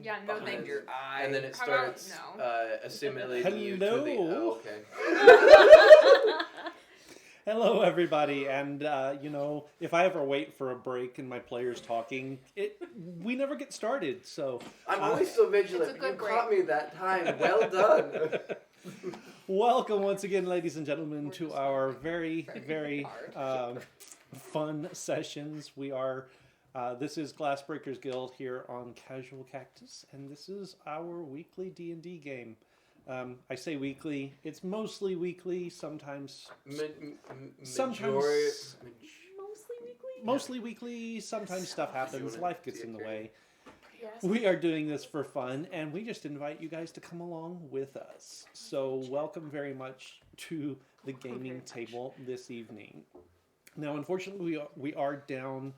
Yeah, no thank you. And then it How about starts no? assimilating you to the... Hello. Oh, okay. Hello, everybody, and if I ever wait for a break and my player's talking, we never get started. So I'm always so vigilant. It's a good You caught me that time. Well done. welcome once again, ladies and gentlemen, to our very, very fun sessions. We are. This is Glassbreakers Guild here on Casual Cactus, and this is our weekly D&D game. I say weekly. It's mostly weekly. Sometimes mostly weekly. Sometimes stuff happens. Life gets in the way. Yes. We are doing this for fun, and we just invite you guys to come along with us. So welcome very much to the gaming table this evening. Now, unfortunately, we are down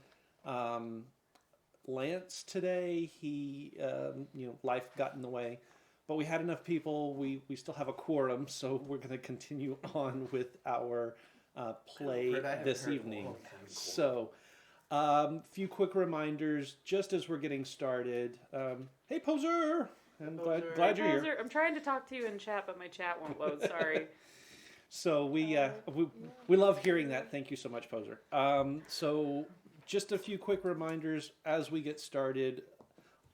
Lance today. He, life got in the way. But we had enough people. We still have a quorum, so we're going to continue on with our play this evening. So, few quick reminders just as we're getting started. Hey, Poser! I'm glad you're here. I'm trying to talk to you in chat, but my chat won't load. Sorry. So we love hearing that. Thank you so much, Poser. So just a few quick reminders as we get started.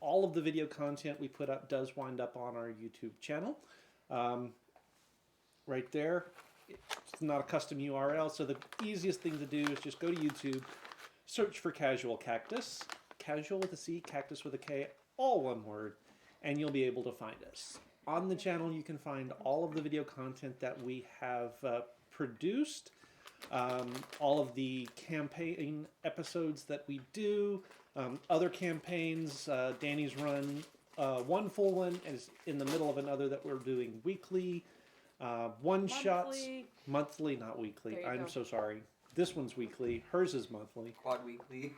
All of the video content we put up does wind up on our YouTube channel. Right there. It's not a custom URL, so the easiest thing to do is just go to YouTube, search for Casual Cactus, casual with a C, cactus with a K, all one word, and you'll be able to find us. On the channel, you can find all of the video content that we have produced, all of the campaign episodes that we do, other campaigns. Danny's run one full one and is in the middle of another that we're doing weekly. One-shots. Monthly, not weekly. I'm so sorry. This one's weekly. Hers is monthly. Quad weekly.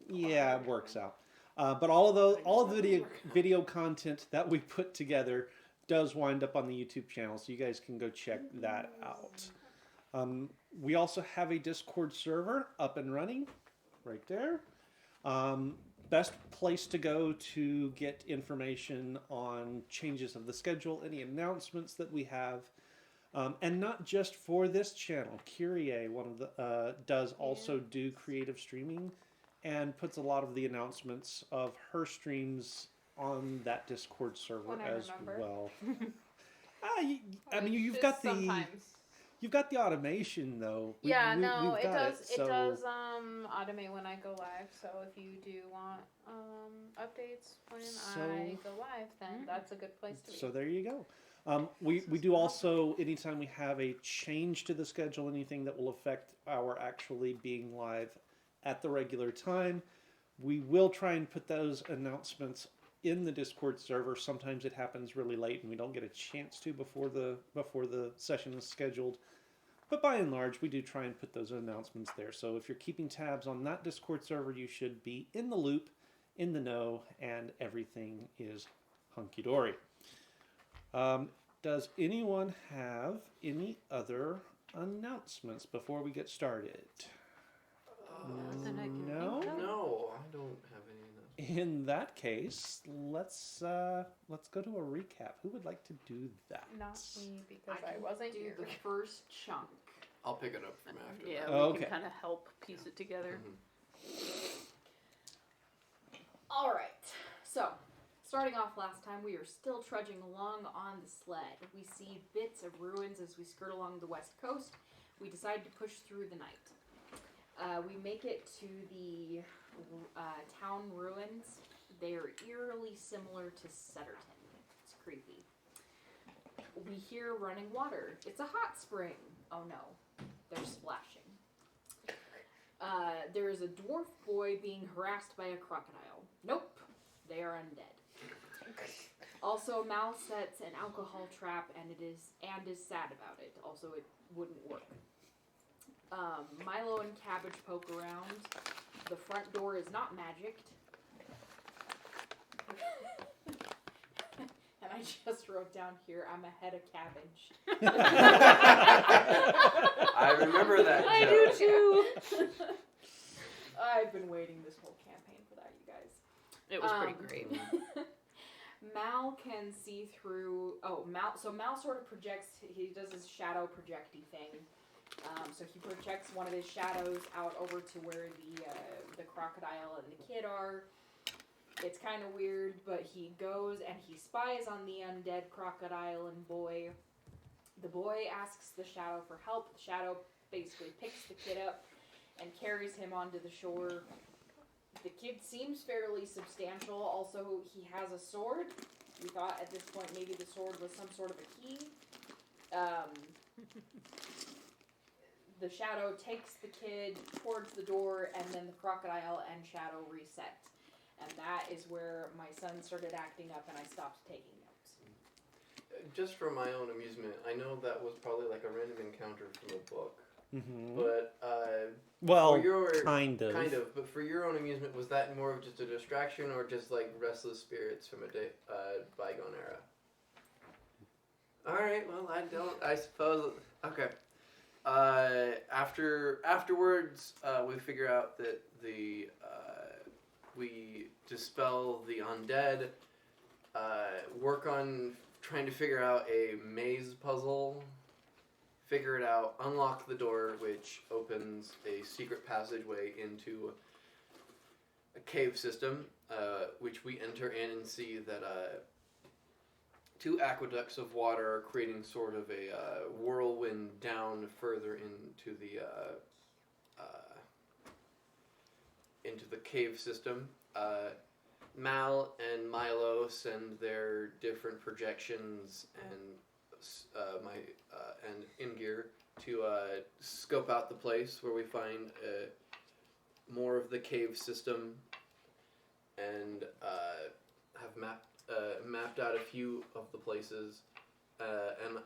Yeah, it works out. But all of the video content that we put together does wind up on the YouTube channel, so you guys can go check that out. We also have a Discord server up and running, right there. Best place to go to get information on changes of the schedule, any announcements that we have, and not just for this channel. Kyrie, one of the does also do creative streaming, and puts a lot of the announcements of her streams on that Discord server as well. You've got the sometimes. You've got the automation though. It does automate when I go live. So if you do want updates when I go live, then that's a good place to be. So there you go. We do also, anytime we have a change to the schedule, anything that will affect our actually being live at the regular time, we will try and put those announcements in the Discord server. Sometimes it happens really late and we don't get a chance to before the session is scheduled. But by and large, we do try and put those announcements there. So if you're keeping tabs on that Discord server, you should be in the loop, in the know, and everything is hunky-dory. Does anyone have any other announcements before we get started? No? No, I don't have any. In that case, let's go to a recap. Who would like to do that? Not me, because I wasn't here. The first chunk. I'll pick it up from after. Yeah, that. we can kind of help piece it together. All right. So, starting off last time, we are still trudging along on the sled. We see bits of ruins as we skirt along the west coast. We decide to push through the night. We make it to the town ruins. They are eerily similar to Sutterton. It's creepy. We hear running water. It's a hot spring. Oh no, they're splashing. There is a dwarf boy being harassed by a crocodile. Nope, they are undead. Also, Mal sets an alcohol trap and is sad about it. Also, it wouldn't work. Milo and Cabbage poke around. The front door is not magicked. And I just wrote down here, I'm a head of cabbage. I remember that joke. I do too. I've been waiting this whole campaign for that, you guys. It was pretty great. Mal can see through. So Mal sort of projects. He does his shadow projecty thing. So he projects one of his shadows out over to where the crocodile and the kid are. It's kind of weird, but he goes and he spies on the undead crocodile and boy. The boy asks the shadow for help. The shadow basically picks the kid up and carries him onto the shore. The kid seems fairly substantial. Also, he has a sword. We thought at this point maybe the sword was some sort of a key. The shadow takes the kid towards the door, and then the crocodile and shadow reset. And that is where my son started acting up, and I stopped taking notes. Just for my own amusement, I know that was probably like a random encounter from a book. Mm-hmm. But, well, your, kind of. Kind of, but for your own amusement, was that more of just a distraction or just like restless spirits from a bygone era? Alright, well, I suppose, okay. Afterwards, we figure out that we dispel the undead, work on trying to figure out a maze puzzle, figure it out, unlock the door, which opens a secret passageway into a cave system, which we enter in and see that two aqueducts of water are creating sort of a whirlwind down further into the cave system. Mal and Milo send their different projections and Ingir to scope out the place where we find more of the cave system and have mapped out a few of the places, and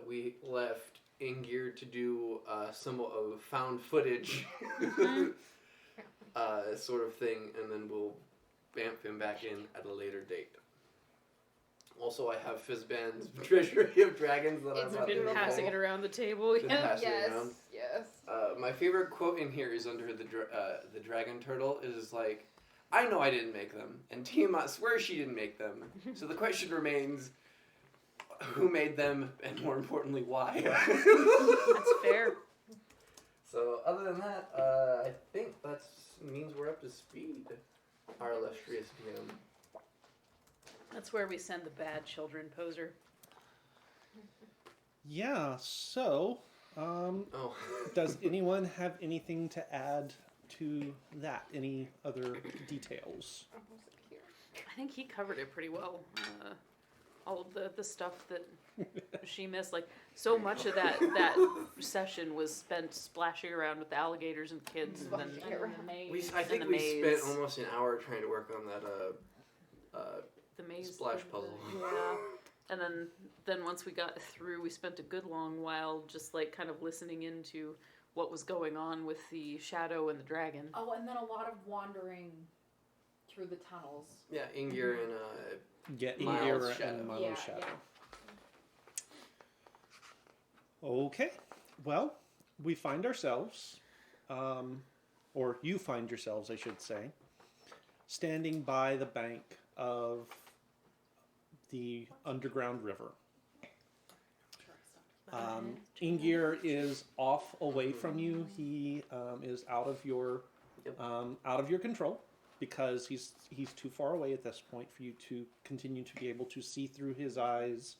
we left Ingir to do some of found footage sort of thing, and then we'll bamf him back in at a later date. Also, I have Fizban's Treasury of Dragons that I've been passing it around the table. Yes. My favorite quote in here is under the dragon turtle. It is like, I know I didn't make them, and Tiamat swears she didn't make them. So the question remains, who made them, and more importantly, why? That's fair. So other than that, I think that means we're up to speed, our illustrious GM. That's where we send the bad children, Poser. Yeah, so, does anyone have anything to add to that? Any other details? I think he covered it pretty well. All of the stuff that she missed. Like, so much of that session was spent splashing around with the alligators and kids. And then the maze. I think we spent almost an hour trying to work on that the maze splash puzzle. Yeah. And then once we got through, we spent a good long while just like kind of listening into what was going on with the shadow and the dragon. Oh, and then a lot of wandering through the tunnels. Yeah, Ingir and Ingir shadow. and Milo's shadow. Okay, well, we find ourselves, or you find yourselves, I should say, standing by the bank of the underground river. Ingir is off away from you. He is out of your control because he's too far away at this point for you to continue to be able to see through his eyes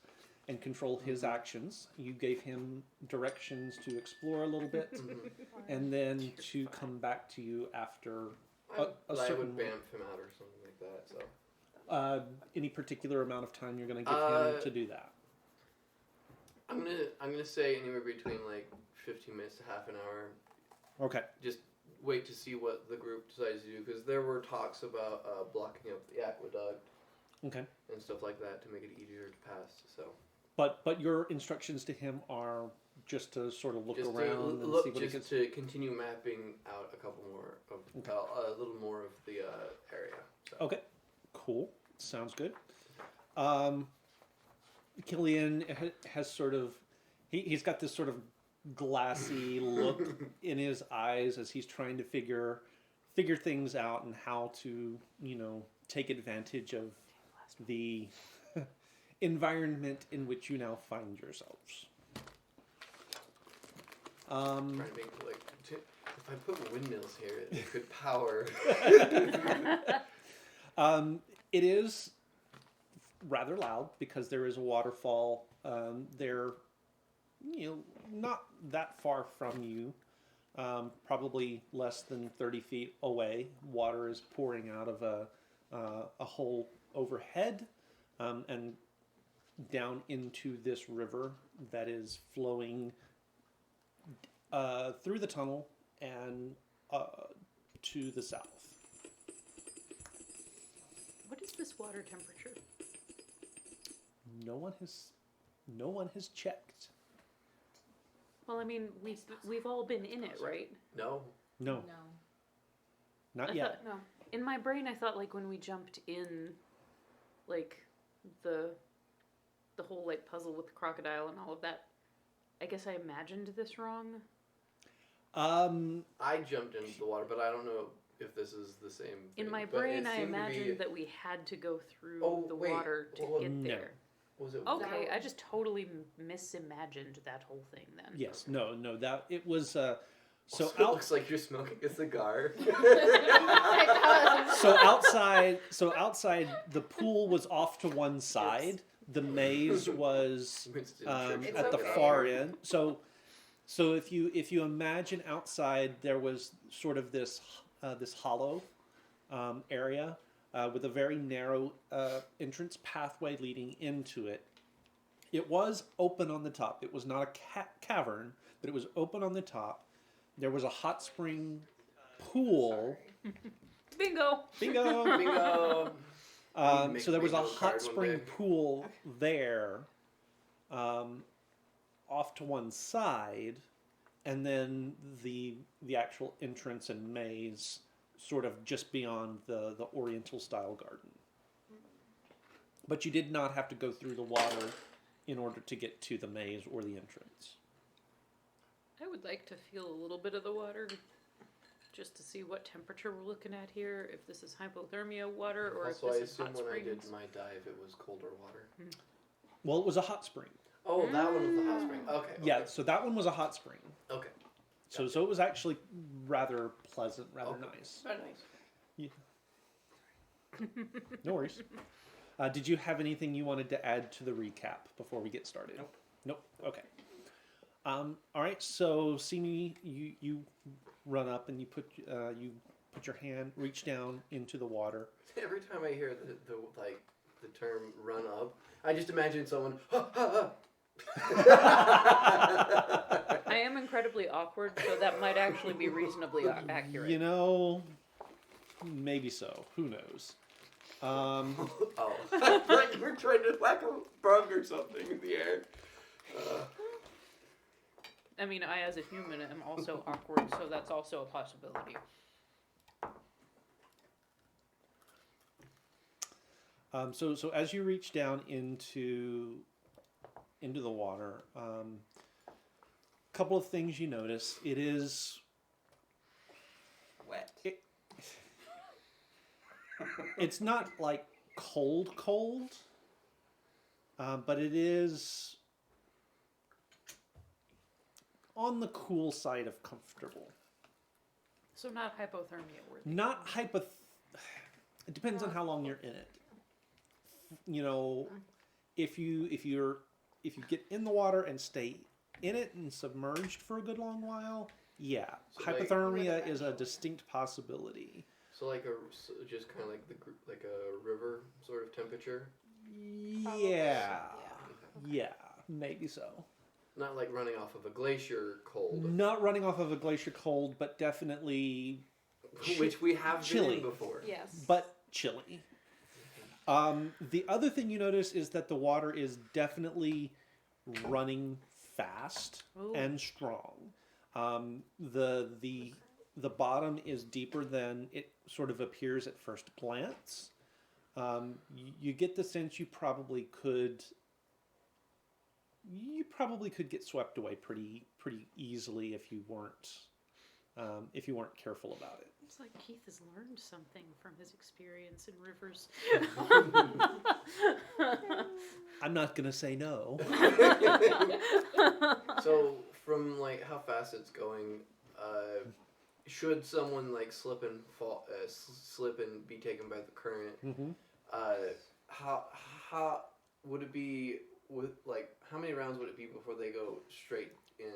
and control his actions. You gave him directions to explore a little bit and then to come back to you after I would bamf him out or something like that. So any particular amount of time you're going to give him to do that? I'm gonna say anywhere between like 15 minutes to half an hour. Okay. Just wait to see what the group decides to do, because there were talks about blocking up the aqueduct. Okay. And stuff like that to make it easier to pass. So. But your instructions to him are just to sort of look around and see what he can. Just to continue mapping out a couple more of a little more of the area. So. Okay. Cool. Sounds good. Killian has sort of, he's got this sort of glassy look in his eyes as he's trying to figure figure things out and how to, take advantage of the environment in which you now find yourselves. Trying to make if I put windmills here, it could power. It is rather loud because there is a waterfall. They're, not that far from you. Probably less than 30 feet away. Water is pouring out of a hole overhead and down into this river that is flowing through the tunnel and to the south. What is this water temperature? No one has checked. Well, I mean, we've all been in it, right? No. No, not yet. No. In my brain, I thought like when we jumped in, like the whole like puzzle with the crocodile and all of that. I guess I imagined this wrong. I jumped into the water, but I don't know if this is the same thing. In my But brain, it I seemed to imagined be- that we had to go through the wait. water to Well, get no. there. Was it? Okay, No. I just totally misimagined that whole thing then. Yes, no, that it was. So It looks like you're smoking a cigar. outside, the pool was off to one side. The maze was Winston at Churchill. the far end. So if you imagine outside, there was sort of this hollow area with a very narrow entrance pathway leading into it. It was open on the top. It was not a cavern, but it was open on the top. There was a hot spring pool. Bingo! Bingo! Bingo. So there was a Bingo hot card one spring day. pool there, off to one side, and then the actual entrance and maze sort of just beyond the Oriental style garden. But you did not have to go through the water in order to get to the maze or the entrance. I would like to feel a little bit of the water, just to see what temperature we're looking at here. If this is hypothermia water or Also, if I this is assume hot when I springs. did my dive, it was colder water. Well, it was a hot spring. Oh, that one was the hot spring. Okay. Yeah, so that one was a hot spring. Okay. So it was actually rather pleasant, rather Okay. nice. Oh, nice. Yeah. No worries. Did you have anything you wanted to add to the recap before we get started? Nope. Okay. All right. So, Simi, you run up and you put your hand, reach down into the water. Every time I hear the term "run up," I just imagine someone. Ha, ha, ha. I am incredibly awkward, so that might actually be reasonably accurate. Maybe so. Who knows? Oh, like you were trying to whack a bug or something in the air. I mean, I as a human am also awkward, so that's also a possibility. So as you reach down into the water, a couple of things you notice. It is Wet. It's not like cold, but it is on the cool side of comfortable. So not hypothermia worthy. Not It depends on how long you're in it. If you get in the water and stay in it and submerged for a good long while, yeah, So, like- hypothermia is a distinct possibility. So just kind of like a river sort of temperature. Yeah, maybe so. Not like running off of a glacier cold, Not running off of a glacier cold, but definitely which we have been chilly. in before. Yes. but chilly. The other thing you notice is that the water is definitely running fast Ooh. and strong. The bottom is deeper than it sort of appears at first glance. You get the sense you probably could get swept away pretty easily if you weren't careful about it. It's like Keith has learned something from his experience in rivers. I'm not gonna say no. So from like how fast it's going, should someone like slip and fall, slip and be taken by the current, Mm-hmm. how would it be with like how many rounds would it be before they go straight in?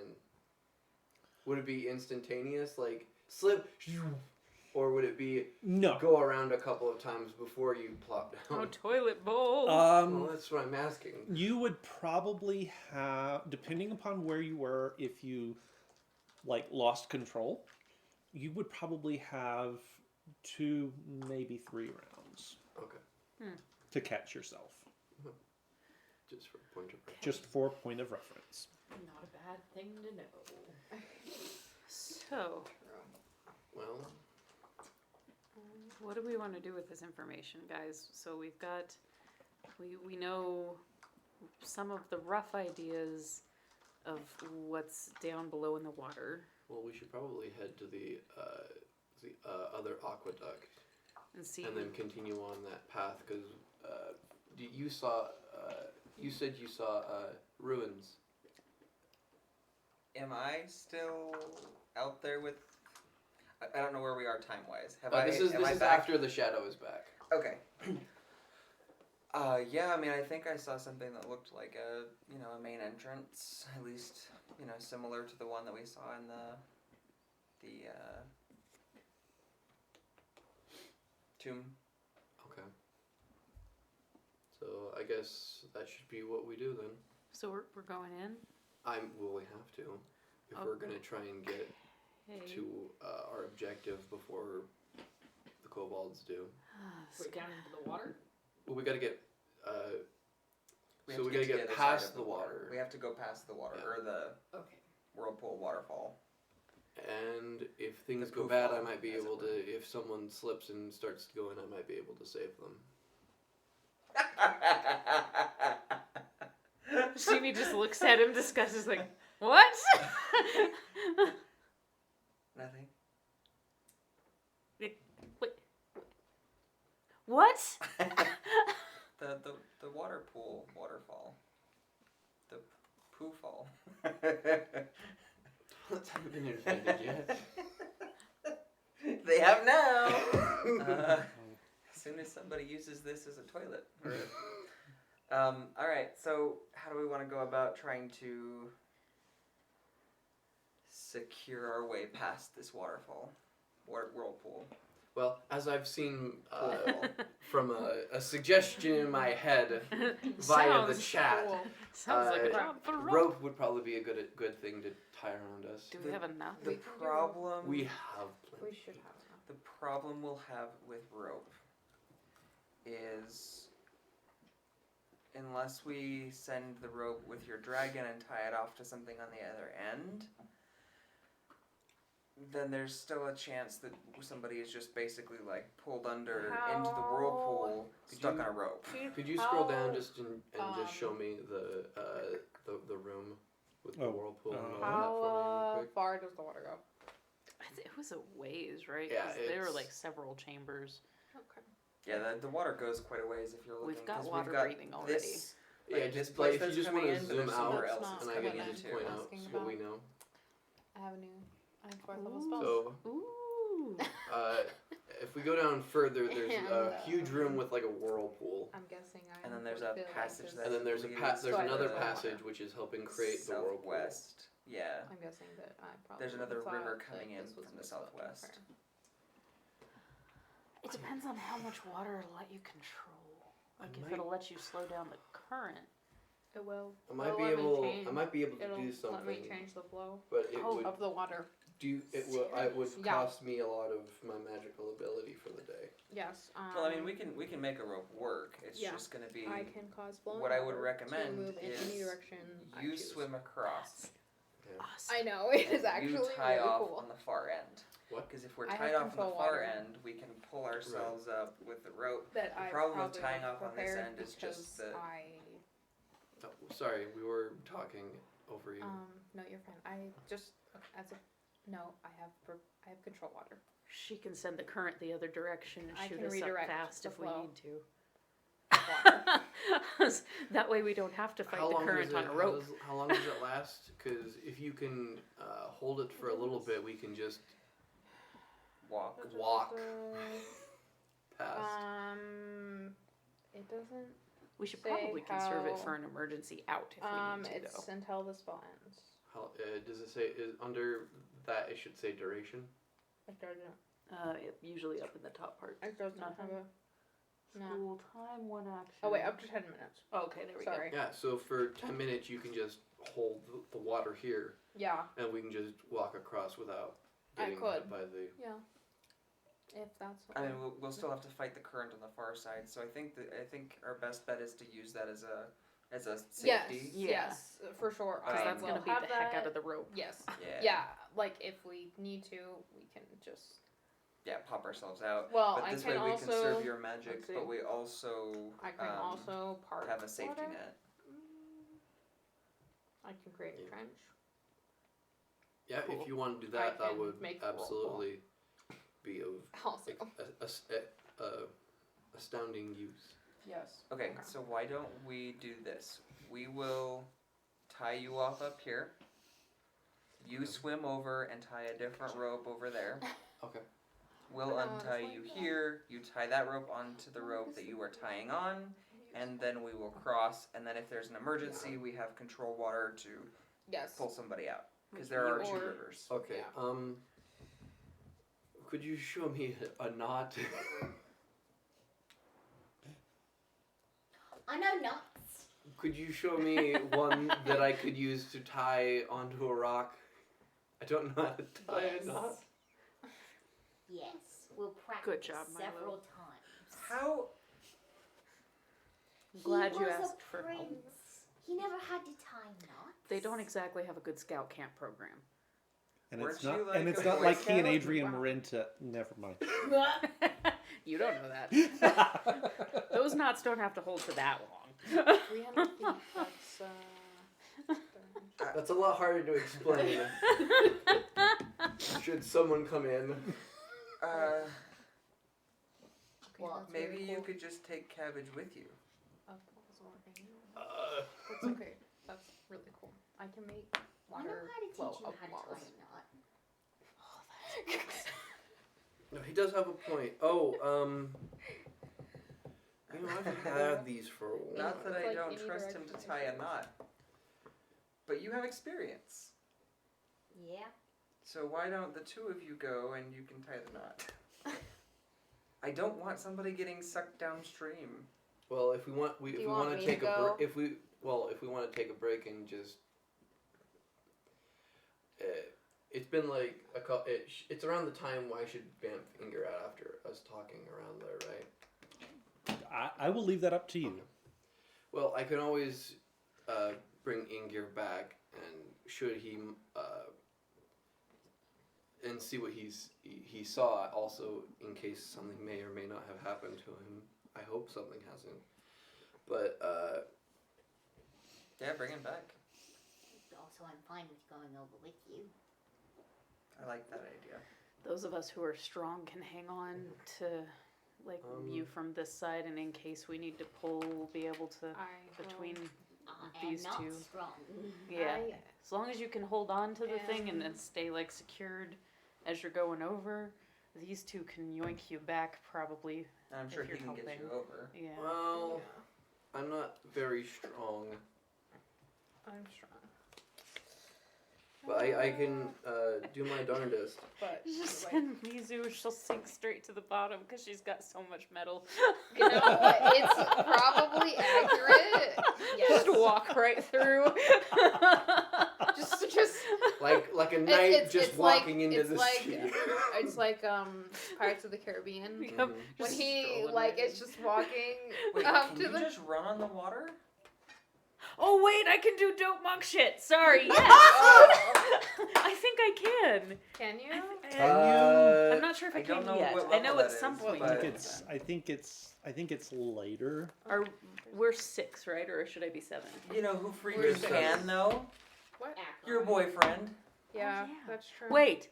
Would it be instantaneous, like slip, or would it be No. go around a couple of times before you plop down? Oh, toilet bowl. Well, that's what I'm asking. You would probably have, depending upon where you were, if you like lost control, you would probably have 2, maybe 3 rounds. Okay. To catch yourself. Just for a point of reference. Just for point of reference. Not a bad thing to know. So, Well, what do we want to do with this information, guys? So we've got, we know some of the rough ideas of what's down below in the water. well, we should probably head to the other aqueduct And see. and then continue on that path because you saw. You said you saw ruins. Am I still out there with? I don't know where we are time wise. This is back? after the shadow is back. Okay. Yeah. I mean, I think I saw something that looked like a main entrance, at least similar to the one that we saw in the tomb. Okay. So I guess that should be what we do then. So we're going in? Well, we have to if we're gonna try and get to our objective before the kobolds do. Wait, down into the water? Well, we gotta get. We So have we to gotta get get to the other past side of the water. We have to go past the water Yeah. or the Okay. whirlpool waterfall. And if things The go poof bad, I fall, might be as it able to. were. If someone slips and starts going, I might be able to save them. Jimmy just looks at him, discusses like, what? Nothing. Wait. What? The waterfall. The poo fall. Let's have been invented yet. They have now. As soon as somebody uses this as a toilet. All right. So how do we want to go about trying to secure our way past this whirlpool? Well, as I've seen from a suggestion in my head via the Sounds chat, cool. Sounds like a job for rope. rope would probably be a good thing to tie around us. Do we have enough? The problem. We have plenty. We should have enough. The problem we'll have with rope is unless we send the rope with your dragon and tie it off to something on the other end, then there's still a chance that somebody is just basically like pulled under into the whirlpool, stuck on a rope. Could you scroll down just and just show me the room with the whirlpool and all that for me real quick? Far does the water go? It was a ways, right? Yeah, 'Cause there were it's- like several chambers. Okay. Yeah, the water goes quite a ways if you're looking. We've got 'cause water got breathing already. This, Yeah, like, just this like place if you that's just coming want to in, but zoom there's somewhere out, else That's and not I what can I'm just point out asking what we about. know. I have fourth level spells. So Ooh. if we go down further, there's And, a huge room with like a whirlpool, I'm guessing I. And then there's would a feel like passage this- that- and then there's leads there's to another the passage water. which is helping create the whirlpool. southwest. Yeah. I'm guessing that I probably. There's another thought river that coming in this was from the what's looking southwest. for. It depends on how much water it'll let you control. Like if might- it'll let you slow down the current. It will. I might It'll be let me able. change- I might be able to It'll do let me something, change the flow but it would of the water. do. It will. It would Yeah. cost me a lot of my magical ability for the day. Yes. Well, I mean, we can make a rope work. It's Yeah. just going to be I can cause flowing what I would water recommend to move in any is direction I you choose. swim across. Awesome. I know it is and actually you tie really off cool. on the far end. What? Because if we're I tied have off on the control far water. end, we can pull ourselves up with the rope. That I problem with probably tying wasn't off on this prepared end is just because that- Oh, sorry, we were talking over you. No, you're fine. I just as a No, I have control water. She can send the current the other direction and I shoot can us up redirect fast the if we flow. need to. Water. That way we don't have to fight the current on a rope. How long does it last? Because if you can hold it for a little bit, we can just Walk. past. It doesn't. We should say probably conserve it how- for an emergency out if we need to, It's though. until the spell ends. How does it say? Under that, it should say duration. It doesn't. Usually up in the top part. It doesn't have Nothing? a. No. School time, 1 action. Oh wait, up to 10 minutes. Oh, okay, there we Sorry. Yeah. So for 10 minutes, you can just hold the water here, Yeah, and we can just walk across without I getting could. hit by the. yeah. If that's. I mean, we'll still have to fight the current on the far side. So I think our best bet is to use that as a safety. Yes, for sure. Because that's will going to beat have the heck that. out of the rope. Yes. Yeah. Yeah, like if we need to, we can just. Yeah, pop ourselves out. Well, But I this can way we also. conserve your magic, let's see. but we also I can also park. have a safety water. net. I can create a Yeah. trench. Yeah, Cool. if you want to do I that, that can would make the roll absolutely be of Also. astounding use. Yes. Okay, Okay. so why don't we do this? We will tie you off up here. You swim over and tie a different rope over there. Okay. We'll No, untie it's you like that. here. You tie that rope onto the rope that you are tying on, and then we will cross. And then if there's an emergency, we have control water to Yes. pull somebody out. Because there are two Or- rivers. Okay. Yeah. Could you show me a knot? I know nuts. Could you show me one that I could use to tie onto a rock? I don't know how to tie a knot. Yes, we'll practice Good job, Milo. several times. How? Glad he you was asked a for help. prince. He never had to tie knots. They don't exactly have a good scout camp program. And Weren't it's not. you, like, and it's a not Boy like he and Scout? Adrian Wow. were into. Never mind. You don't know that. Those knots don't have to hold for that long. 300 feet. That's That's a lot harder to explain. Should someone come in? Uh, Well, that's really maybe you cool. could just take cabbage with you. Oh, that's okay. That's really cool. I can make I know water how to teach flow you up how to walls. tie a knot. No, he does have a point. Oh, you know, I've had these for a while. Not that It's I like don't any trust him to direction tie you a knot. But you have experience. Yeah. So why don't the two of you go and you can tie the knot? I don't want somebody getting sucked downstream. Well, if we want, Do if you we want want me to to take a go? if we want to take a break and just, it's been like it's around the time why I should vamp Inger out after us talking around there, right? I will leave that up to you. Well, I can always bring Inger back, and should he and see what he saw. Also, in case something may or may not have happened to him. I hope something hasn't. But Yeah, bring him back. Also, I'm fine with going over with you. I like that idea. Those of us who are strong can hang on to, like, you from this side, and in case we need to pull, we'll be able to, between, I These am not two. strong. yeah. As long as you can hold on to the thing and then stay, like, secured as you're going over, these two can yoink you back, probably. And I'm If sure he you're can get you helping. over. Yeah. well, I'm not very strong, I'm strong. but I can do my darndest. But Just like, send Mizu, she'll sink straight to the bottom because she's got so much metal. you know what? It's probably accurate. Yes. Just walk right through. just Like a knight it's just like- walking into it's the like- sea. it's like Pirates of the Caribbean. Yep. Mhm. When Just he strolling like right is just walking Wait, up can to you the just run on the water? Oh wait, I can do dope monk shit. Sorry, yes. Oh. I think I can. Can you? I'm not sure if I, I don't can know yet. what I know level at that some is, point. but- I think it's later. Are we're 6, right? Or should I be 7? You know who We're freaking six. can though? What? Your boyfriend. Yeah, yeah. that's true. Wait,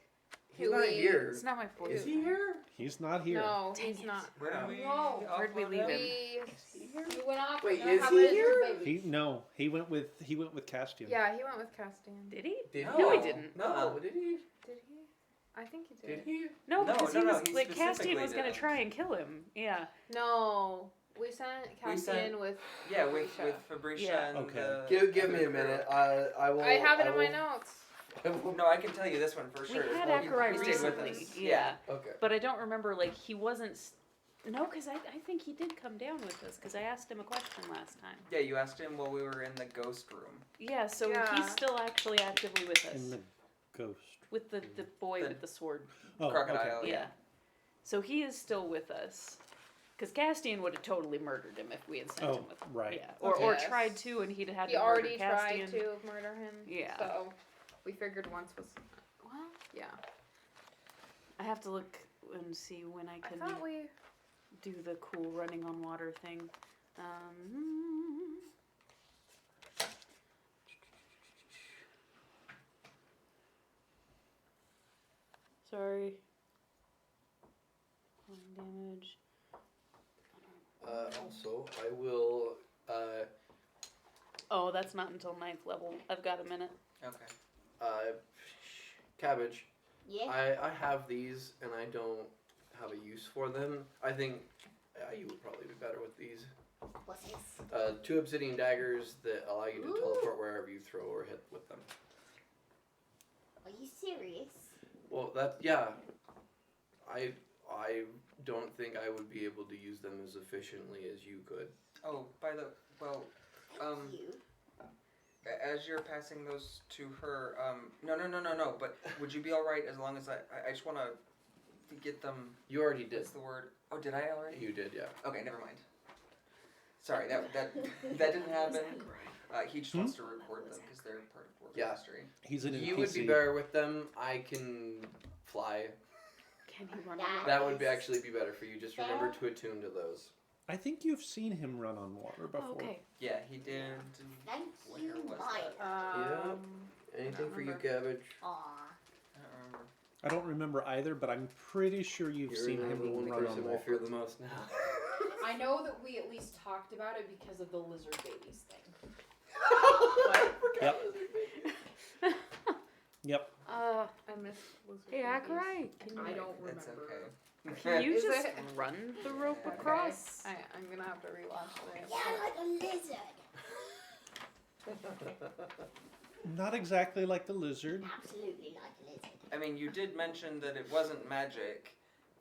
He's not here. it's not my voice. Is he here? He's not here. No, Dang he's it. not. Where did we? No. Where'd we offload leave him? You went off. Wait, we're gonna is have he lizard here? babies. He went with Castian. Yeah, he went with Castian. Did he? Did No, he? he didn't. No, did he? Did he? I think he Did did. he? No, No, because no, he no, was he like Castian specifically was gonna didn't. try and kill him. Yeah. No, we sent We Castian sent- with. Yeah, with Fabricia. Fabricia Yeah. and Okay. Give me a minute. I will. I have it in my will- notes. I will- No, I can tell you this one for sure. We had Well, Akurai he stayed with recently. us. Yeah. Okay. But I don't remember, like, he wasn't. No, because I think he did come down with us, because I asked him a question last time. Yeah, you asked him while we were in the ghost room. Yeah, so Yeah. he's still actually actively with us. In the ghost. With the boy The- with the sword. Oh, Crocodile. okay. Yeah. So he is still with us. Because Castian would have totally murdered him if we had sent him with him. right. Yeah. Or Yes. tried to, and he'd have had He to already murder tried Castian. to murder him. Yeah. So we figured once was. Well, yeah. I have to look and see when I I can thought we. do the cool running on water thing. Um, sorry. Damage. Also, I will. Oh, that's not until 9th level. I've got a minute. Okay. Cabbage. Yeah. I have these, and I don't have a use for them. I think you would probably be better with these. What's this? 2 obsidian daggers that allow you to Ooh. teleport wherever you throw or hit with them. Are you serious? Well, yeah. I don't think I would be able to use them as efficiently as you could. Oh, well, Thank you. as you're passing those to her, no. But would you be all right as long as I just want to get them? You already did. What's the word? Oh, did I already? You did, yeah. Okay, never mind. Sorry, that didn't happen. He just wants to record them because they're part of work Yeah. history. He's an NPC. You would be better with them. I can fly. Can he run Yeah. on water? That would actually be better for you. Just remember to attune to those. I think you've seen him run on water before. Oh, okay. Yeah, he did. Thank Where you, was Mike. Yeah. Anything for you, Cabbage? Aw. I don't remember. I don't remember either, but I'm pretty sure you've seen him the one run on person I water. fear the most now. I know that we at least talked about it because of the lizard babies thing. Yep. Yep. I missed lizard Hey, babies. Akurai, can you, I don't It's remember. okay. can you Is just it- run the rope Okay. across? I'm gonna have to rewatch this. Yeah, like a lizard. Not exactly like the lizard. Absolutely like a lizard. I mean, you did mention that it wasn't magic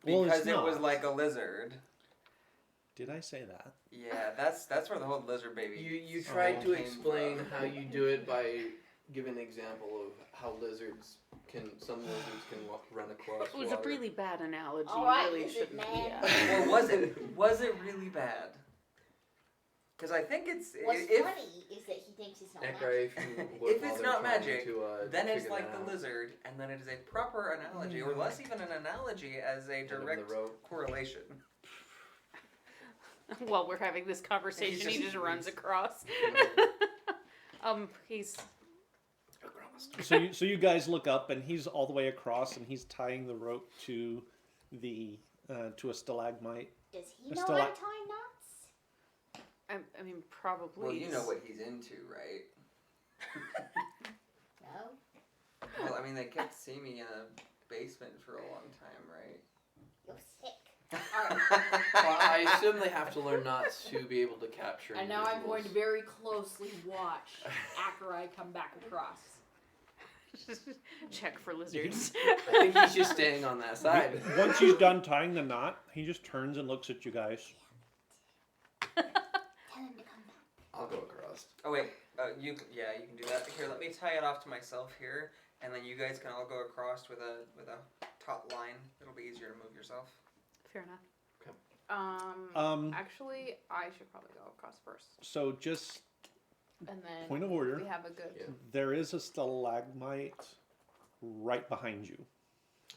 Well, it's because it was not. like a lizard. Did I say that? Yeah, that's where the whole lizard baby. You tried to came explain from. how you do it by giving an example of how some lizards can run across It was a water. really bad analogy. All right, really lizard shouldn't. man. Yeah. Or was it really bad? Because I think it's What's if funny is that he thinks it's not Ekra, magic. if you would If it's bother not trying magic, to, then it's figure like that the out. lizard, and then it is a proper analogy, or less even an analogy as a End of the direct rope. correlation. While we're having this conversation, he just runs across. He's So you guys look up, and he's all the way across, and he's tying the rope to the to a stalagmite. Does he A know how to stala- tie knots? I mean, probably. Well, you know what he's into, right? No. Well, I mean, they kept seeing me in a basement for a long time, right? You're sick. Well, I assume they have to learn knots to be able to capture. And now I'm going to individuals. very closely watch Akurai come back across. Check for lizards. I think he's just staying on that side. Once he's done tying the knot, he just turns and looks at you guys. Tell him to come back. I'll go across. Oh wait, you can do that. Here, let me tie it off to myself here, and then you guys can all go across with a taut line. It'll be easier to move yourself. Fair enough. Actually, I should probably go across first, So just and then point of order. we have a good. Yeah. There is a stalagmite right behind you.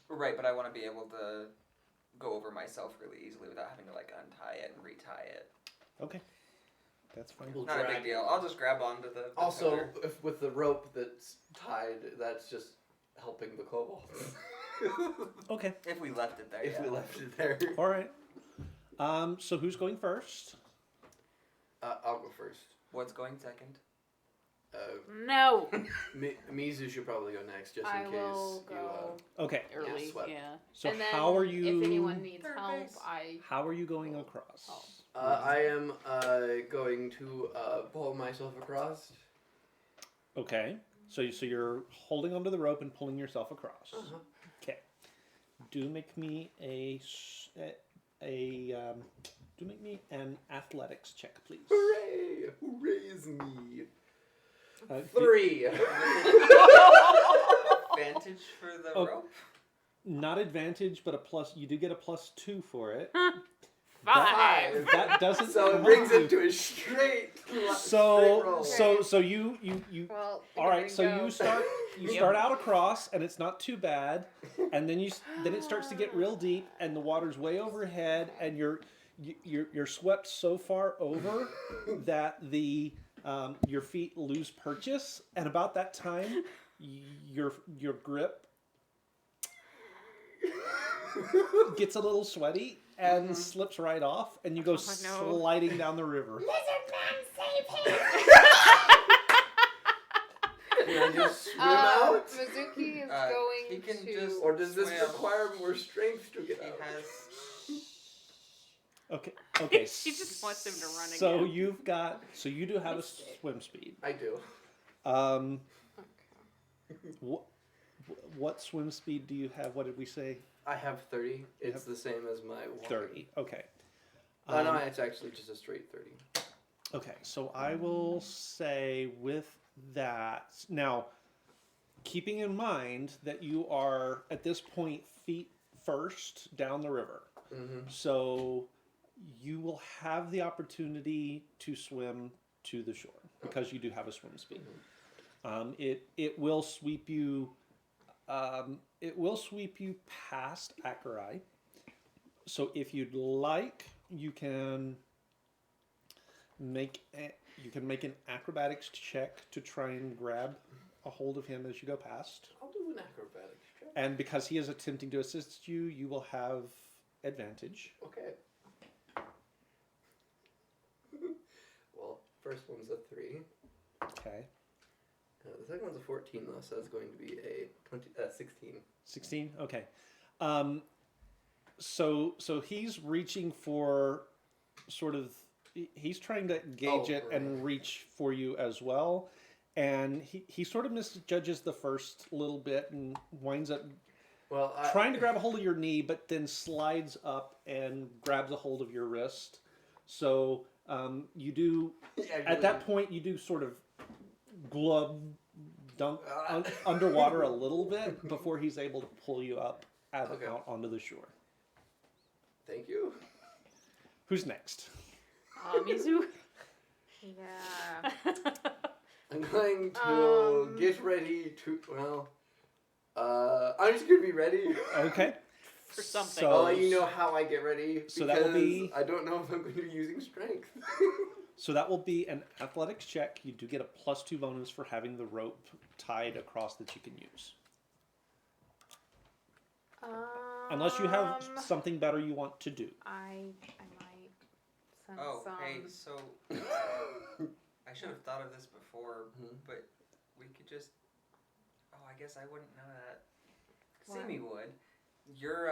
Right, but I want to be able to go over myself really easily without having to like untie it and retie it. Okay, that's fine. We'll Not a drag big deal. I'll just grab onto the Also, tether. if with the rope that's tied, that's just helping the kobolds. Okay. If we left it there. If we left it there. All right. So who's going first? I'll go first. What's going second? No. Mizu should probably go next, just in I case will you. go Okay. Early, swept. yeah. So and then how are you? If anyone needs Third help, base. How are you going across? Oh. I am going to pull myself across. Okay. So you're holding onto the rope and pulling yourself across. Uh-huh. Okay. Do make me do make me an athletics check, please. Hooray! Hooray is me. 3. Advantage for the Oh. rope? Not advantage, but a plus. You do get a +2 for it. 5. That doesn't. So it help brings you. it to a straight roll. So you Well, all right. So go. you start Yep. start out across, and it's not too bad, and then it starts to get real deep, and the water's way overhead, and you're swept so far over that your feet lose purchase, and about that time, your grip gets a little sweaty and slips right off, and you go no. sliding down the river. Lizard man, save him! Can I just swim out? Mizuki is He going can to. just- Or does this swim. require more strength to get He out? has. Okay. She just wants him to run So again. you do have a swim speed. I do. What swim speed do you have? What did we say? I have 30. It's the same as my walking. 30. Okay. No, it's actually just a straight 30. Okay, so I will say with that now, keeping in mind that you are at this point feet first down the river, so you will have the opportunity to swim to the shore because you do have a swim speed. It will sweep you. It will sweep you past Akurai. So if you'd like, you can make an acrobatics check to try and grab a hold of him as you go past. I'll do an acrobatics check. And because he is attempting to assist you, you will have advantage. Okay. Well, first one's a 3. Okay. The second one's a 14, though, so it's going to be a 16. 16? Okay. So he's reaching for sort of, he's trying to gauge it and reach for you as well. And he sort of misjudges the first little bit and winds up trying to grab a hold of your knee, but then slides up and grabs a hold of your wrist. So you do, at that point, you do sort of dunk underwater a little bit before he's able to pull you up out onto the shore. Thank you. Who's next? Mizu? Yeah. I'm going to get ready to, I'm just going to be ready. Okay. For something. I'll let you know how I get ready, because So that will be- I don't know if I'm going to be using strength. So that will be an athletics check. You do get a +2 bonus for having the rope tied across that you can use. Unless you have something better you want to do. I might send Oh, some. hey, so. I should have thought of this before, but we could just. Oh, I guess I wouldn't know that. Sammy would. Your,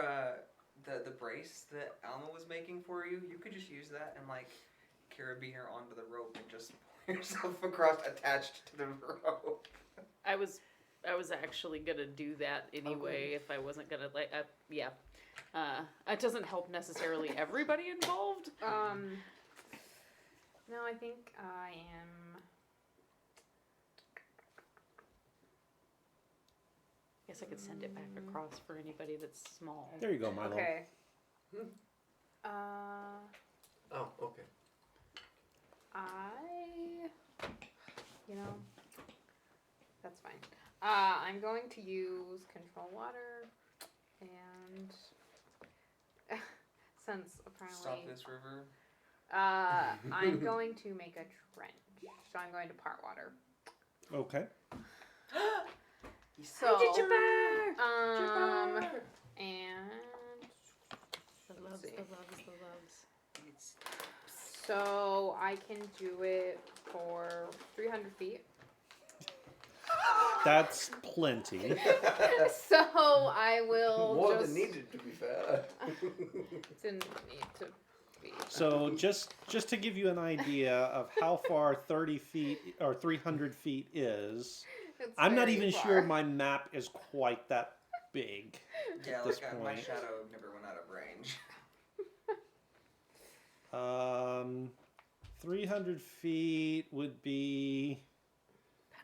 the brace that Alma was making for you, you could just use that and, like, carabiner onto the rope and just pull yourself across attached to the rope. I was actually gonna do that anyway if I wasn't gonna it doesn't help necessarily everybody involved. No, I think I am. Guess I could send it back across for anybody that's small. There you go, Milo. Okay. Oh, okay. That's fine. I'm going to use control water, and since apparently Stop this river. I'm going to make a trench. So I'm going to part water. Okay. So, Jabbar! and The loves, see. the loves, the loves. It's so I can do it for 300 feet. That's plenty. So I will More just than needed, to be fair. didn't need to be. So just to give you an idea of how far 30 feet or 300 feet is, It's I'm not very even far. sure my map is quite that big yeah, at this like my point. shadow never went out of range. 300 feet would be,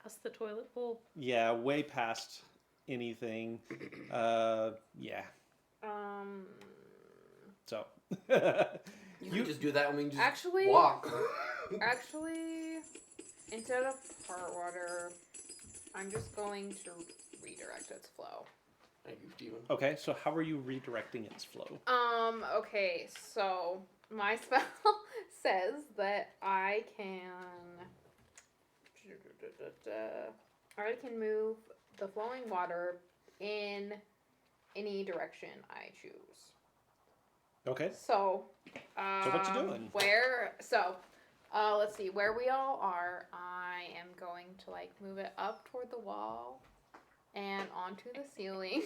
Past the toilet bowl. yeah, way past anything. Yeah. So You can just do that when we just Actually- walk. Actually, instead of part water, I'm just going to redirect its flow. Thank you, Steven. okay, so how are you redirecting its flow? Okay, so my spell says that I can move the flowing water in any direction I choose. Okay. So, what you doing? Let's see, where we all are, I am going to like move it up toward the wall and onto the ceiling.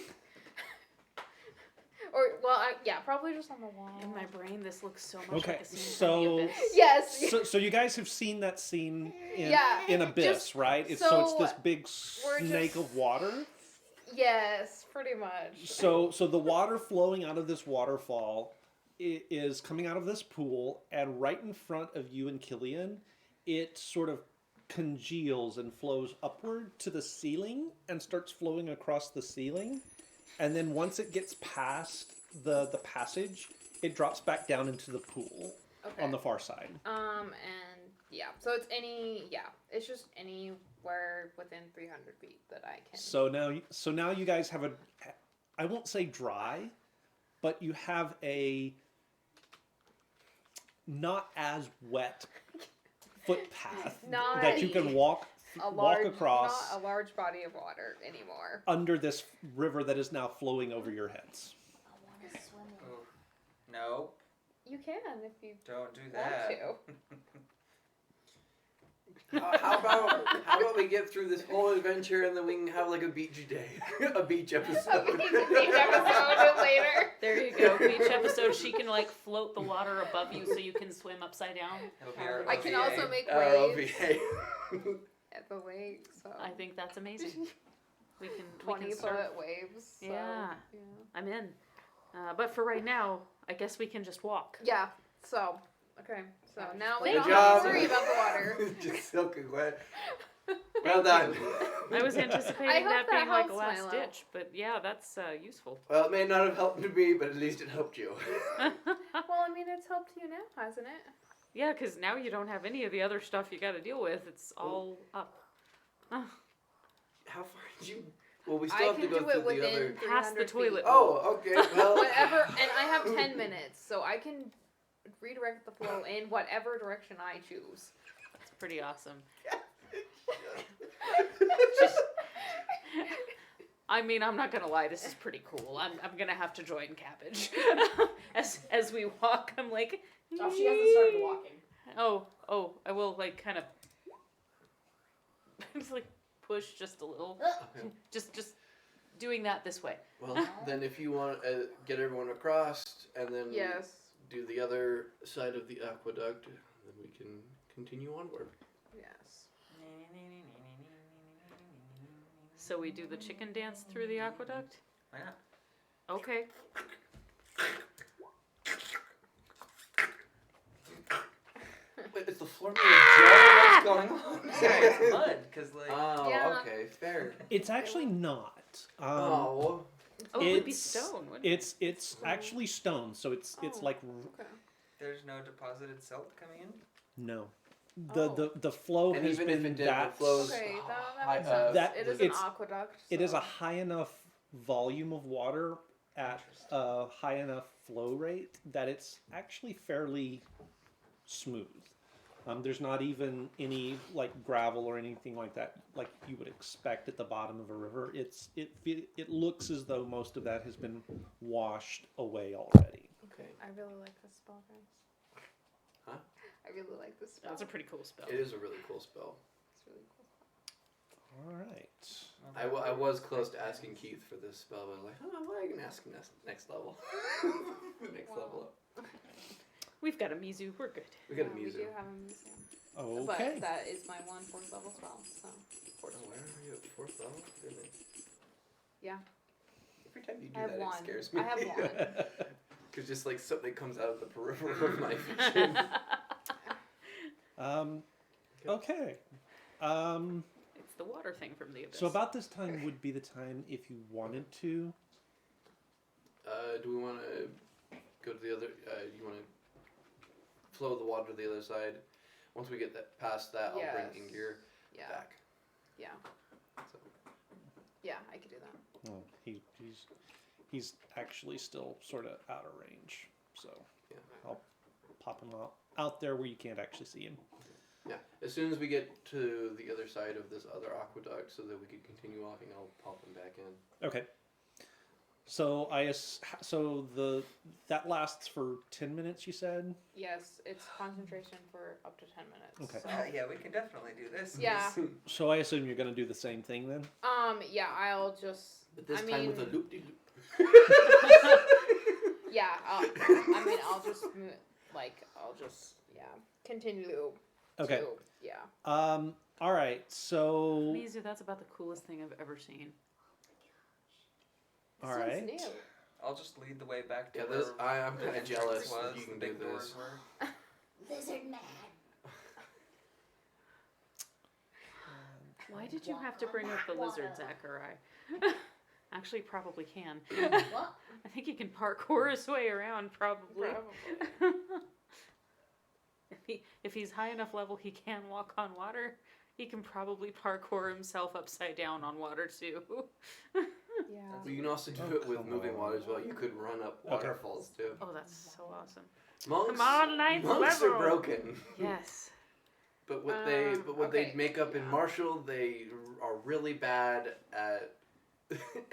Probably just on the wall. In my brain, this looks so much Okay, like a scene so- from The Abyss. Yes. So you guys have seen that scene in Yeah, Abyss, just- right? It's so it's this big we're snake just- of water. Yes, pretty much. So the water flowing out of this waterfall is coming out of this pool, and right in front of you and Killian, it sort of congeals and flows upward to the ceiling and starts flowing across the ceiling. And then once it gets past the passage, it drops back down into the pool Okay. on the far side. And yeah, so it's just anywhere within 300 feet that I can. So now you guys have I won't say dry, but you have a not as wet footpath Not that you can walk across not a large body of water anymore. under this river that is now flowing over your heads. I want to swim in. Oh, no, You can if you don't do want that. to. How about we get through this whole adventure and then we can have like a beach day, a beach episode. Beach episode later. There you go. Beach episode. She can like float the water above you so you can swim upside down. It'll be our I can OVA. also make Oh, waves okay. at the lake. So I think that's amazing. We can 20-foot start. waves. So, Yeah. yeah. I'm in. But for right now, I guess we can just walk. Yeah. So okay. So now we Good don't job. have to worry about the water. Just soaking wet. Well done. I was I anticipating hope that that being like a helps, last Milo. ditch, but yeah, that's useful. Well, it may not have helped me, but at least it helped you. Well, I mean, it's helped you now, hasn't it? Yeah, because now you don't have any of the other stuff you got to deal with. It's all up. How far did you? Well, we still I have to can go do through it within the other. 300 Past the feet. toilet. Oh, okay. Well, Whatever, and I have 10 minutes, so I can redirect the flow in whatever direction I choose. It's pretty awesome. I mean, I'm not gonna lie. This is pretty cool. I'm gonna have to join Cabbage as we walk. I'm like, Oh, she hasn't started walking. Oh, I will like kind of just like push just a little. Okay. Just doing that this way. Well, then if you want to get everyone across and then Yes. do the other side of the aqueduct, then we can continue onward. Yes. So we do the chicken dance through the aqueduct? Why not? Okay. Wait, is the floor made of gel? What's going on? Yeah, it's mud, because like... Oh, Yeah. okay, fair. It's actually not. Oh, Oh, it would be It's- stone, wouldn't it? It's actually stone, so it's Oh. like Okay. There's no deposited silt coming in? no. Oh. The flow and has even been if it did, that it flows. Okay, that high- makes sense. that- It is an it's- aqueduct. it is so- a high enough volume of water at a high enough flow rate that it's actually fairly smooth. There's not even any like gravel or anything like that, like you would expect at the bottom of a river. It looks as though most of that has been washed away already. Okay. I really like this spell, guys. Huh? I really like this spell. That's a pretty cool spell. It is a really cool spell. It's really cool. All right. I was close to asking Keith for this spell, but I was like, oh, well, I can ask him next level. Next level up. We've got a Mizu. We're good. We got a We Mizu. do have a museum. Okay. But that is my 4th level spell, so. Oh, where are you at 4th level? Really? Yeah. Every time you do I have that, one. it scares me. I have one. Because just like something comes out of the peripheral of my vision. Okay. It's the water thing from the abyss. So about this time would be the time if you wanted to. Do we want to go to the other? You want to flow the water to the other side? Once we get that past that, I'll bring Ingir Yeah. back. Yeah. So. Yeah, I could do that. Oh, he's actually still sort of out of range, so Yeah. I'll pop him out there where you can't actually see him. Yeah. As soon as we get to the other side of this other aqueduct, so that we can continue walking, I'll pop him back in. Okay. So that lasts for 10 minutes, you said? Yes, it's concentration for up to 10 minutes. Okay. So. Yeah, we can definitely do this. Yeah. So I assume you're going to do the same thing then? Yeah, I'll just. But this I time mean, with a loop-de-loop. Yeah, I'll just continue. Okay. To, yeah. All right. So. Mizu, that's about the coolest thing I've ever seen. All Seems right. new. I'll just lead the way back to Yeah, where I'm the kind of entrance jealous was, that you can the do big this. doors were. Lizard man. Why did you have to bring up the lizard, Zachary? Actually, probably can. What? I think he can parkour his way around, probably. If he's high enough level he can walk on water, he can probably parkour himself upside down on water, too. Yeah. Well, you can also do it with moving water as well. You could run up waterfalls too. Oh, that's so awesome. Monks, Come on, ninth monks level. are broken. Yes. But what they okay, make up in martial, they are really bad at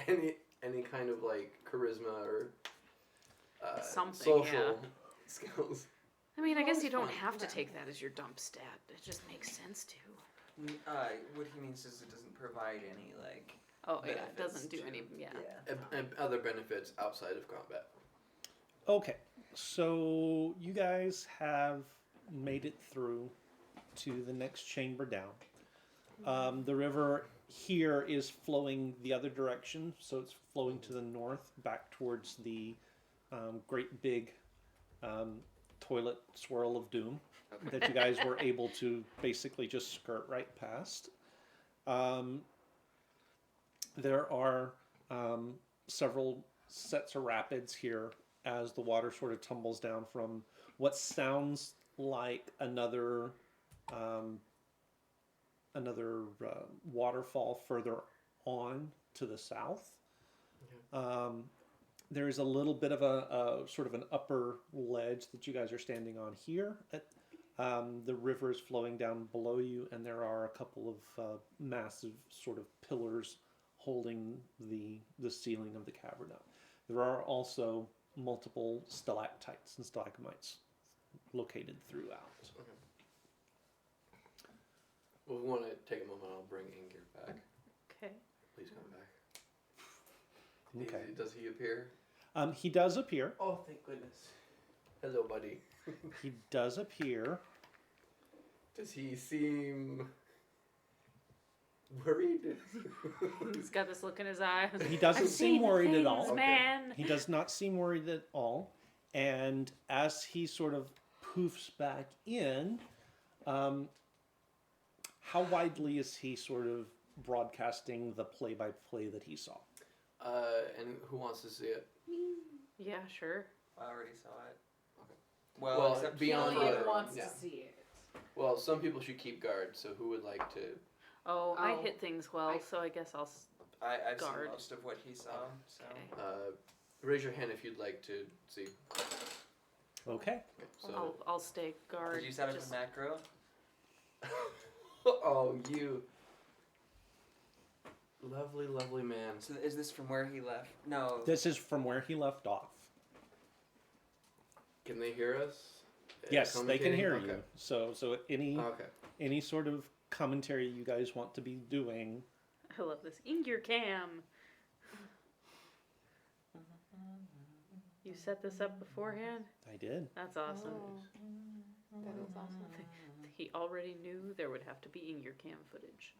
any kind of like charisma or Something, social skills. I mean, I guess you don't fun. have to take that as your dump stat. It just makes sense to. What he means is it doesn't provide any, like... Oh, yeah, it benefits doesn't do to- any, yeah. And other benefits outside of combat. Okay. So you guys have made it through to the next chamber down. The river here is flowing the other direction, so it's flowing to the north, back towards the great big toilet swirl of doom that you guys were able to basically just skirt right past. There are several sets of rapids here as the water sort of tumbles down from what sounds like another waterfall further on to the south. There is a little bit of a sort of an upper ledge that you guys are standing on here. The river is flowing down below you, and there are a couple of massive sort of pillars holding the ceiling of the cavern up. There are also multiple stalactites and stalagmites located throughout. Okay. Well, we want to take a moment. I'll bring Ingir back. Okay. Please come back. Okay. Does he appear? He does appear. Oh, thank goodness. Hello, buddy. He does appear. Does he seem worried? He's got this look in his eye. He doesn't I've seem seen worried at things, all. Man. He does not seem worried at all. And as he sort of poofs back in, how widely is he sort of broadcasting the play-by-play that he saw? And who wants to see it? Yeah, sure. I already saw it. Okay. Well, except beyond for- Julian wants yeah. to see it. Well, some people should keep guard, so who would like to? Oh, I Oh. hit things well, so I guess I'll... I've Guard. seen most of what he saw, so... Okay. Raise your hand if you'd like to see. Okay. Okay, so I'll stay guard. Did you set up just- a macro? Oh, you lovely, lovely man. So is this from where he left? No. This is from where he left off. Can they hear us? Yes, they can Communicating? hear Okay. you. So any sort of commentary you guys want to be doing. I love this. Ingir Cam. You set this up beforehand? I did. That's awesome. Oh, that is awesome. He already knew there would have to be Ingir Cam footage.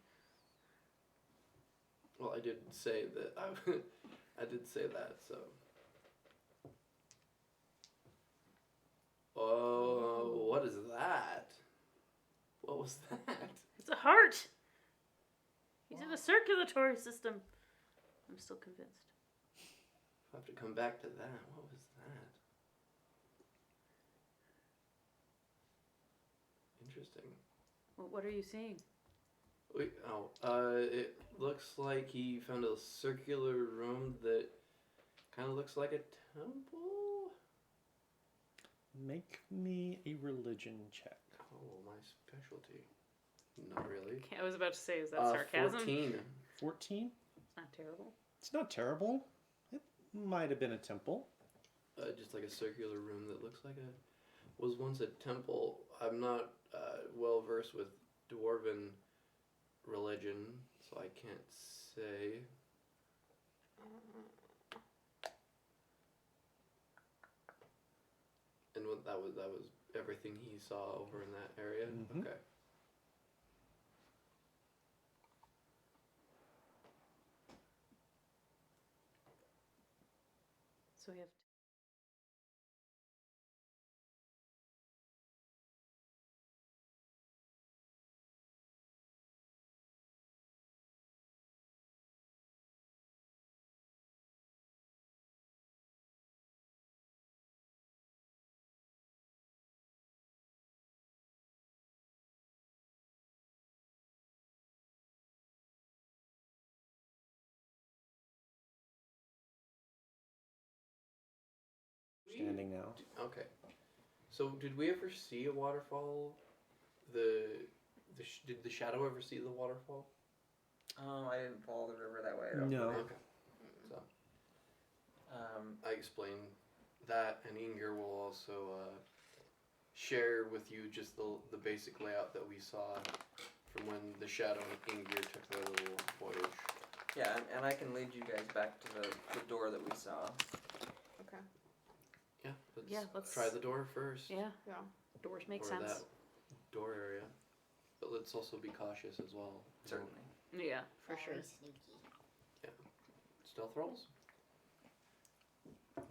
Well, I did say that. I did say that. So. Oh, what is that? What was that? It's a heart! He's in a circulatory system. I'm still convinced. I have to come back to that. What was that? Interesting. Well, what are you seeing? Wait, it looks like he found a circular room that kind of looks like a temple. Make me a religion check. Oh, my specialty. Not really. I was about to say, is that sarcasm? 14. 14? It's not terrible. It's not terrible. It might have been a temple. Just like a circular room that looks like was once a temple. I'm not well versed with dwarven religion, so I can't say. And what that was everything he saw over in that area. Mhm. Okay. So we have Standing now. Okay. So did we ever see a waterfall? Did the shadow ever see the waterfall? I didn't follow the river that way. I don't No. believe. Okay. So I explained that, and Inger will also share with you just the basic layout that we saw from when the shadow and Inger took their little voyage. Yeah, and I can lead you guys back to the door that we saw. Okay. Yeah, let's try the door first. Yeah. Yeah. Doors make or sense. that door area. But let's also be cautious as well. Certainly. Yeah, for sure. Very sneaky. Stealth rolls? I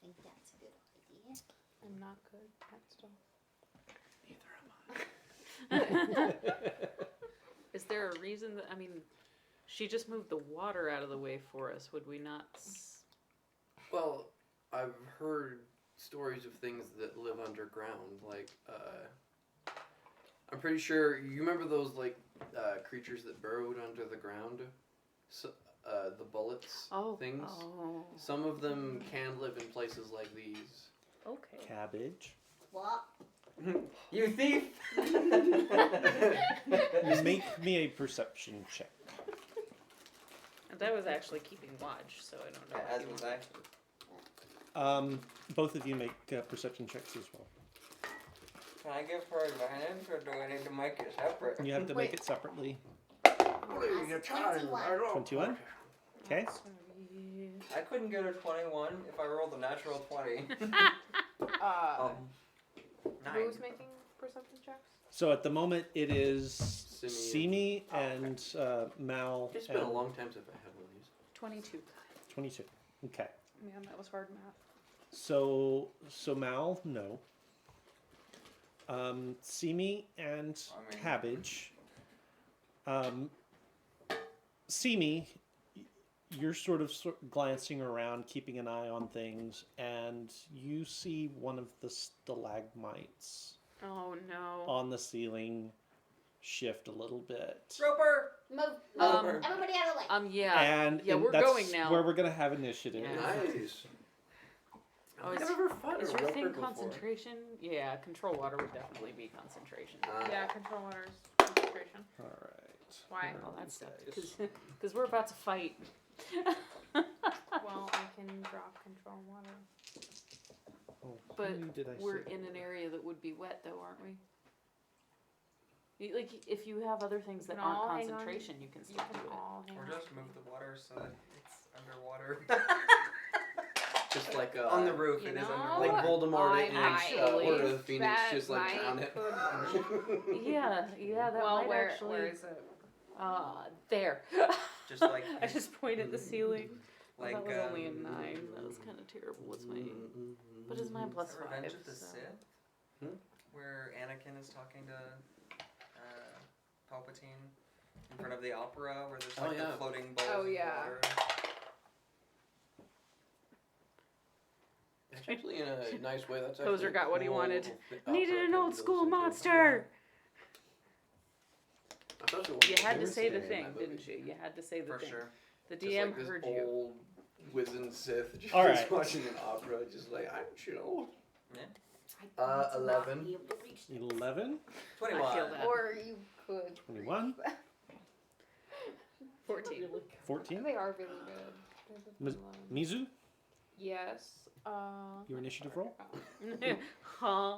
think that's a good idea. I'm not good at stuff. Neither am I. Is there a reason that, I mean, she just moved the water out of the way for us. Would we not? Well, I've heard stories of things that live underground. Like, I'm pretty sure you remember those creatures that burrowed under the ground. So, the bullets things. Oh. Some of them can live in places like these. Okay. Cabbage. What? You thief! Make me a perception check. And I was actually keeping watch, so I don't know. Yeah, if as you was want- I. Both of you make perception checks as well. Can I give her advantage, or do I need to make it separate? You have to make Wait. it separately. That's 21. 21? Okay. Sorry. I couldn't get a 21 if I rolled a natural 20. Nine. Who's making perception checks? So at the moment it is Simi Simi and Mal. It's been a and long time since I had one of these. 22. 22. Okay. Man, that was hard math. So Mal, no. Simi and I mean- Cabbage. Simi, you're sort of glancing around, keeping an eye on things, and you see one of the stalagmites Oh no. on the ceiling shift a little bit. Roper! Move. Um, Everybody out of the way. Yeah. And Yeah, we're that's going now. where we're going to have initiative. Yeah. Nice. Oh, I've never fought is a your roper thing before. concentration? Yeah, control water would definitely be concentration. Yeah, control water's concentration. All right. Why? All that stuff. Guys. Because we're about to fight. Well, I can drop control water. Oh, But how many did I we're say? in an area that would be wet, though, aren't we? Like, if you have other things that You can all aren't hang on. concentration, you can You still can do it. all hang Or on. just move the water so that it's underwater. Just like On the roof, You it is know, underwater. Like Voldemort I in actually- Order of the Phoenix, that just like might drown it. could Yeah, that well, might where actually. is it? There. Just like I just pointed at the ceiling. like that was only a 9. That was kind of terrible. What's my? But it's 9 is plus that 5. Revenge of the so. Sith, where Anakin is talking to Palpatine in front of the opera, where there's like the floating balls Oh, of yeah. water. It's actually in a nice way. That's Hoser actually got what he cool wanted. opera Needed an to old listen school to. monster. Especially when You the had to say the Sith in thing, that movie. didn't you? You had to say the For thing. sure. The Just DM like this heard you. old wizened Sith just All right. watching an opera, just like I'm chill. I want to not 11. be able to reach this. 11, 21. I feel that. Or you could. 21, 14. 14. They are really good. Mis- Mizu, Yes. your initiative roll. Huh?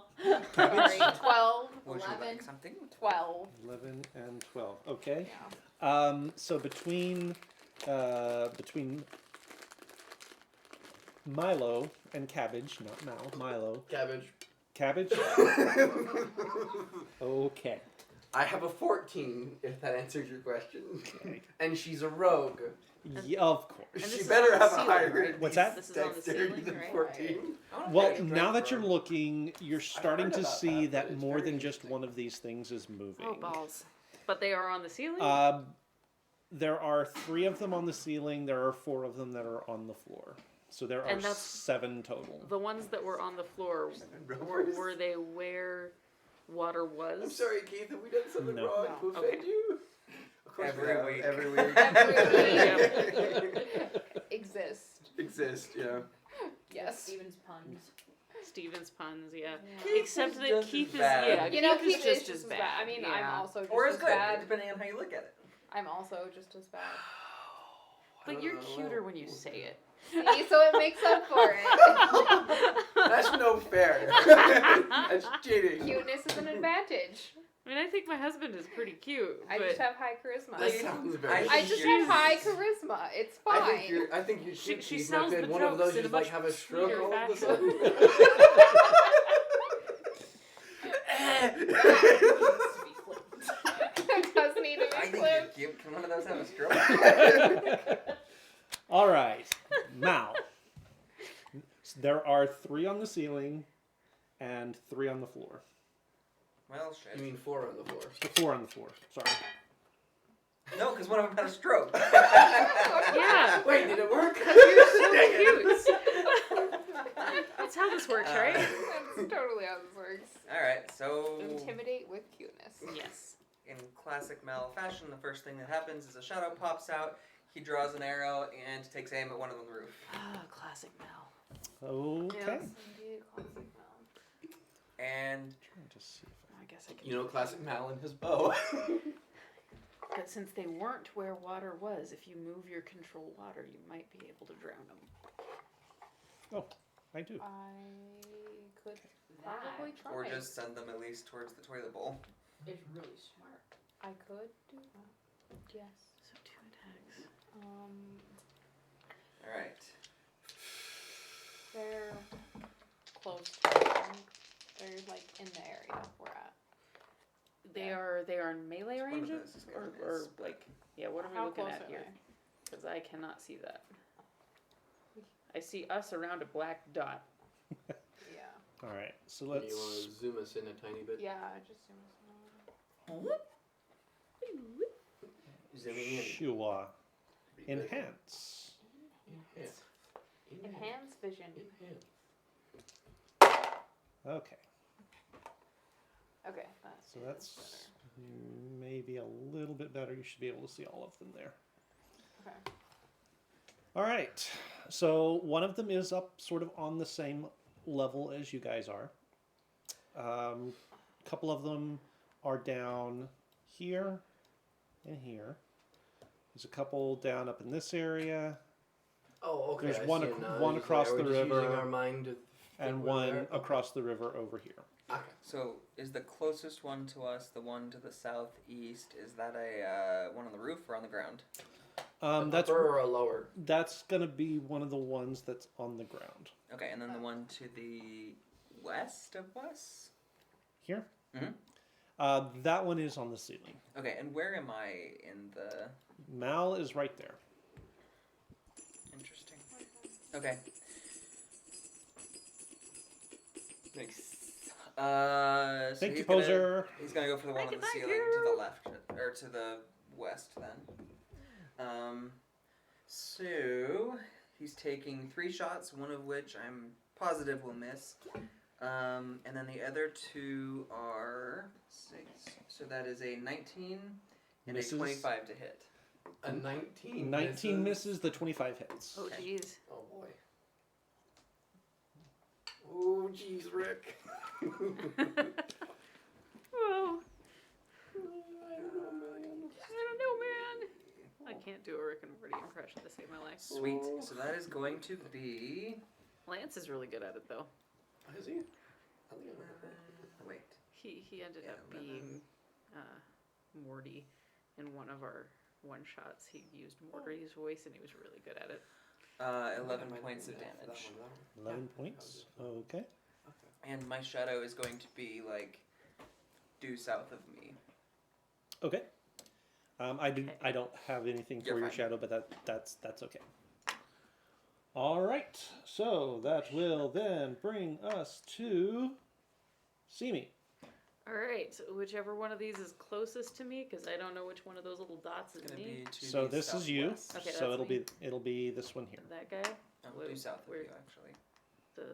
Sorry, 12. Would you 11. like something? 12. 11 and 12. Okay. Yeah. So between Milo and Cabbage, not Mal, Milo. Cabbage. Okay. I have a 14, if that answers your question. Okay. And she's a rogue. Yeah, of course. And this She is better on the have a ceiling, higher right? What's that? This is on the dexterity ceiling, than right? 14. Well, now that you're looking, you're heard starting to about see that, that but it's more very than just interesting. one of these things is moving. Oh, balls. But they are on the ceiling? There are 3 of them on the ceiling. There are 4 of them that are on the floor. So there are And that's- 7 total. The ones that were on the floor, were they where water was? I'm sorry, Keith, have we done something No. wrong to offend Okay. you? Of course Every we have. week. Every week. Exist. Exist, yeah. Yes. Steven's puns. Steven's puns, yeah. Keith Except is that just Keith as is, bad. yeah, You know, Keith Keith is just as bad. I mean, yeah. I'm also just Or as as good, bad. depending on how you look at it. I'm also just as bad. But you're cuter when you say it. See, so it makes up for it. That's no fair. That's cheating. Cuteness is an advantage. I mean, I think my husband is pretty cute, I but just have high charisma. That sounds very I just have high charisma. It's fine. I think you're She- cute, she Keith, sells and the one of jokes those in a just like much have a stroke sweeter all of a fashion. sudden. It does need to I be think you're clipped. cute. Can one of those have a stroke? All right. Now, there are 3 on the ceiling and 3 on the floor. Well, shit. You mean 4 on the floor? 4 on the floor. Sorry. No, because one of them had a stroke. yeah, Wait, did it work? you're so cute. That's how this works, right? That's totally how this works. Alright, so Intimidate with cuteness. Yes. in classic Mal fashion, the first thing that happens is a shadow pops out, he draws an arrow, and takes aim at one of them on the roof. Ah, classic Mel. Okay. Yes, indeed, classic Mel. And Trying to see if I guess I can. You know, classic Mal and his bow. But since they weren't where water was, if you move your control water, you might be able to drown them. I do. I could probably try. or just send them at least towards the toilet bowl. It's really smart. I could do that. Yes. So 2 attacks. Alright. They're close to me. They're like in the area we're at. They are in melee One of range, those is or guys. like, yeah. What are we How looking close at are here? they? Because I cannot see that. I see us around a black dot. Yeah. All right. So You let's. want to zoom us in a tiny bit? Yeah, I just assume it's Zooming in. Shua. Be good. Enhance. Enhance. enhance vision. Enhance. Okay. Okay, that's So that's maybe a little bit better. You should be able to see all of them there. okay. All right. So one of them is up sort of on the same level as you guys are. A couple of them are down here and here. There's a couple down up in this area. Oh, okay. There's I one see it now. one It's across are we the just river, using our mind to and think one we're there? across the river over here. Okay. So is the closest one to us the one to the southeast? Is that a one on the roof or on the ground? That's upper or a lower? That's gonna be one of the ones that's on the ground. Okay, and then the one to the west of us? Here. Mm-hmm. That one is on the ceiling. Okay, and where am I in the... Mal is right there. Interesting. Okay. Thanks. So Thank you, he's gonna- poser. He's gonna go for the one on the Thank ceiling you. to the left, or to the west then. So he's taking 3 shots, one of which I'm positive will miss. And then the other 2 are 6. So that is a 19 and Misses. a 25 to hit. A 19. 19 misses, the 25 hits. Oh, Okay. jeez. Oh boy. Oh jeez, Rick. Whoa. I don't know, man. I can't do a Rick and Morty impression to save my life. Sweet. So that is going to be... Lance is really good at it, though. Is he? I think I remember. Wait. He ended up being Morty in one of our one-shots. He used Morty's voice, and he was really good at it. 11 points of damage. 11 points. Okay. And my shadow is going to be, like, due south of me. Okay. I don't have anything for You're your fine. shadow, but that's okay. All right. So that will then bring us to Simi. All right, so whichever one of these is closest to me, because I don't know which one of those little dots is It's going to me. be to So the this is you. southwest. Okay, So that's it'll be this one here. That guy? No, due south of Where- you, actually. The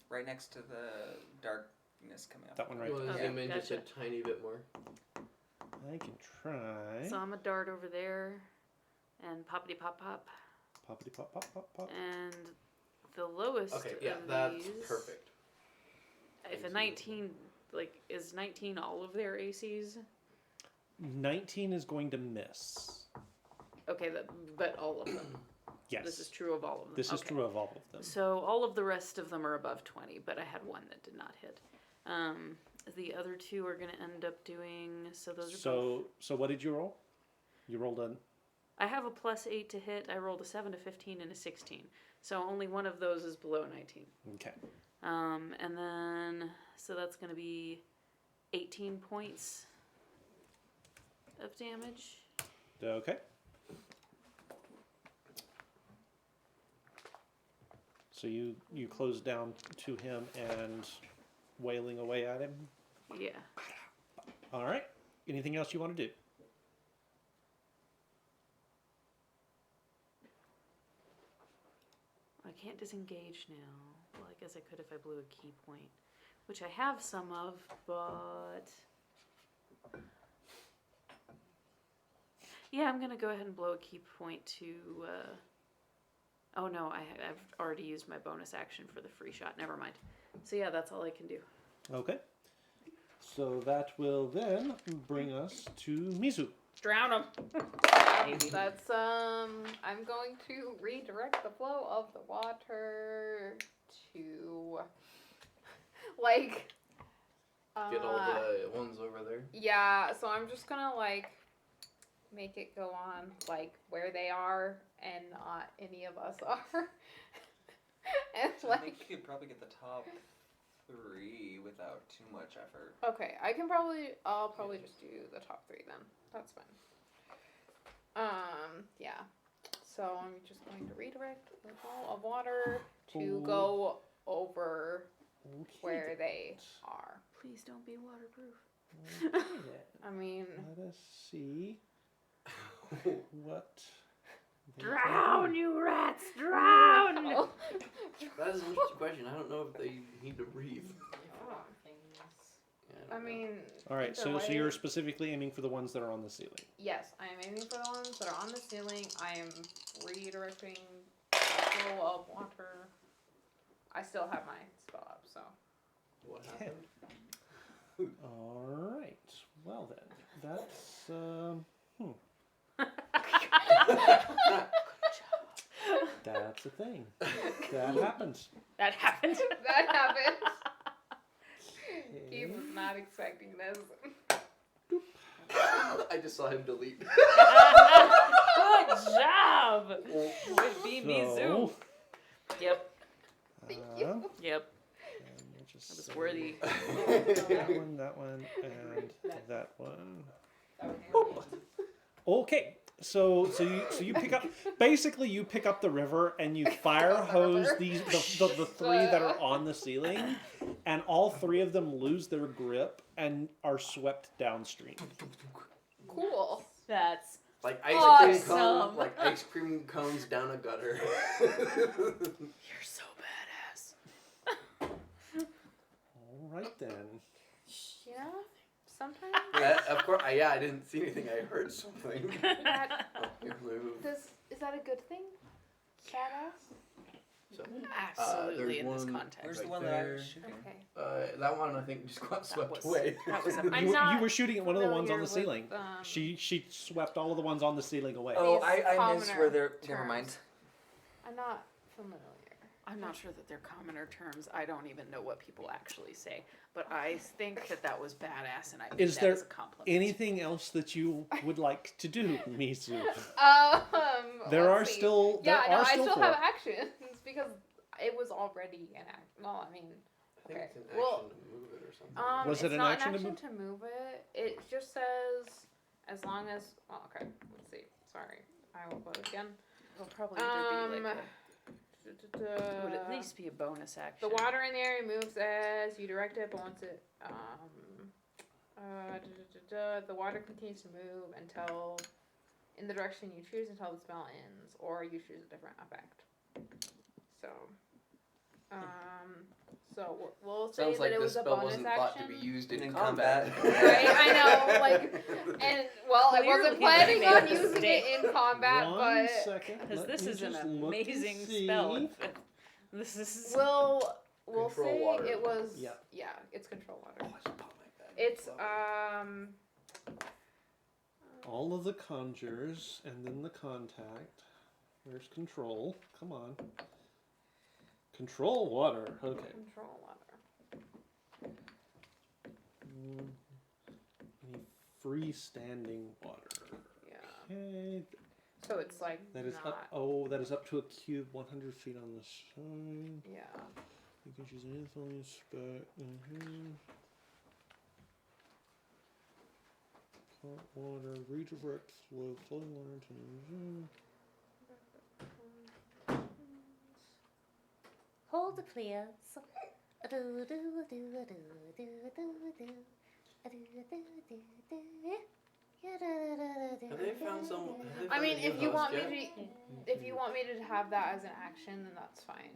Right next to the darkness coming up. That one right You want to Okay, zoom in just a gotcha. tiny bit more? I can try. so I'm a dart over there, and poppity pop pop, Poppity pop pop pop pop. and the lowest Okay, yeah, of that's these. perfect. If a 19, like, is 19 all of their ACs? 19 is going to miss. Okay, but all of them. Yes. This is true of all of them. This is Okay. true of all of them. So all of the rest of them are above 20, but I had one that did not hit. The other 2 are going to end up doing, so those are both. So what did you roll? You rolled a... I have a +8 to hit. I rolled a 7 to 15 and a 16. So only one of those is below 19. Okay. And then, so that's going to be 18 points of damage. Okay. So you close down to him and wailing away at him. Yeah. All right. Anything else you want to do? I can't disengage now. Well, I guess I could if I blew a key point, which I have some of, but yeah, I'm gonna go ahead and blow a key point to. Oh no, I've already used my bonus action for the free shot. Never mind. So yeah, that's all I can do. Okay. So that will then bring us to Mizu. Drown him. That's I'm going to redirect the flow of the water to like Get all the ones over there. yeah, so I'm just gonna like make it go on like where they are and not any of us are. And I like think you could probably get the top 3 without too much effort. okay, I'll probably just do the top 3 then. That's fine. Yeah. So I'm just going to redirect the flow of water to go over Okay. where they are. Please don't be waterproof. Okay then. I mean, Let us see what. they Drown, can do. you rats! Drown! That is an interesting question. I don't know if they need to breathe. Yeah, I don't know. mean, All right. either So way- you're specifically aiming for the ones that are on the ceiling. yes, I am aiming for the ones that are on the ceiling. I am redirecting the full of water. I still have my spell up, so. What Okay. happened? All right. Well then, that's a thing. That happens. That happened. That happened. He Okay. was not expecting this. I just saw him delete. Good job. Would be Mizu. So, Yep. Thank you. Yep. and we'll just That was say worthy. that one, and that one. Okay, so you pick up, basically you pick up the river and you fire hose these the three that are on the ceiling, and all three of them lose their grip and are swept downstream. Cool. That's Like ice cream Awesome. cones, like ice cream cones down a gutter. you're so badass. All right then. Yeah. Sometimes Of course, yeah, I didn't see anything. I heard something. that Oh, you move. is that a good thing? Badass. So, Absolutely there's in this one- context. Where's the Right one that I there. was shooting? Okay. that one I think just got swept was- away. that was I'm You, not you were shooting at one of the ones on the familiar with, ceiling. She swept all of the ones on the ceiling away. Oh, These I missed where commoner they're. Never terms. mind. I'm not familiar. I'm not sure that they're commoner terms. I don't even know what people actually say. But I think that was badass, and I mean Is that there as a compliment. Anything else that you would like to do, Mizu? There are still- there Yeah, no, are I still still four. have actions because it was already an act. Well, I mean, I think okay. it's an action Well, to move it or something. Was it's it an not action to an action to move it. It just says as long as. Well, okay. Let's see. Sorry, I will vote again. It'll probably either be like it would at The least be a bonus action. water in the area moves as you direct it, but once it the water continues to move until in the direction you choose until the spell ends, or you choose a different effect. So, we'll say Sounds that like it this was a spell bonus wasn't action. thought to be used in In combat. combat. Right, I know, like, and well, I wasn't Clearly planning they on made a using mistake. it in combat, One but second. Because let this me is an just look and amazing see. spell. This is we'll Control say water. it was Yeah. it's control water. Oh, I should pop my bag. It's All of the conjures and then the contact. Where's control? Come on. Control water. Okay. control water. Any freestanding water. Yeah. Okay. So it's like That is not. up. Oh, that is up to a cube 100 feet on the side. Yeah. You can choose an influence spec. Hot water, redirect flow, flowing water to. Hold the please. Have they found some? I mean, if you want me to have that as an action, then that's fine.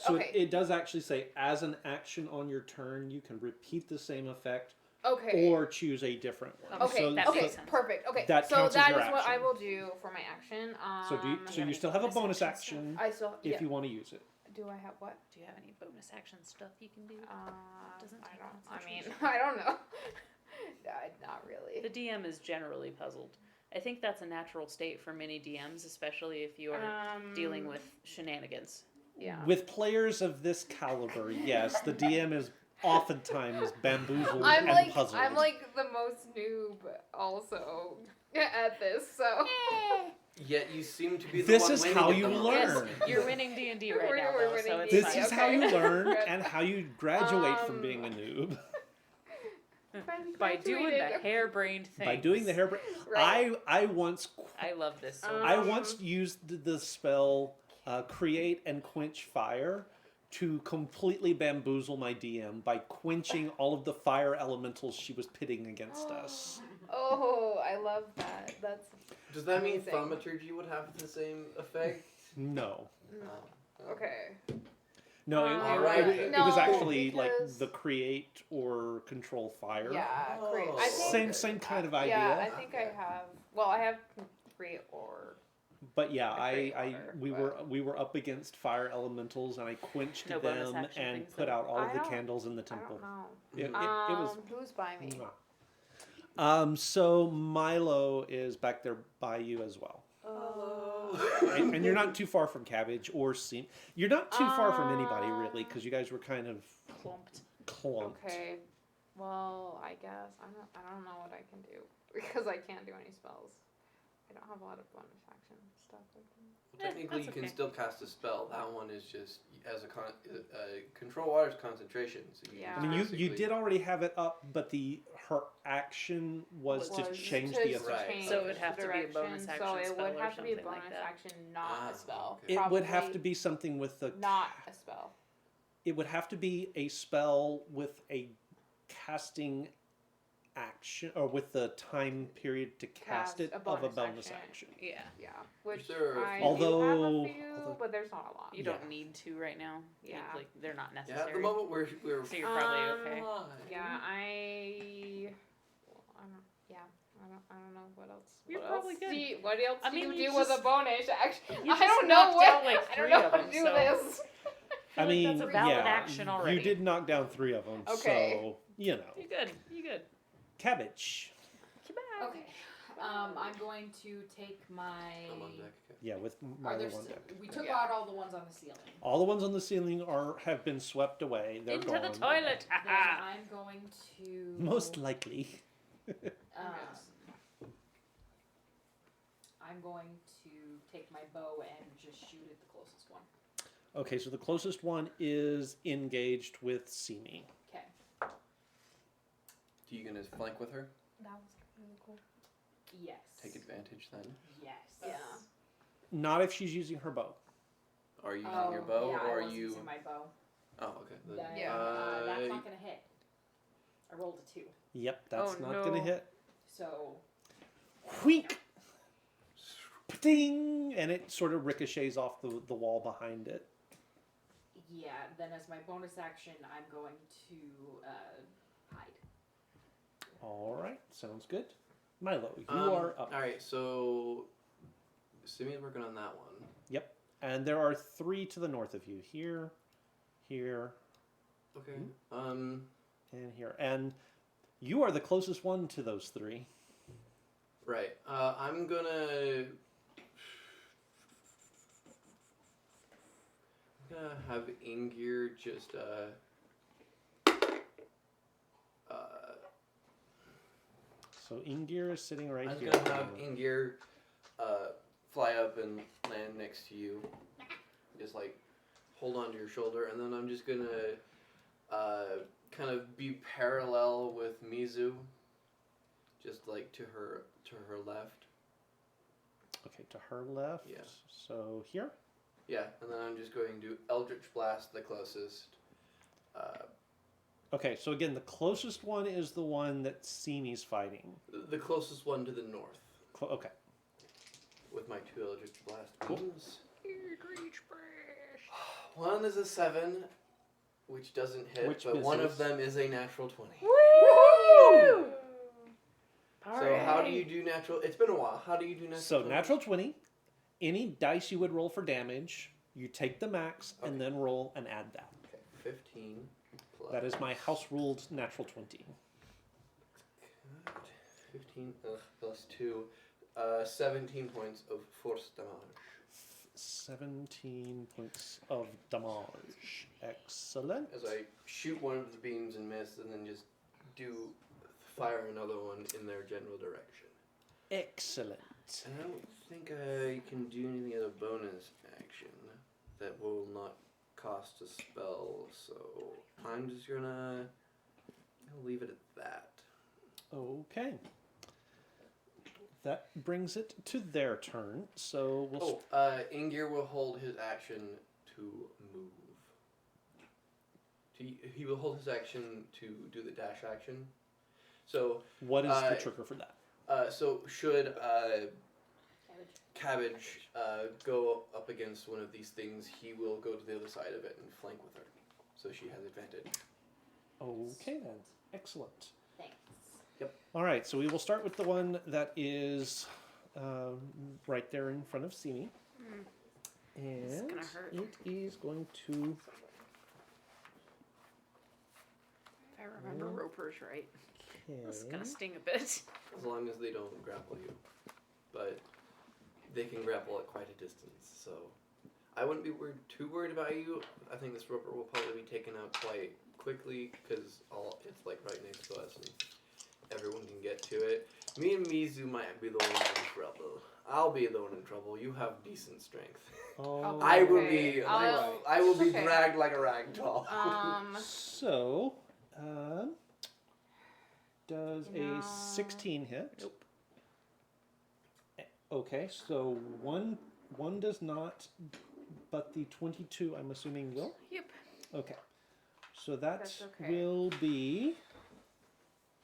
So Okay. it does actually say as an action on your turn, you can repeat the same effect Okay. or choose a different one. Okay. So, that okay. makes sense. Perfect. Okay. That so counts as that your is what I action. will do for my action. so you still have a bonus action I still. if Yeah. you want to use it. Do I have what? Do you have any bonus action stuff you can do? Doesn't I take don't. I mean, concentration. I don't know. Not really. The DM is generally puzzled. I think that's a natural state for many DMs, especially if you are dealing with shenanigans. Yeah. With players of this caliber, yes, the DM is oftentimes bamboozled I'm and like puzzled. I'm like the most noob also at this. So. Yet you seem to be the This one is winning how at you the moment. learn. Yes, you're winning D&D right now, We're though, winning so it's This fine. is how Okay. you learn Good. and how you graduate from being a noob. By doing the harebrained thing. By doing the hair. Right. I once I love this so much. I once used the spell create and quench fire to completely bamboozle my DM by quenching all of the fire elementals she was pitting against us. Oh, I love that. That's Does that mean Amazing. thaumaturgy would have the same effect? No. okay. No, Alright. it was No, actually like because- the create or control fire. Yeah, great. Oh. I think, Same kind of idea. Yeah, I think I have. Well, I have create or. But yeah, Great I water, we were up against fire elementals, and I quenched No bonus them action and things, put though? out all of I the don't- candles in the I temple. don't know. It was. Who's by me? So Milo is back there by you as well, Hello. and you're not too far from Cabbage or Seam. You're not too far from anybody really, because you guys were kind of Clumped. clumped. Okay. Well, I guess I don't know what I can do because I can't do any spells. I don't have a lot of bonus action stuff. Technically, that's you can okay. still cast a spell. That one is just as a control water's concentration. So you Yeah. I mean, you basically- did already have it up, but her action was to Was change to the Right. effect. change So it would the have to be a direction, bonus action So it spell would or have to be a something like bonus that. action, not Ah, a spell. okay. It would have Probably to be something with the. not a spell. It would have to be a spell with a casting action, or with the time period to cast Cast it a of a bonus bonus action. action. Yeah. Yeah, which there a I few- do Although- have a few, but there's not a lot. You don't need to right now. Yeah. Like they're not Yeah, necessary. at the moment we're So you're probably okay. fine. Yeah, I don't know what else. You're what probably else good. What else I do mean, you you do with just- a bonus action? you I just don't know knocked what. down, like, I don't 3 know of how to them, do so- this. I mean, that's a valid yeah, action already. you did knock down 3 of them, Okay. so you know. You good. You good. Cabbage. Okay. I'm going to take my. I'm on deck. Okay. Yeah, with Are Milo there on s- deck. we took Yeah. out all the ones on the ceiling. All the ones on the ceiling have been swept away. They're Into gone. the toilet. Then Haha. I'm going to. Most likely. Um, I'm going to take my bow and just shoot at the closest one. Okay, so the closest one is engaged with Simi. Okay. Do you gonna flank with her? That was really cool. Yes. Take advantage then. Yes. Yeah. Not if she's using her bow. Are you using your bow, yeah, or I are was you? using my bow. Oh, okay. Then, Then, Yeah. that's not gonna hit. I rolled a 2, Yep, that's Oh, not no. gonna hit. so Wheek! Ding! And it sort of ricochets off the wall behind it. yeah. Then as my bonus action, I'm going to hide. Alright, sounds good. Milo, you Um, are up. All right, so Simi's working on that one. And there are 3 to the north of you. Here, here, Okay. and here. And you are the closest one to those 3. Right. I'm gonna have Ingir just So Ingir is sitting right I'm here. gonna have Ingir fly up and land next to you. Just like hold onto your shoulder, and then I'm just gonna kind of be parallel with Mizu. Just like to her left. Okay, to her left. Yeah. So here. Yeah, and then I'm just going to Eldritch Blast the closest. Okay, so again, the closest one is the one that Simi's fighting. The closest one to the north. Okay. With my 2 Eldritch Blast Cool. beams. One is a 7, which doesn't hit, Which but one of misses. them is a natural 20. Woo! So how do you do natural? It's been a while. How do you do natural? So 20? natural 20. Any dice you would roll for damage, you take the max Okay. and then roll and add that. Okay, 15 plus. That is my house ruled natural 20. 15 plus 2. 17 points of force damage. 17 points of damage. Excellent. As I shoot one of the beams and miss, and then just fire another one in their general direction. Excellent. And I don't think I can do anything as a bonus action that will not cost a spell, so I'm just gonna leave it at that. Okay. That brings it to their turn. So we'll. Ingir will hold his action to move. He will hold his action to do the dash action. So What is the trigger for that? so should Cabbage. Cabbage go up against one of these things, he will go to the other side of it and flank with her, so she has advantage. Okay then. Excellent. Thanks. All right, so we will start with the one that is right there in front of Simi. And This is gonna hurt. it is going to. If I remember Roper's right. This is Okay. gonna sting a bit. As long as they don't grapple you. But they can grapple at quite a distance, so I wouldn't be too worried about you. I think this roper will probably be taken out quite quickly because it's like right next to us and everyone can get to it. Me and Mizu might be the ones in trouble. I'll be the one in trouble. You have decent strength. Oh. I will Okay, be. I'll- I will be okay. dragged like a rag doll. So, does No. a 16 hit? Nope. Okay, so one does not, but the 22, I'm assuming, will? Yep. Okay. So that That's okay. will be.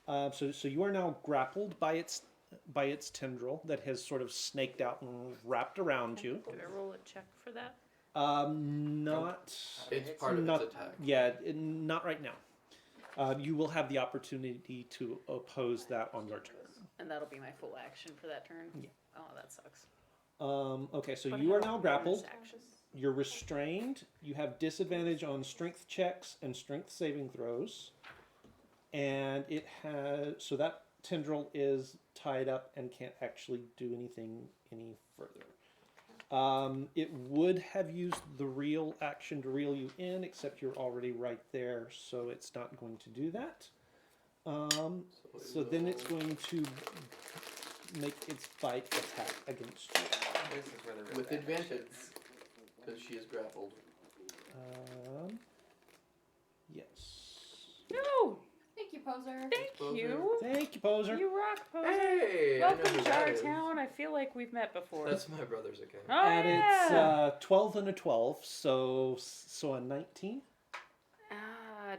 So you are now grappled by its tendril that has sort of snaked out and wrapped around you. Do I roll a check for that? Not. It's part of not, its attack. Yeah, not right now. You will have the opportunity to oppose that on your turn. And that'll be my full action for that turn? Yeah. Oh, that sucks. Okay, so But I you are have a now bonus grappled. action. You're restrained. You have disadvantage on strength checks and strength saving throws. And it has. So that tendril is tied up and can't actually do anything any further. It would have used the reel action to reel you in, except you're already right there, so it's not going to do that. So then it's going to make its bite attack against you. This is where the real With damage advantage. is. Because she is grappled. Yes. No! Thank you, Poser. Thank Poser. you! Thank you, poser. You rock, Poser! Hey! I know Welcome who to that our is. town. I feel like we've met before. That's my brother's account. Oh, And yeah! it's 12 and a 12, so a 19.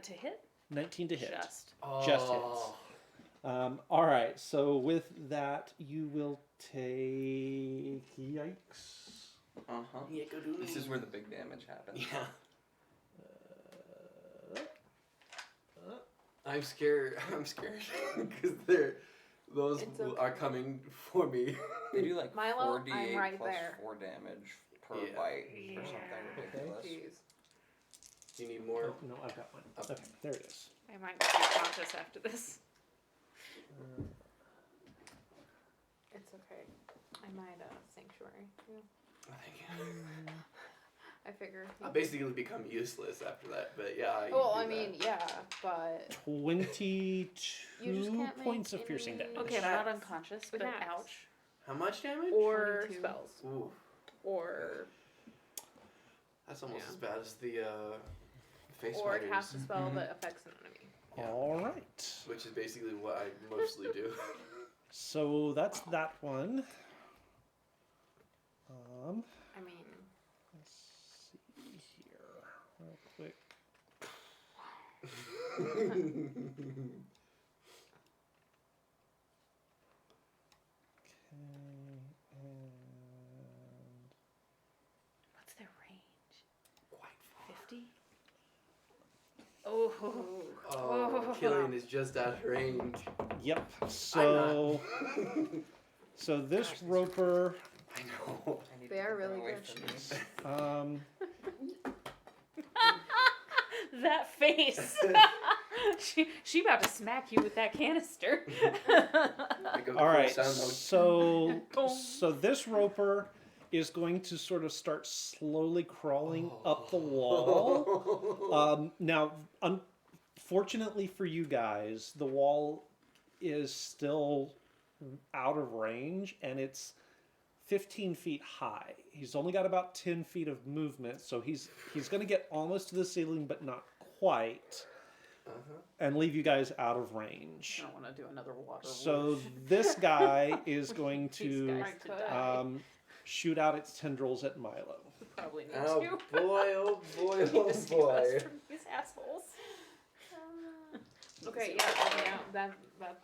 To hit? 19 to hit. Just. Just hits. All right, so with that, you will take. Yikes. Uh-huh. This is where the big damage happens. Yeah. I'm scared. I'm scared because those It's are coming for me. They do like Milo, 4d8 I'm right plus there. 4 damage per Yeah. bite Yeah. or something ridiculous. You need more. Oh, no, I've got one. Okay. Okay, there it is. I might not be conscious after this. It's okay. I might sanctuary too. Thank you. I figure. I basically become useless after that, but yeah. you Well, do I that. mean, yeah, but 22 You just can't make points of piercing any- damage. Okay, I'm not Attacks. unconscious, With but hacks. ouch. How much damage? or 22. spells Ooh, or that's almost Yeah. as bad as the face or fighters, cast a spell Mhm. that affects an enemy. Yeah. All right. which is basically what I mostly do. So that's that one. I mean, Let's see here, real quick. Okay, and What's their range? Quite far. 50? Oh. Oh, Killian is just out of range. yep. So so this Gosh, these- roper, I know. I need They to are get them really away good. from me. That face. she about to smack you with that canister. I go all right. full sound mode. So Boom. so this roper is going to sort of start slowly crawling up the wall. Now, unfortunately for you guys, the wall is still out of range, and it's 15 feet high. He's only got about 10 feet of movement, so he's going to get almost to the ceiling, but not quite, and leave you guys out of range. I don't want to do another water. So whoosh. this guy is going These to guys to die. shoot out its tendrils at Milo. Probably need Oh to. boy, oh boy, Need to oh save boy. us from these assholes. okay, yeah, that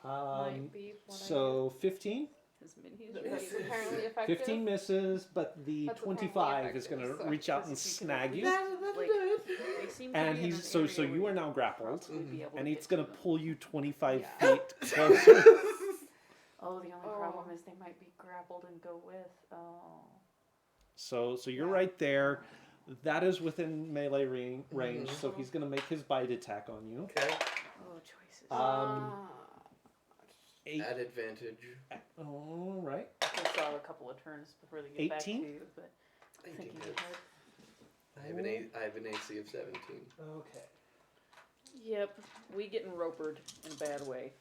might be what So 15? His minions I are do. That's crazy. apparently effective. 15 misses, but the That's apparently 25 is going to effective, so reach out and Because you can snag at you. least, like, they seem to And be in he's an so area so you where are now grappled, possibly be able and to it's get going to to them. pull you 25 Yeah. feet closer. Oh, the only problem is they might be grappled and go with. Oh. So you're right there. That is within melee range, so he's going to make his bite attack on you. Okay. Oh, choices. 8. At advantage. All right. We saw a couple of turns before they get back to 18? you, but 18 thinking hits. ahead. I have an AC of 17. Okay. Yep, we getting ropered in a bad way.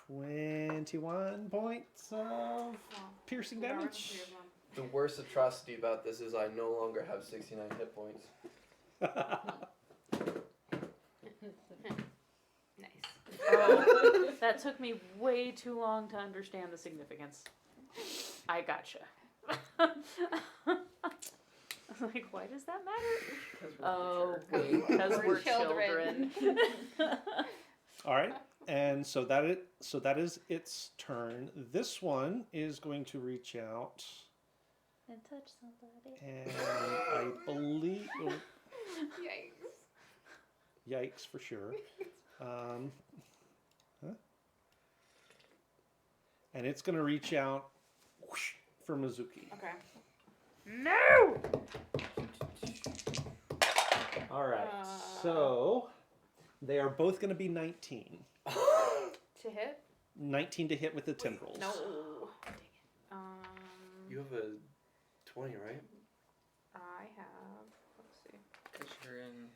21 points of piercing damage. The worst atrocity about this is I no longer have 69 hit points. Nice. Oh, that took me way too long to understand the significance. I gotcha. I was like, why does that matter? Oh, wait, because we're children. All right, and so that is its turn. This one is going to reach out And touch somebody. and I believe Yikes. yikes for sure. And it's going to reach out for Mizuki. Okay. No! All right, so they are both going to be 19. To hit? 19 to hit with the tendrils. No. You have a 20, right? I have. Let's see. Because you're in.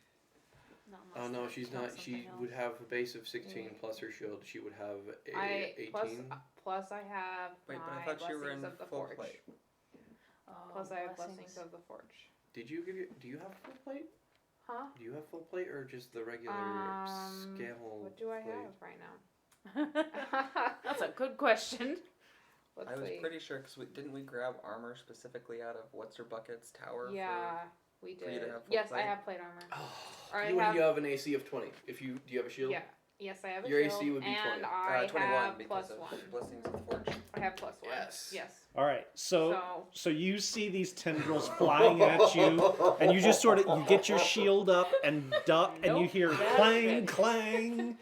Oh no, she's not. She would have a base of 16 plus her shield. She would have a 18. Plus I have Wait, but I my thought you were blessings in of the full forge. plate. Plus I have blessings of the forge. Did you do you have full plate? Huh? Do you have full plate or just the regular scale? What do I plate? have right now? That's a good question. Let's I was see. pretty sure because didn't we grab armor specifically out of what's her bucket's tower? Yeah, we for you did. to have full Yes, plate? I have plate armor. Oh, Or I you have- have an AC of 20. Do you have a shield? Yeah. Yes, I have a Your shield. AC would be and 20. I 21 have because plus of 1. blessings of the forge. I have plus 1. Yes. Yes. All right, so So you see these tendrils flying at you, and you just sort of you get your shield up and duck, and you Nope, hear that's clang, it. clang,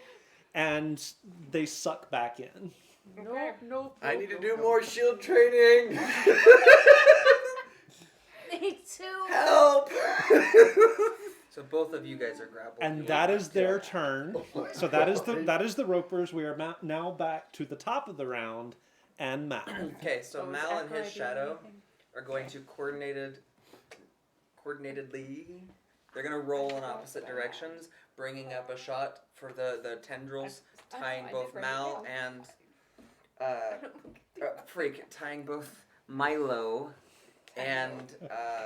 and they suck back in. Nope. I need to do more shield training. Me too. Help! So both of you guys are grappled. And You that will is not their kill. turn. So that is the ropers. We are now back to the top of the round, and Mal. Okay, so Oh, is Mal and Akrai his doing shadow anything? are going to coordinatedly. They're gonna roll in opposite directions, bringing up a shot for the tendrils, tying I both did Mal write and tying both Milo and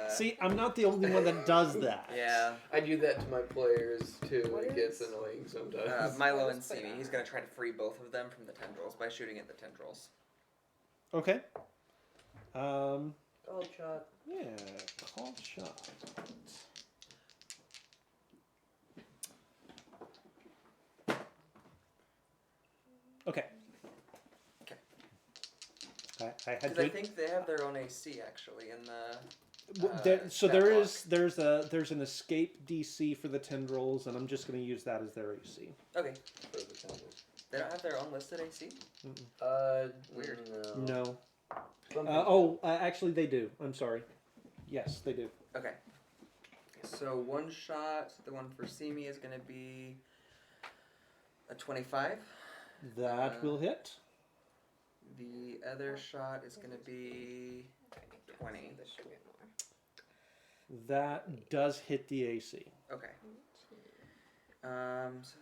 See, I'm not the only one that does that. yeah, I do that to my players too. What It gets is- annoying sometimes. Milo Let's and put it Simi. on. He's gonna try to free both of them from the tendrils by shooting at the tendrils. Okay. Called shot. Yeah, call shot. Okay. Okay. I had Because to. I think they have their own AC actually in the. So stat there block. is there's an escape DC for the tendrils, and I'm just going to use that as their AC. Okay. For the tendrils. They don't have their own listed AC. Weird. No. Something. Actually, they do. I'm sorry. Yes, they do. Okay. So one shot, the one for Simi is going to be a 25. That will hit. The other shot is going to be 20. This should be more. That does hit the AC. Okay. So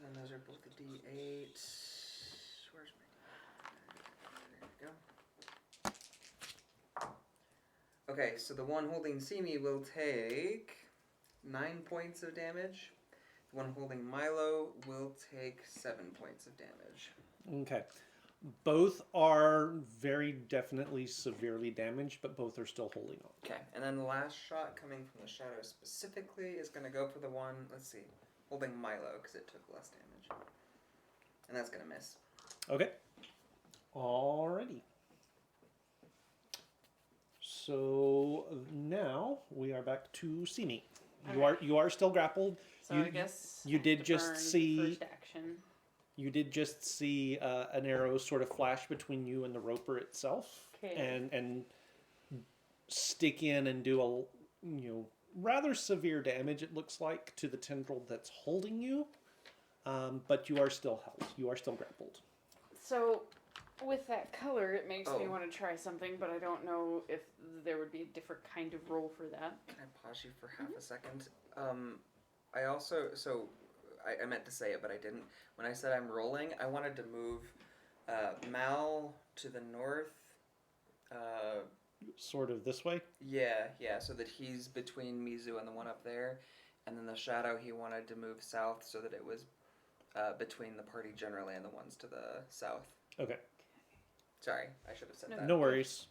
then those are both the D8. Where's my D8? There we go. Okay, so the one holding Simi will take 9 points of damage. The one holding Milo will take 7 points of damage. Okay. Both are very definitely severely damaged, but both are still holding on. Okay, and then the last shot coming from the shadow specifically is going to go for the one, let's see, holding Milo because it took less damage. And that's going to miss. Okay. Alrighty. So now we are back to Simi. You are still grappled. So You- I guess you I did have to just burn see- first action. You did just see an arrow sort of flash between you and the roper itself, Okay. and stick in and do a rather severe damage. It looks like to the tendril that's holding you, but you are still held. You are still grappled. So, with that color, it makes me Oh. want to try something, but I don't know if there would be a different kind of roll for that. Can I pause you for half a second? I also I meant to say it, but I didn't. When I said I'm rolling, I wanted to move Mal to the north. Sort of this way. Yeah, so that he's between Mizu and the one up there, and then the shadow he wanted to move south so that it was between the party generally and the ones to the south. Okay. Sorry, I should have said that. No worries.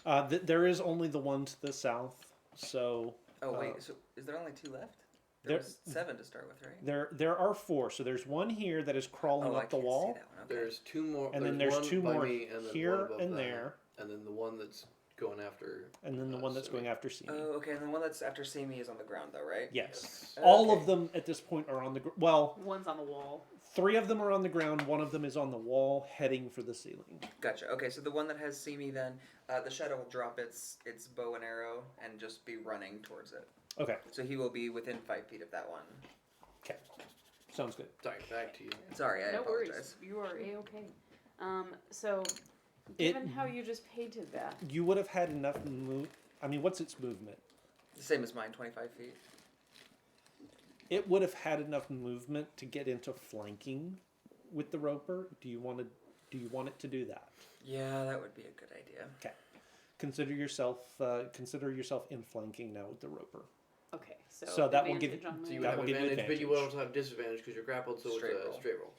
There is only the one to the south, so Oh wait, so is there only 2 left? There- There was 7 to start with, right? there are 4. So there's one here that is crawling Oh, I up the can't wall, see that one. Okay. There's 2 more. and then there's one 2 by more me, and then here one above and that, there, and then the one that's going after. and then the one that's Simi. going after Simi. Oh, okay, and the one that's after Simi is on the ground though, right? Yes. Oh, All okay. of them at this point are on the well, One's on the wall. 3 of them are on the ground, 1 of them is on the wall heading for the ceiling. Gotcha. Okay, so the one that has Simi then, the shadow will drop its bow and arrow and just be running towards it. Okay, So he will be within 5 feet of that one. sounds good. Sorry, back to you. Sorry, I No apologize. worries. You are a-okay. So, It- given how you just painted that, You would have had enough move. I mean, what's its movement? The same as mine, 25 feet. It would have had enough movement to get into flanking with the roper. Do you want it to do that? Yeah, that would be a good idea. Consider yourself in flanking now with the roper. okay, so, So that will give advantage you- on So my- you That would have will give you advantage, but you will advantage. also have disadvantage because you're grappled, so Straight it's a roll. straight roll.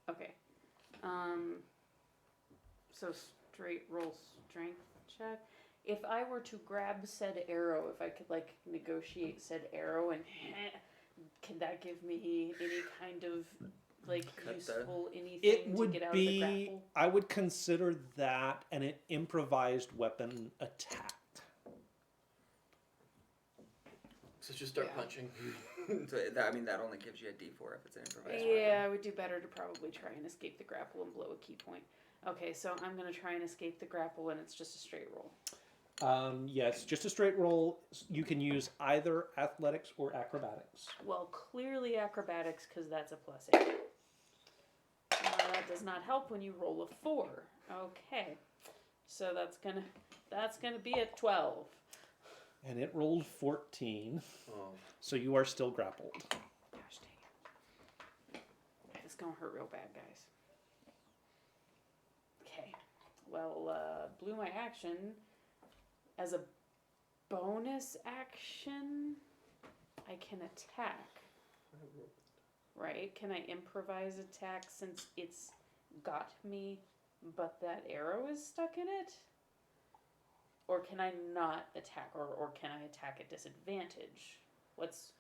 Okay. So straight roll strength check. If I were to grab said arrow, if I could like negotiate said arrow and can that give me any kind of like Cut the- useful anything It to would get out of the be. grapple? I would consider that an improvised weapon attack. So just start Yeah. punching. So that only gives you a D4 if it's an improvised Yeah, I would do better to probably try and escape the grapple and blow a key point. Okay, so I'm gonna try and escape the grapple and it's just a straight roll. Yes, just a straight roll. You can use either athletics or acrobatics. Well, clearly acrobatics because that's a +8. That does not help when you roll a 4. Okay, so that's gonna be a 12. And it rolled 14, Oh. so you are still grappled. Gosh dang it. This is gonna hurt real bad, guys. Okay. Well, blew my action. As a bonus action, I can attack. Right? Can I improvise attack since it's got me, but that arrow is stuck in it? Or can I not attack, or can I attack at disadvantage? What's...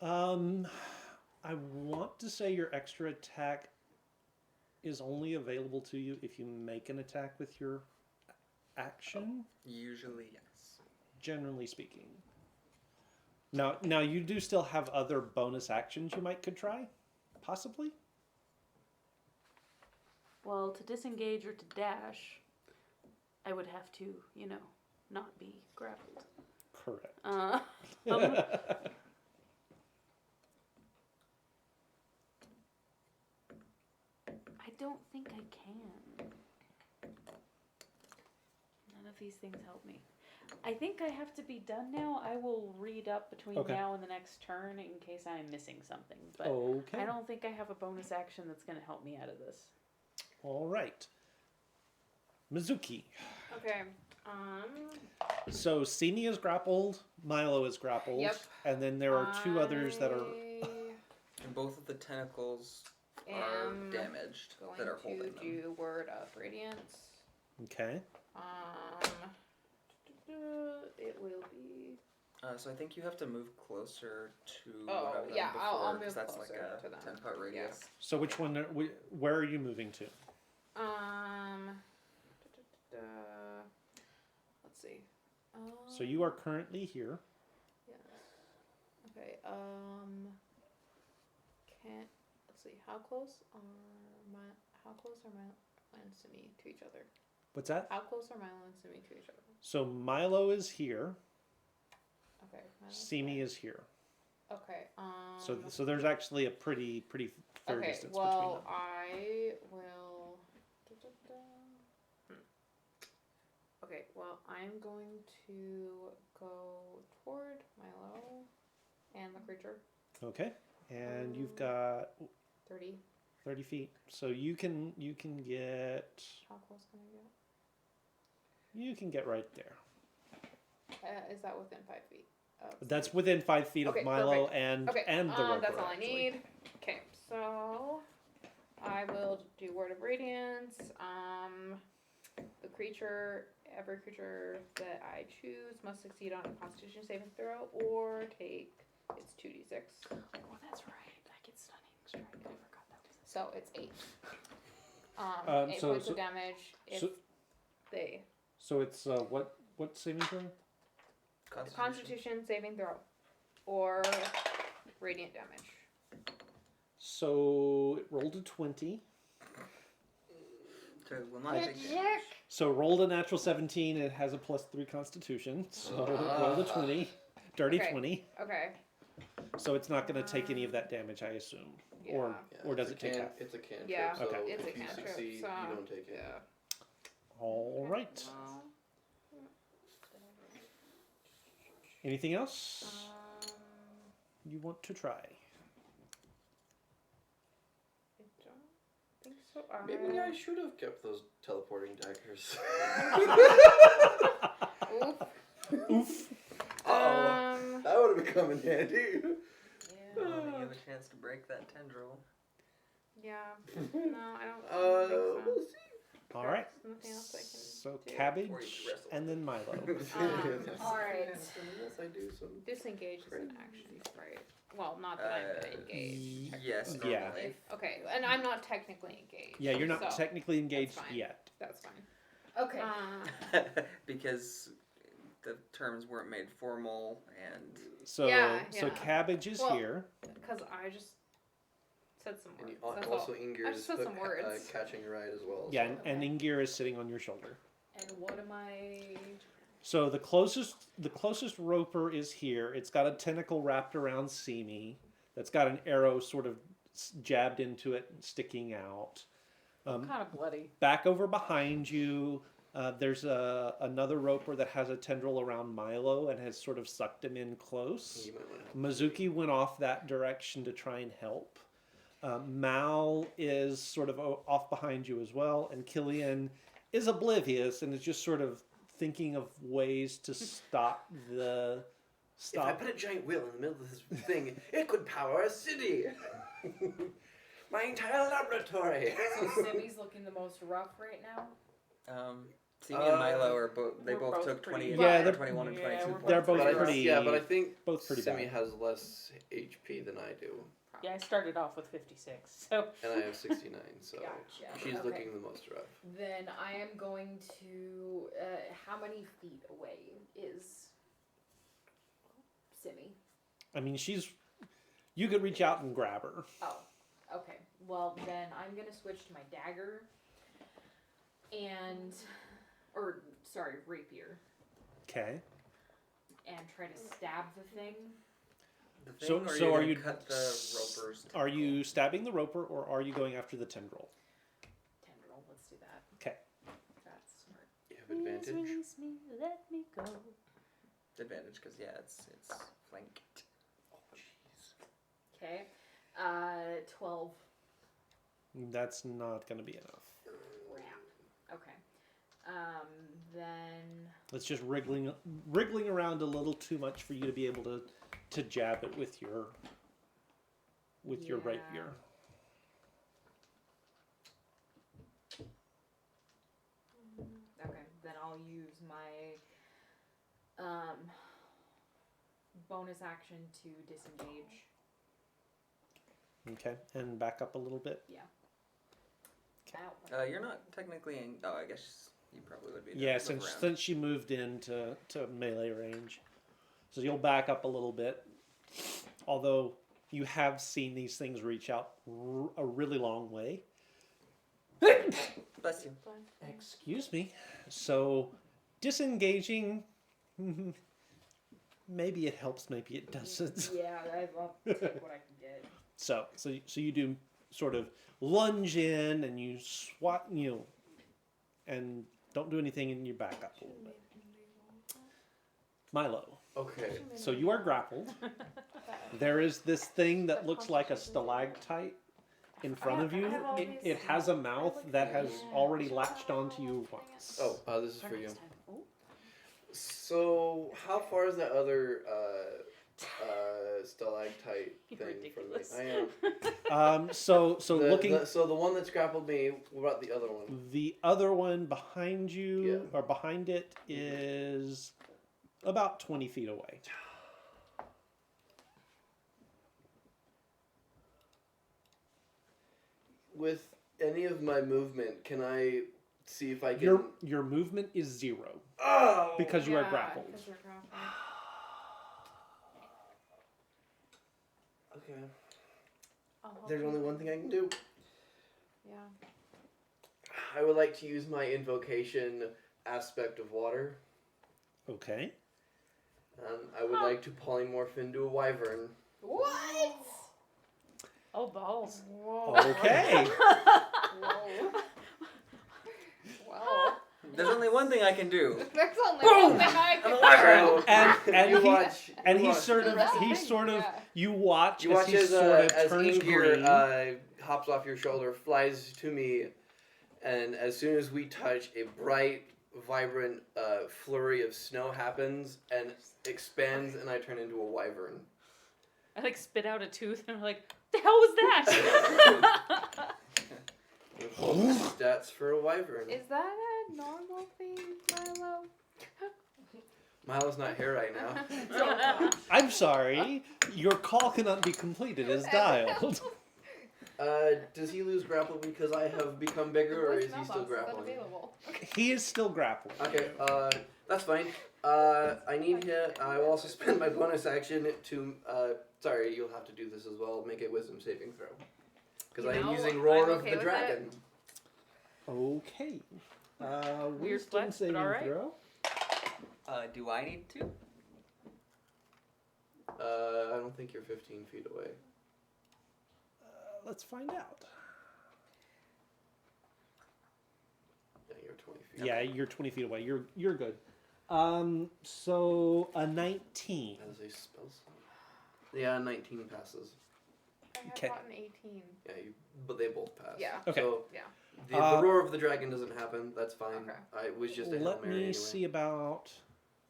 I want to say your extra attack is only available to you if you make an attack with your action, Usually, yes. generally speaking. Now you do still have other bonus actions you could try, possibly. Well, to disengage or to dash, I would have to, not be grappled. Correct. I don't think I can. None of these things help me. I think I have to be done now. I will read up between Okay. now and the next turn in case I'm missing something. But Okay. I don't think I have a bonus action that's going to help me out of this. All right. Mizuki. Okay. So Simi is grappled, Milo is grappled, Yep. and then there are 2 others that are. And both of the tentacles are am damaged going that are to holding them. do Word of Radiance. Okay. It will be. So I think you have to move closer to Oh, one of them yeah, before, I'll 'cause move that's closer like a to them. 10-foot radius. So which one? Where are you moving to? Let's see. So you are currently here. Yes. Okay. Can't. Let's see. How close are Milo and Simi to each other? What's that? How close are Milo and Simi to each other? So Milo is here. Okay. Simi is here. Okay. So there's actually a pretty fair okay. distance Well, between them. I will. Okay. Well, I'm going to go toward Milo and the creature. Okay. And you've got 30. 30 feet. So you can get How close can I get? you can get right there. Is that within 5 feet? That's within 5 feet Okay, of Milo perfect. and Okay, and the roper. that's all I actually. need. Okay, so I will do Word of Radiance. Every creature that I choose must succeed on a Constitution saving throw or take its 2d6. Oh, that's right. I get stunning strike. I forgot that was. So it's 8. 8 so- points so- of damage if so- they So it's what saving throw? Constitution saving throw or radiant damage. So it rolled a 20. So will not take damage. So rolled a natural 17. It has a +3 Constitution. So rolled a 20. Dirty Okay. 20. Okay. So it's not going to take any of that damage, I assume. Or Yeah. or does it take half? It's a cantrip. Yeah. So Okay. It's a if you cantrip, succeed, so- you don't take it. Yeah. All right. Anything else you want to try? I don't think so. Maybe I should have kept those teleporting daggers. Oof. Oof. That would have come in handy. Yeah, you have a chance to break that tendril. Yeah. No, I don't We'll think so. see. All right. There's nothing else I can So do. cabbage Or you could wrestle. and then Milo. Alright. Unless I do some. Disengage isn't actually right. Well, not that I'm engaged. Yes, Yeah. normally. Okay, and I'm not technically engaged. Yeah, you're not so technically engaged fine. yet. That's fine. Okay. Because the terms weren't made formal and So Yeah, so yeah. cabbage is Well, here. Because I just said some And words. That's also all. Ingir I is just said some words. catching a ride as well. Yeah, so. and Ingir is sitting on your shoulder. And what am I? So the closest roper is here. It's got a tentacle wrapped around Simi that's got an arrow sort of jabbed into it and sticking out. Kind of bloody. Back over behind you, there's another roper that has a tendril around Milo and has sort of sucked him in close. You might want to. Mizuki went off that direction to try and help. Mal is sort of off behind you as well, and Killian is oblivious and is just sort of thinking of ways to stop the If I put a giant wheel in the middle of this thing, it could power a city. My entire laboratory. So Simi's looking the most rough right now. Simi and Milo are both. They we're both both took pretty- 20. Yeah, they're- 21 and yeah, 22. we're They're both both But pretty. I think both pretty Simi bad. has less HP than I do, Yeah, I started off with 56. So and I have 69. So Gotcha. she's Okay. looking the most rough. Then I am going to. How many feet away is Simi? I mean, you could reach out and grab her. Oh, okay. Well, then I'm gonna switch to my dagger. Rapier. Okay. And try to stab the thing. The So- thing, or so you're are gonna you- cut the roper's Are you tentacle? stabbing the roper or are you going after the tendril? Tendril. Let's do that. Okay. That's smart. You have advantage. release me, let me go. Advantage because it's flanked. Oh jeez. Okay. 12. That's not going to be enough. Okay. Then. It's just wriggling around a little too much for you to be able to jab it with your Yeah. rapier. Okay. Then I'll use my bonus action to disengage. Okay, and back up a little bit. Ow. You're not technically in. Oh, I guess you probably would be. Yeah, Look since around. she moved into melee range, so you'll back up a little bit. Although you have seen these things reach out a really long way. Bless you. Excuse me. So, disengaging, maybe it helps, maybe it doesn't. Yeah, I'll take what I can get. So you do sort of lunge in and you swat, and don't do anything and you back up a little bit. Milo. Okay. So you are grappled. There is this thing that looks like a stalactite in front of you. It has a mouth that has already latched onto you once. Oh, this is for you. So, how far is that other stalactite thing Ridiculous. from me? I am. So looking. So the one that's grappled me. What about the other one? The other one behind you, or behind it, is about 20 feet away. With any of my movement, can I see if I can... Your movement is 0. Oh! Because you are grappled. Because you're grappled. Okay. I'll help There's you. only one thing I can do. Yeah. I would like to use my invocation aspect of water. Okay. I would like to polymorph into a wyvern. What? Oh, balls. Whoa. Okay. Whoa. Wow. There's only one thing I can do. There's only one thing I I'm a can wyvern. And you he- watch. And you he watch. sort of, Yeah. you watch You as watch he as, sort of as turns Ingir green. hops off your shoulder, flies to me, and as soon as we touch, a bright, vibrant flurry of snow happens and expands, and I turn into a wyvern. I like spit out a tooth and I'm like, the hell was that? Stats for a wyvern. Is that a normal thing, Milo? Milo's not here right now. I'm sorry, your call cannot be completed as dialed. Does he lose grapple because I have become bigger, or is he still grappling? Unavailable. He is still grappling. Okay, that's fine. I need him. I will also spend my bonus action to. Sorry, you'll have to do this as well. Make a wisdom saving throw. Because I am using Roar I'm of okay the with Dragon. Okay. Weird Wisdom flex, but saving alright. throw. Do I need to? I don't think you're 15 feet away. Let's find out. Yeah, you're 20 feet. Yeah, you're 20 feet away. You're good. So a 19. As a spell slot. Yeah, 19 passes. I have Okay. gotten 18. Yeah, but they both pass. Yeah. Okay. So Yeah. the Roar of the Dragon doesn't happen. That's fine. Okay. It was just a Hail Let Mary me anyway. see about,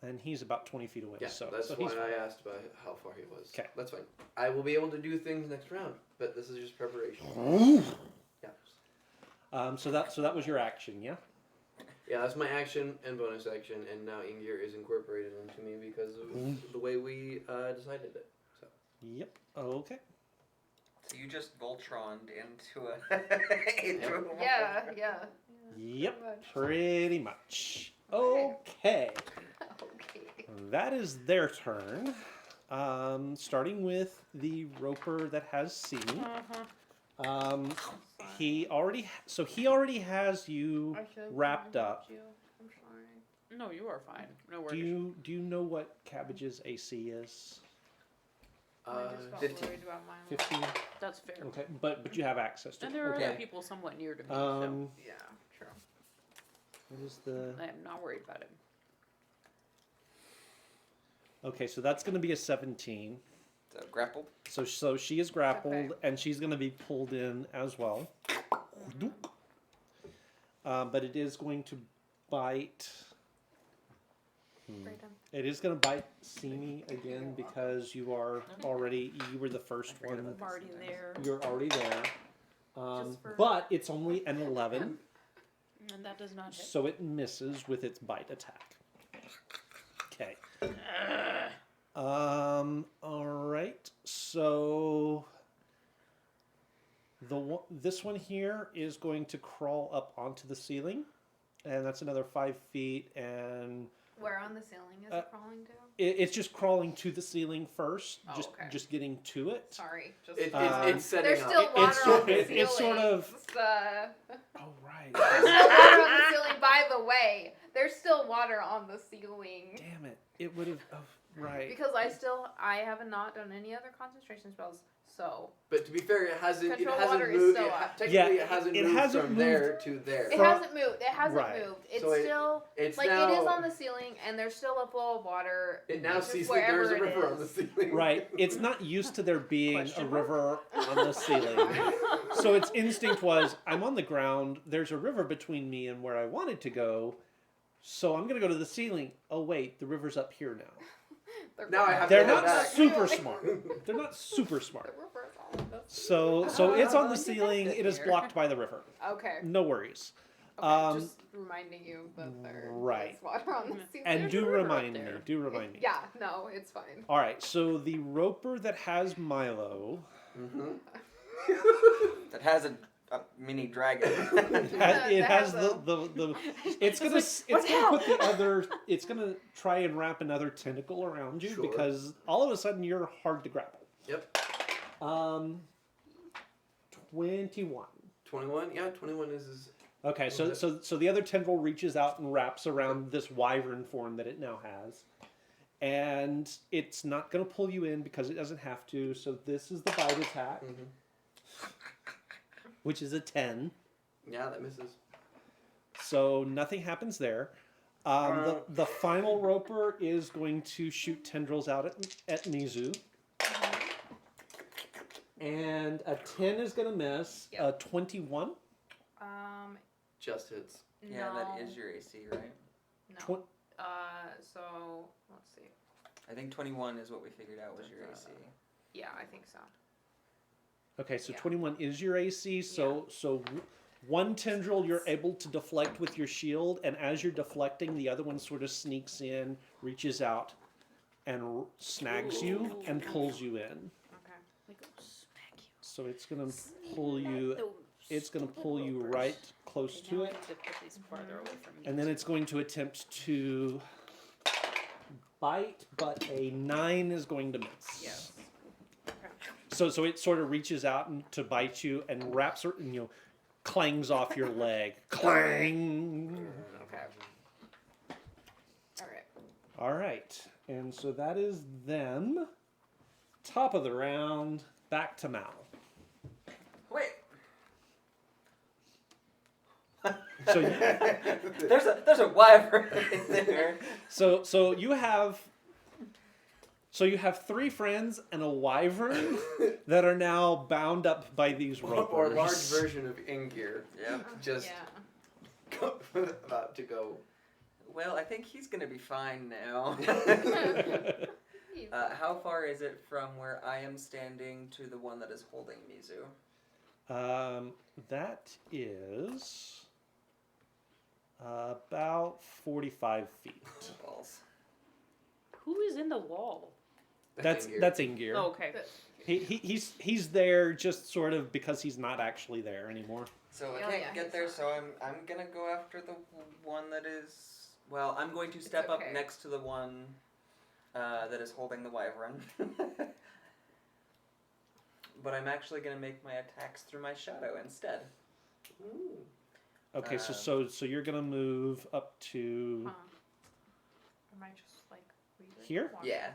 and he's about 20 feet away. Yeah, so that's so why he's I asked about how far he was. 'Kay. That's fine. I will be able to do things next round, but this is just preparation. Yeah. So that was your action, yeah. Yeah, that's my action and bonus action, and now Ingir is incorporated into me because of the way we decided it. So. Yep. Okay. So you just Voltroned into a into a Yeah. Yeah. Yep. much. Pretty much. Okay. Okay. That is their turn. Starting with the roper that has seen. He already has you I should've wrapped probably up. helped you. I'm sorry. No, you are fine. No Do worries. you know what Cabbage's AC is? I just got 15. worried about mine. 15. That's fair. Okay, but you have access to And it. there are Okay. other people somewhat near to me, Yeah. True. What is the? so I am not worried about it. Okay, so that's going to be a 17. So grappled. So she is grappled, Okay. and she's going to be pulled in as well. But it is going to bite. Right on. It is going to bite Simi again because you were the first one. I'm already there. You're already there. Just for- But it's only an 11, And that does not hit. so it misses with its bite attack. Okay. All right. So this one here is going to crawl up onto the ceiling, and that's another 5 feet and Where on the ceiling is it crawling to? It's just crawling to the ceiling first, Oh, okay. just getting to it. Sorry. Just It's setting there's up. still water on the ceiling. It's sort of... Oh, right. There's still water on the ceiling, by the way. There's still water on the ceiling. Damn it. It would have... Oh, right. Because I have not done any other concentration spells, so... But to be fair, it hasn't Control moved. water is so Technically, it hasn't moved from there to there. It hasn't moved. It hasn't Right. moved. It's So still... It's like, now, it is on the ceiling, and there's still a flow of water. It now just sees that there's a wherever it river on is. the ceiling. Right. It's not used to there being Question a mark? river on the ceiling. So its instinct was, I'm on the ground, there's a river between me and where I wanted to go, so I'm going to go to the ceiling. Oh, wait, the river's up here now. Now I have They're to not head back. super smart. They're not super smart. The river is on the So it's on the you ceiling. got it It is here. blocked by the river. Okay. No worries. Okay, just reminding you that there right. is water on the ceiling. And do river up remind me. there. Do remind me. Yeah, no, it's fine. All right. So the roper that has Milo, That has a mini dragon. it has That the it's gonna put the other. It's gonna try and wrap another tentacle around you Sure. because all of a sudden you're hard to grapple. Yep. 21. 21. Yeah, 21 is. Okay, so the other tendril reaches out and wraps around this wyvern form that it now has. And it's not going to pull you in because it doesn't have to. So this is the bite attack, which is a 10. Yeah, that misses. So nothing happens there. The final roper is going to shoot tendrils out at Mizu. And a 10 is going to miss. Yep. A 21. Just hits. Yeah, no, that is your AC, right? No. So let's see. I think 21 is what we figured out was your AC. Yeah, I think so. Okay, so Yeah. 21 is your AC. So one tendril you're able to deflect with your shield, and as you're deflecting, the other one sort of sneaks in, reaches out, and snags you and pulls you in. Okay. Like, oh, smack you. So it's gonna pull you. It's gonna pull you right close Okay, to now I it, need to put these farther away from me. and then it's going to attempt to bite, but a 9 is going to miss. Yes. So it sort of reaches out and to bite you and wraps her, and clangs off your leg. Clang. Okay. All right. All right, and so that is them. Top of the round, back to Mal. Wait. So there's a wyvern right there. so you have 3 friends and a wyvern that are now bound up by these ropers. Or a large version of Ingir. Yep. Just Yeah. about to go. Well, I think he's gonna be fine now. How far is it from where I am standing to the one that is holding Mizu? That is about 45 feet. Balls. Who is in the wall? That's Ingir. Oh, okay. He's there just sort of because he's not actually there anymore. So I Oh, can't yeah, get he's there, not. so I'm gonna go after the one that is. Well, I'm going to step up okay. next to the one that is holding the wyvern. But I'm actually gonna make my attacks through my shadow instead. Ooh. Okay, so you're gonna move up to Huh. Am I just like reading Here? water Yeah.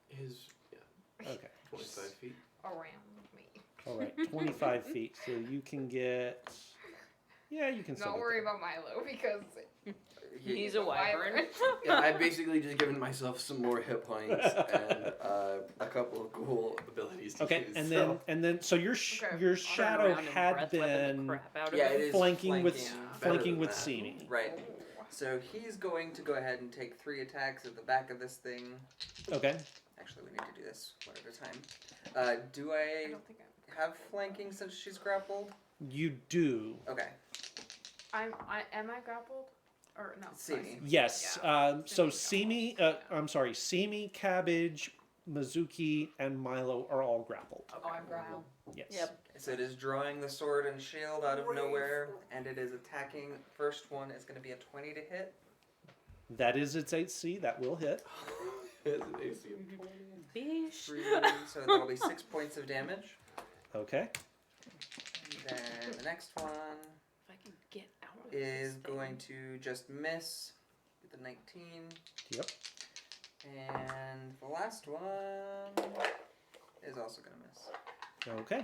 His okay. 25 feet. around me? All right, 25 feet. So you can get. Yeah, you can. still Don't get worry there. about Milo because He's a wyvern. Yeah, I've basically just given myself some more hit points and a couple of cool abilities to Okay, use. and then so your Okay. your I'll Turn shadow around and had breath weapon the been crap out of Yeah, him. it is flanking with Better flanking than with that. Simi. Right. So he's going to go ahead and take 3 attacks at the back of this thing. Okay. Actually, we need to do this one at a time. Do I I don't think have flanking since she's grappled? You do. Okay. am I grappled or no? Simi. Yes. Yeah. So Simi Simi, I'm sorry, Simi, Cabbage, Mizuki, and Milo are all grappled. Oh, I'm grappled. Yes. Yep. So it is drawing the sword and shield out of nowhere, and it is attacking. First one is going to be a 20 to hit. That is its AC. That will hit. It's an AC of 20. Bish. 3, so that'll be 6 points of damage. Okay. And then the next one If I can get out of is this going thing. to just miss with the 19. Yep. And the last one is also going to miss. Okay.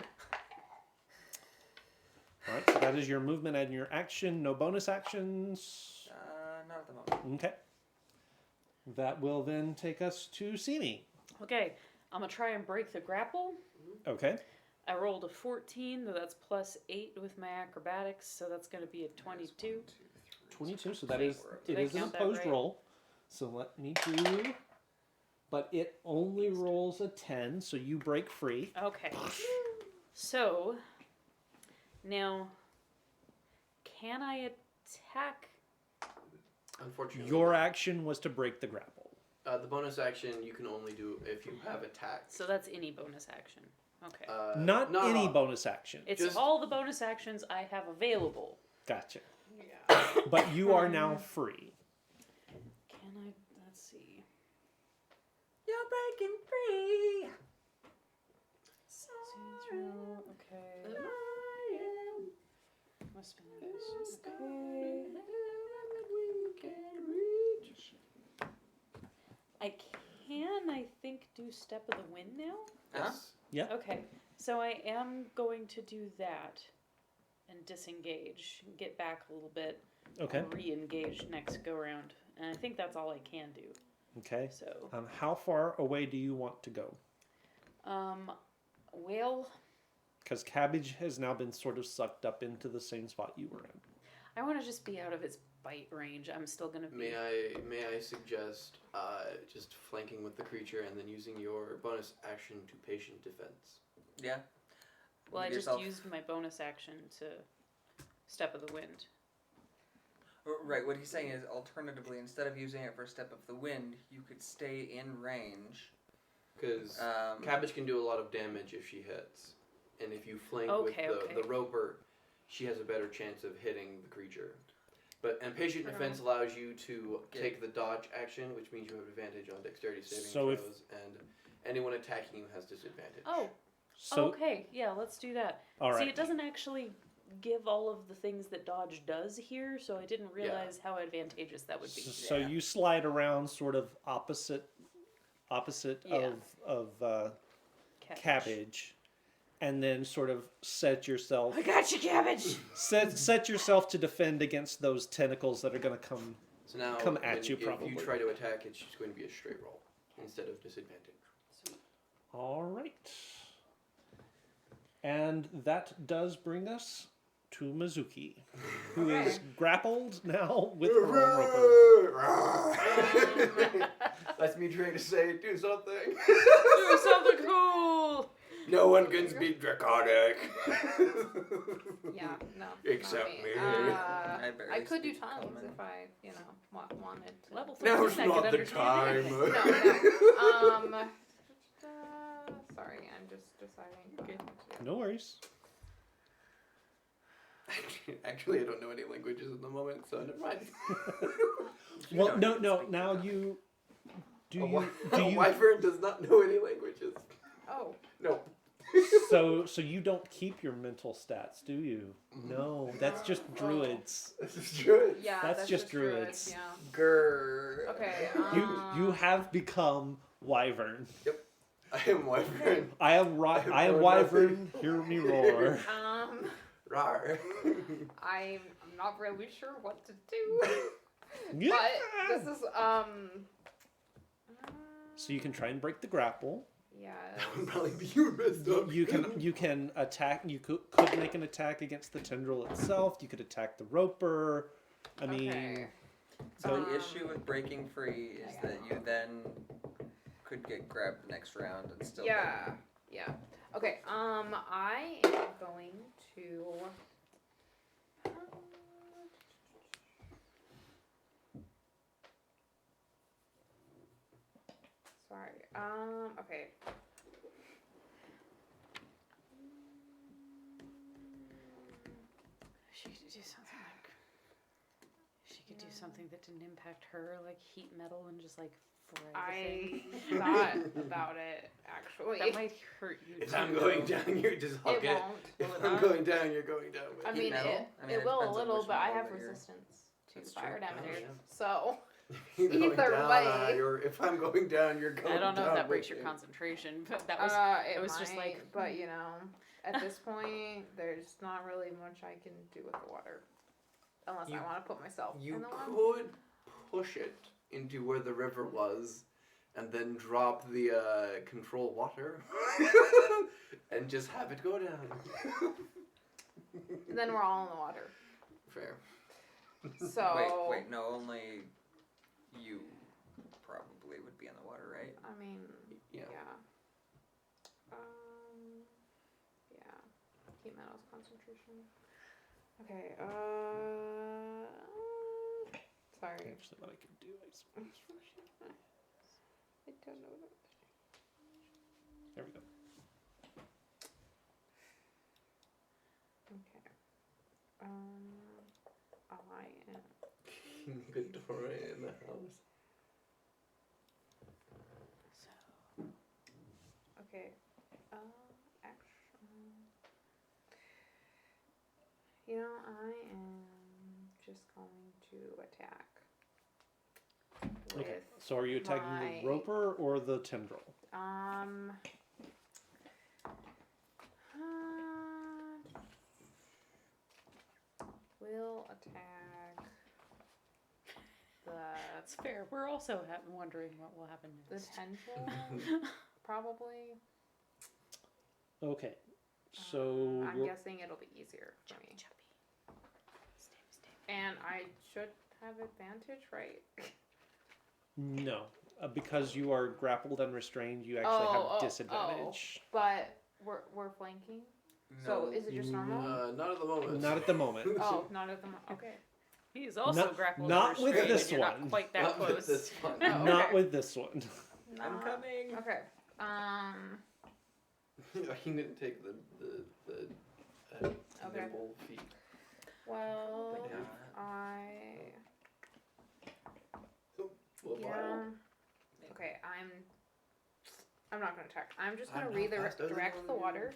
All right, so that is your movement and your action. No bonus actions. Not at the moment. Okay. That will then take us to Simi. Okay, I'm gonna try and break the grapple. Okay. I rolled a 14, that's plus 8 with my acrobatics, so that's gonna be a 22. 22, so that Wait, is, did it I is an count that opposed right? roll. So let me do, but it only rolls a 10, so you break free. Okay. So, now, can I attack? Unfortunately, Your action was to break the grapple. the bonus action you can only do if you have attacked. So that's any bonus action. Okay. Not any all. bonus action. It's just- all the bonus actions I have available. Gotcha. Yeah. But you are now free. Can I? Let's see. You're breaking free. Okay. Must be nice. Okay. I think, do Step of the Wind now? Yes. Okay, so I am going to do that and disengage, get back a little bit, Okay. re-engage next go round, and I think that's all I can do. Okay. So, How far away do you want to go? well, Because Cabbage has now been sort of sucked up into the same spot you were in. I want to just be out of its bite range. I'm still gonna be. May I suggest just flanking with the creature and then using your bonus action to patient defense? Yeah. Well, I Give just yourself- used my bonus action to Step of the Wind. Right, what he's saying is, alternatively, instead of using it for Step of the Wind, you could stay in range. Because Um, Cabbage can do a lot of damage if she hits, and if you flank Okay, with okay. the roper, she has a better chance of hitting the creature. But patient Right. defense allows you to Okay. take the dodge action, which means you have advantage on dexterity saving So if- throws, and anyone attacking you has disadvantage. Oh, So, okay, yeah, let's do that. all right. See, it doesn't actually give all of the things that dodge does here, so I didn't realize how advantageous that would be. So Yeah. you slide around sort of opposite Yeah. of Cabbage, and then sort of set yourself I got you, Cabbage! set yourself to defend against those tentacles that are going to come. So now, Come at you, if probably. you try to attack, it's just going to be a straight roll instead of disadvantage. All right. And that does bring us to Mizuki, who is grappled now with her own roper. That's me trying to say, do something. Do something cool! No one can speak Draconic. Yeah, no. Except not me. barely I could do speak tongues common. if I, wanted to. Level Now's 13, I not could the understand time. anything. No. Sorry, I'm just deciding. Okay. No worries. Actually, I don't know any languages at the moment, so never mind. Well, no. Now you do A you a wyvern does not know any languages. Oh. No. so you don't keep your mental stats, do you? No, that's just druids. This is true. Yeah, That's just druids. Yeah. Grrr. Okay. You have become wyvern. I am wyvern. I am I know wyvern. Hear me roar. Rar. I'm not really sure what to do. Yeah. But this is So you can try and break the grapple. Yeah. That would probably be your best option. You can attack. You could make an attack against the tendril itself. You could attack the roper. I mean, Okay. So Um, the issue with breaking free is that you then could get grabbed next round and still. Yeah. Yeah. Okay. I am going to. Sorry. Okay. She could do something like. She could do something that didn't impact her, like heat metal and just like fry the I thing? thought about it, actually. That might hurt you. If too, I'm going though. down, you just hug It it. won't. If Will it I'm not? going down, you're going down with I it. mean, metal? it, I mean, it it will a depends on little, which but I metal have that you're- resistance to That's true. fire Oh, damage. yeah. So, You're going Either down, way. if I'm going down, you're going down. I don't know if that breaks with your me. concentration, but that was it was might, just like, but you know, at this point, there's not really much I can do with the water. Unless You- I want to put myself You in the water. could push it into where the river was, and then drop the control water, and just have it go down. Then we're all in the water. Fair. So, Wait, no, only you probably would be in the water, right? I mean, Yeah. yeah. Heat metals concentration. Okay, sorry. Actually, what I can do, I suppose. I don't know that. There we go. Okay. I am. Good door in the house. So. Okay. Action. You know, I am just going to attack. With, Okay. So are you attacking my- the roper or the tendril? We'll attack the that's fair. We're also wondering what will happen the next. tendril, probably. Okay. So I'm you're- guessing it'll be easier for me. And I should have advantage, right? no, because you are grappled and restrained, you actually have disadvantage. But we're flanking. So is it just normal? Not at the moment. Not at the moment. Oh, not at the moment. Okay. He is also Not- grappled. not and with restrained, this and you're one. Not quite that Not with close. this one. Oh, Not okay. with this one. I'm Not- coming. Okay. He didn't take the Okay. nimble feet. Well, Yeah. Well, yeah. Okay, I'm not gonna attack. I'm just gonna I'm not faster than redirect the you. water.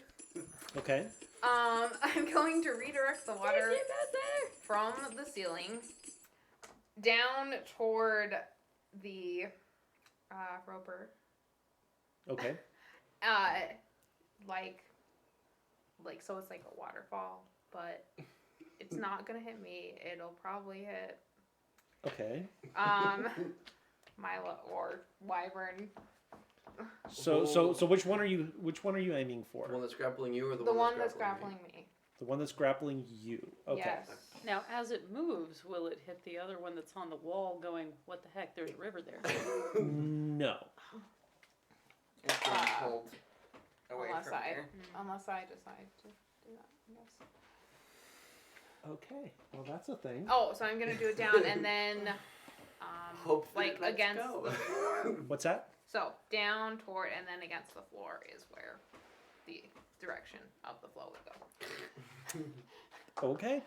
Okay. I'm going to redirect the water from the ceiling down toward the roper. Okay. Like so it's like a waterfall, but it's not gonna hit me. It'll probably hit Okay. Milo or Wyvern. So which one are you aiming for? The one that's grappling you, or The one that's grappling me. The one that's grappling you. Okay. Yes. Now, as it moves, will it hit the other one that's on the wall going, what the heck, there's a river there? No. It's being pulled away Unless from here. Unless I decide to do that, I guess. Okay. Well, that's a thing. Oh, so I'm gonna do it down and then, Hopefully like it lets against go. the floor. What's that? So down toward and then against the floor is where the direction of the flow would go. Okay.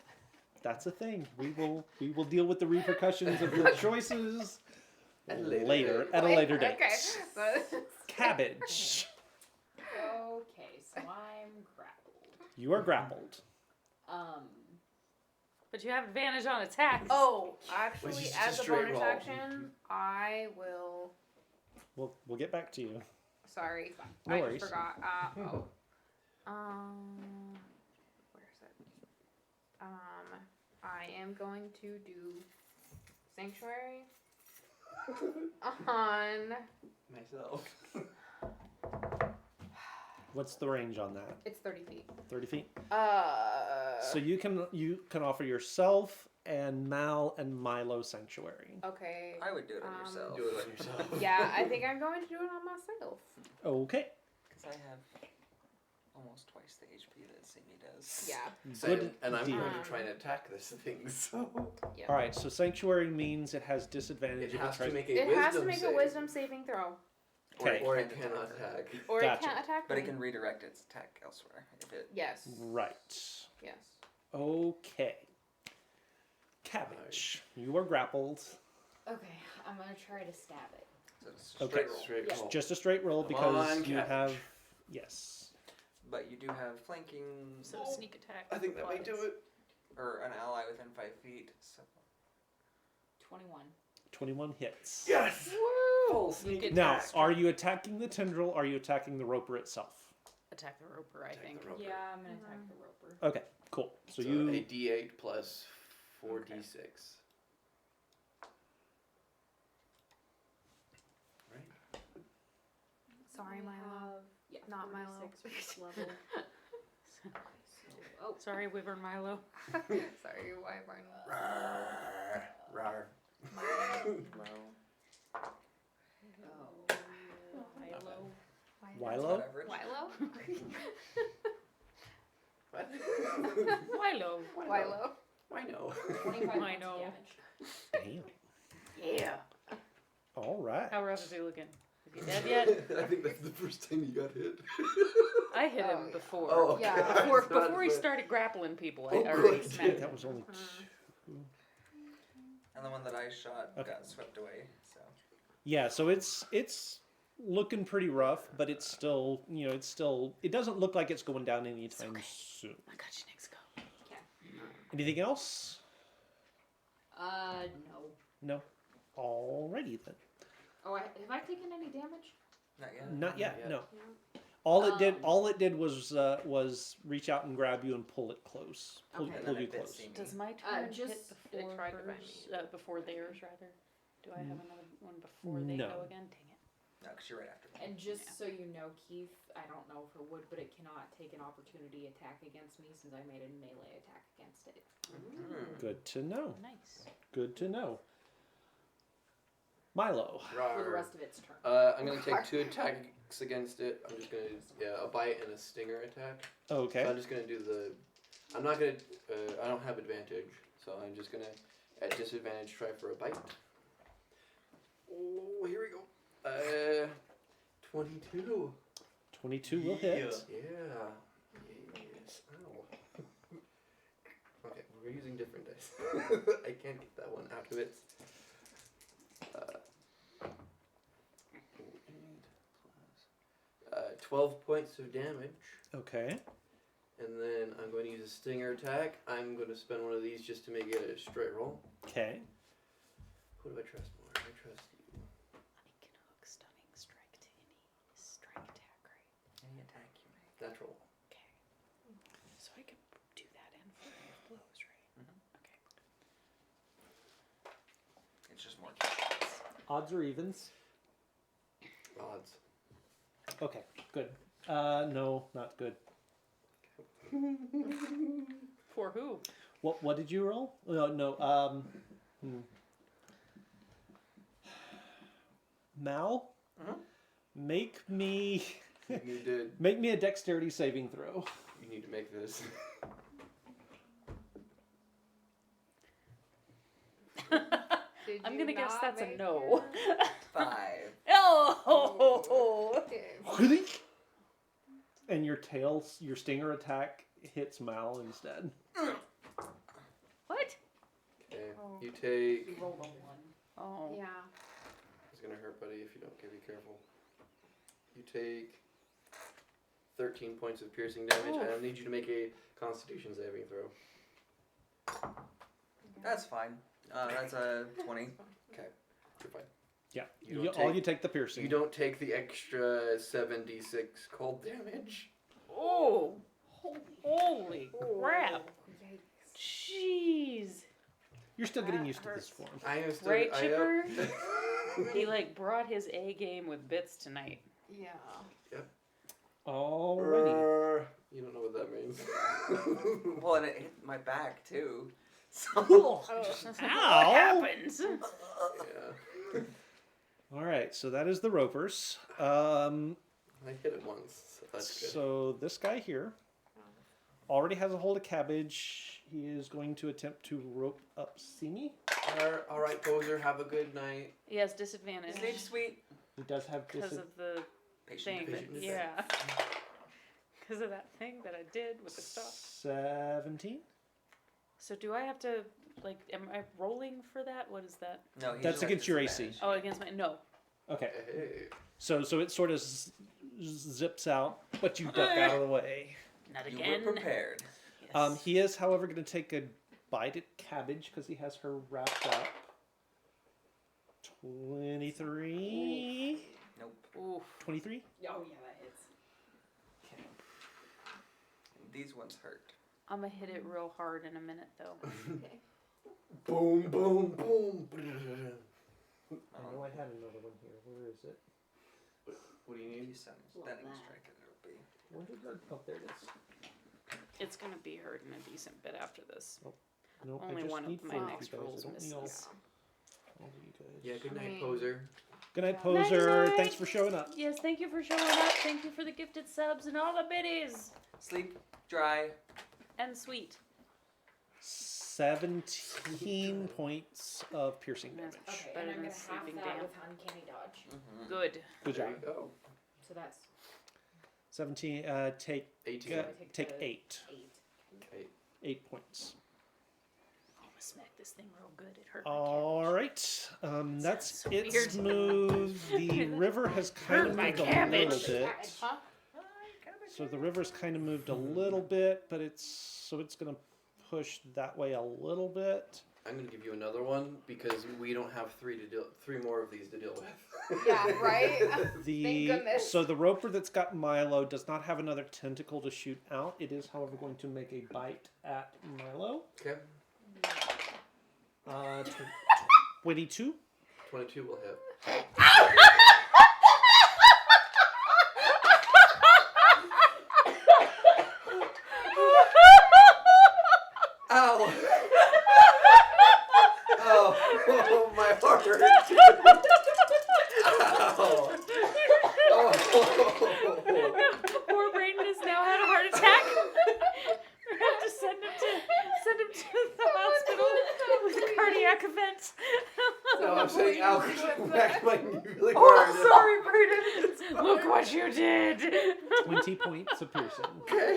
That's a thing. We will deal with the repercussions of your choices At a later later date. at a later date. Okay. So Cabbage. Okay, so I'm grappled. You are grappled. But you have advantage on attacks. oh, Which actually, is as just a straight bonus roll. action, I will. We'll get back to you. Sorry, No I worries. just forgot. Where's it? I am going to do sanctuary on. Myself. What's the range on that? It's 30 feet. 30 feet. So So you can offer yourself and Mal and Milo sanctuary. okay. I would do it on yourself. Do it on yourself. Yeah, I think I'm going to do it on myself. Okay. Because I have almost twice the HP that Simi does. Yeah. Good and I'm deal. going to try and attack this thing. So Yeah. All right. So sanctuary means it has disadvantage it if has it tries. to make a It wisdom has to make save, a wisdom saving throw, Okay. or it cannot attack. or Gotcha. it can't attack. But me. it can redirect its attack elsewhere if it. Yes. Right. Yes. Okay. Cabbage. damage. You are grappled. Okay, I'm gonna try to stab it. So it's a Okay. straight roll. Straight Yeah. roll. Just a straight roll Come because on, you cabbage. have. Yes. But you do have flanking So sneak attack. I think that may do it. or an ally within 5 feet. So 21. 21 hits. Yes! Woo! Full sneak attack. Now, are you attacking the tendril? Are you attacking the roper itself? Attack the roper, I Attack think. the roper. Yeah, I'm gonna attack the roper. Okay, cool. So So you. a D8 plus 4d6. Right? Sorry, I Milo. have, yeah, Not 46 Milo. first level. So, oh, Sorry, Wyvern Milo. Sorry, Wyvern. Rawr. Rawr. Milo. oh. Milo. Wilo? average. Milo? What? Milo. Milo. Why no? 25 I points know. of damage. Damn. Yeah. All right. How rough is he looking? Is he dead yet? I think that's the first time you got hit. I hit him Oh, yeah. before. Oh, okay. Yeah, I was about Before to he say- started grappling people, I Oh, already good. smacked him. That was only. And the one that I shot Okay. got swept away. So Yeah, so it's looking pretty rough, but it's still, it doesn't look like it's going down anytime okay. soon. I got you next go. Anything else? No. No. Alrighty then. Oh, have I taken any damage? not yet. Not yet. yet. No. All it did was reach out and grab you and pull it close. Pull, Okay. And pull then you it bit close. see me. Does my turn just- hit before it tried to bite hers? me. Before theirs, rather? Do I have another one before they No. go again? Dang it. No, because you're right after me. And just so you know, Keith, I don't know if it would, but it cannot take an opportunity attack against me since I made a melee attack against it. Mm. Good to know. Nice. Good to know. Milo. For the Rawr. rest of its turn. I'm gonna take 2 attacks against it. I'm just gonna, a bite and a stinger attack. Okay. So I'm just gonna do I'm not gonna, I don't have advantage, so I'm just gonna, at disadvantage, try for a bite. Oh, here we go. 22. 22 will hit. Yeah. Yes. Ow. Okay, we're using different dice. I can't get that one out of it. 12 points of damage. Okay. And then I'm going to use a stinger attack. I'm going to spend one of these just to make it a straight roll. Okay. Who do I trust more? I trust you. Honey can hook stunning strike to any strike attack, right? Any attack you make. Natural. Okay. So I can do that and flurry of blows, right? Okay. It's just more. Odds or evens? Odds. Okay. Good. No, not good. For who? What did you roll? No. Mal, make me You need to, make me a dexterity saving throw. you need to make this. Did I'm you gonna guess not that's a make no. 5. Oh! Okay. And your stinger attack hits Mal instead. What? Okay. Oh. You take. You rolled a 1. Oh. Yeah. It's gonna hurt, buddy, if you don't be careful. You take 13 points of piercing damage, and I need you to make a Constitution saving throw. That's fine. That's a 20. Okay, you're fine. Yeah. You don't You take the piercing. You don't take the extra 7d6 cold damage. Oh! Holy crap! Yikes. Jeez! You're still getting That used to this hurts. form. I am still. Right, I Chipper? am- He brought his A game with bits tonight. Yeah. Alrighty. You don't know what that means. Well, and it hit my back too. So Oh, Ow! what happens? Yeah. All right. So that is the ropers. I hit it once, so that's good. So this guy here already has a hold of cabbage. He is going to attempt to rope up Simi. All right, poser. Have a good night. He has disadvantage Snape sweet. He does have because of the Patient thing. Patient Yeah. Because of that thing that I did with the stuff. 17. So do I have to Like, am I rolling for that? What is that? No, he's That's just at against your AC. disadvantage. Oh, against my no. Okay. Hey. So it sort of zips out, but you duck out of the way. Not You again. were prepared. Yes. He is, however, going to take a bite at Cabbage because he has her wrapped up. 23. Nope. Oof. 23? Oh yeah, that hits. These ones hurt. I'm gonna hit it real hard in a minute, though. Okay. Boom, boom, boom. I know I had another one here. Where is it? What do you need? Use some Love stunning that. strike and it'll be. Where did that? Oh, there it is. It's gonna be hurting a decent bit after this. No, Only I just one of need my four next you guys. rolls I don't need all misses. of you guys. Yeah, good night, I mean- poser. Good night, Yeah. Poser. Night-night. Thanks for showing up. Yes, thank you for showing up. Thank you for the gifted subs and all the biddies. Sleep, dry. And sweet. 17 points of piercing Yes. damage. Okay, Better and I'm than gonna half sleeping that damn. with uncanny dodge. Mm-hmm. Good. Good There job. you go. So that's 17. Take 18. I take take the 8. 8. Okay. 8 points. I'm gonna smack this thing real good. It hurt my All right. That's so its weird. move. The river has kind of my moved a cabbage. little bit. Huh? So the river's kind of moved a little bit, but it's going to push that way a little bit. I'm gonna give you another one because we don't have three more of these to deal with. Yeah, right? Thank The goodness. so the roper that's got Milo does not have another tentacle to shoot out. It is, however, going to make a bite at Milo. Okay. 22. 22 will hit. Ow! Oh, my heart. Ow! Oh. Poor Brayden has now had a heart attack. We have to send him to the hospital with a cardiac event. No, I'm saying ow, 'cause it whacked my knee really Oh, hard. sorry, Brayden. Look what you did. 20 points of piercing. Okay.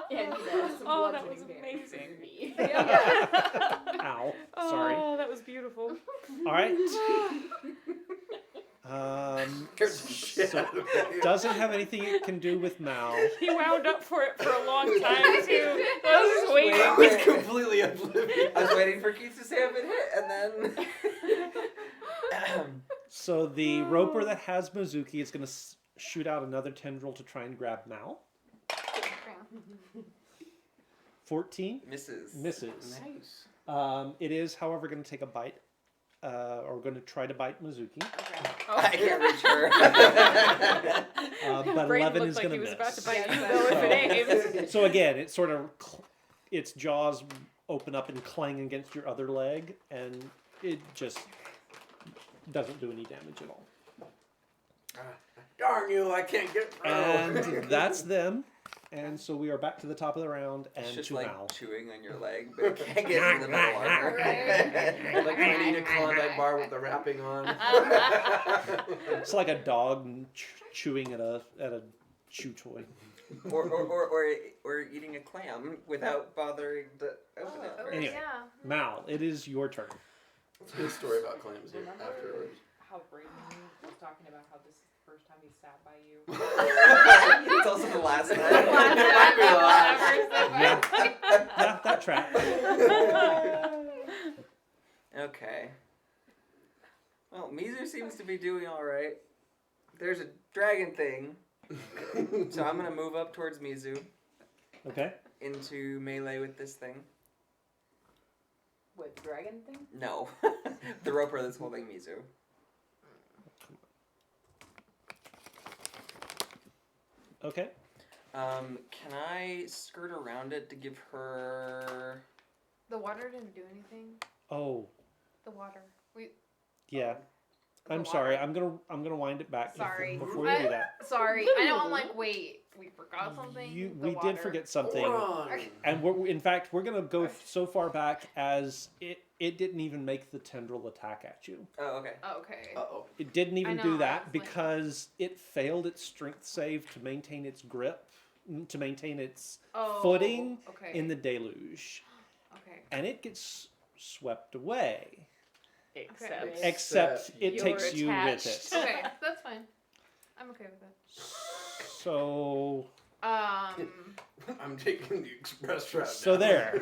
And he does some Oh, that was bludgeoning damage to amazing. me. Ow. Sorry. Oh, that was beautiful. All right. Scared the shit So- out of me. Doesn't have anything it can do with Mal. He wound up for it for a long time, too. I was I waiting. was completely oblivious. I was waiting for Keith to say if it hit, and then. So the roper that has Mizuki is going to shoot out another tendril to try and grab Mal. 14 Misses. misses. Nice. It is, however, going to take a bite, or going to try to bite Mizuki. I can't reach her. But Brayden 11 looked is like going he to was miss. about to bite Yes, you, that's though, if it right. aims. So again, it sort of its jaws open up and clang against your other leg, and it just doesn't do any damage at all. Darn you, I can't get through. And that's them. And so we are back to the top of the round It's and just to like Mal. chewing on your leg, but it can't get through the metal armor. Like trying to eat a Klondike bar with the wrapping on. It's like a dog chewing at a chew toy. or eating a clam without bothering to open it Oh, first. Anyway. yeah. Mal, it is your turn. Let's get a story about clams here afterwards. How Brayden was talking about how this is the first time he sat by you. It's also the last It night. might be the last. Yeah, that tracks. Okay. Well, Mizu seems to be doing alright. There's a dragon thing. So I'm going to move up towards Mizu Okay. into melee with this thing. What, dragon thing? No. The roper that's holding Mizu. Okay. Can I skirt around it to give her... The water didn't do anything. Oh, The water. yeah. The I'm water. sorry. I'm gonna wind it back Sorry. before you do that. Sorry. I know. I'm like, wait. We forgot something. We The water. did forget something. Run. And in fact, we're gonna go so far back as it didn't even make the tendril attack at you. Oh, okay. Okay. Uh-oh. It didn't even I do know, I that was like- because it failed its strength save to maintain its grip, to maintain its Oh, footing okay. in the deluge. Okay. and it gets swept away. Except Except it you're takes you with attached. it. Okay, that's fine. I'm okay with it. So I'm taking the express route. So now. there.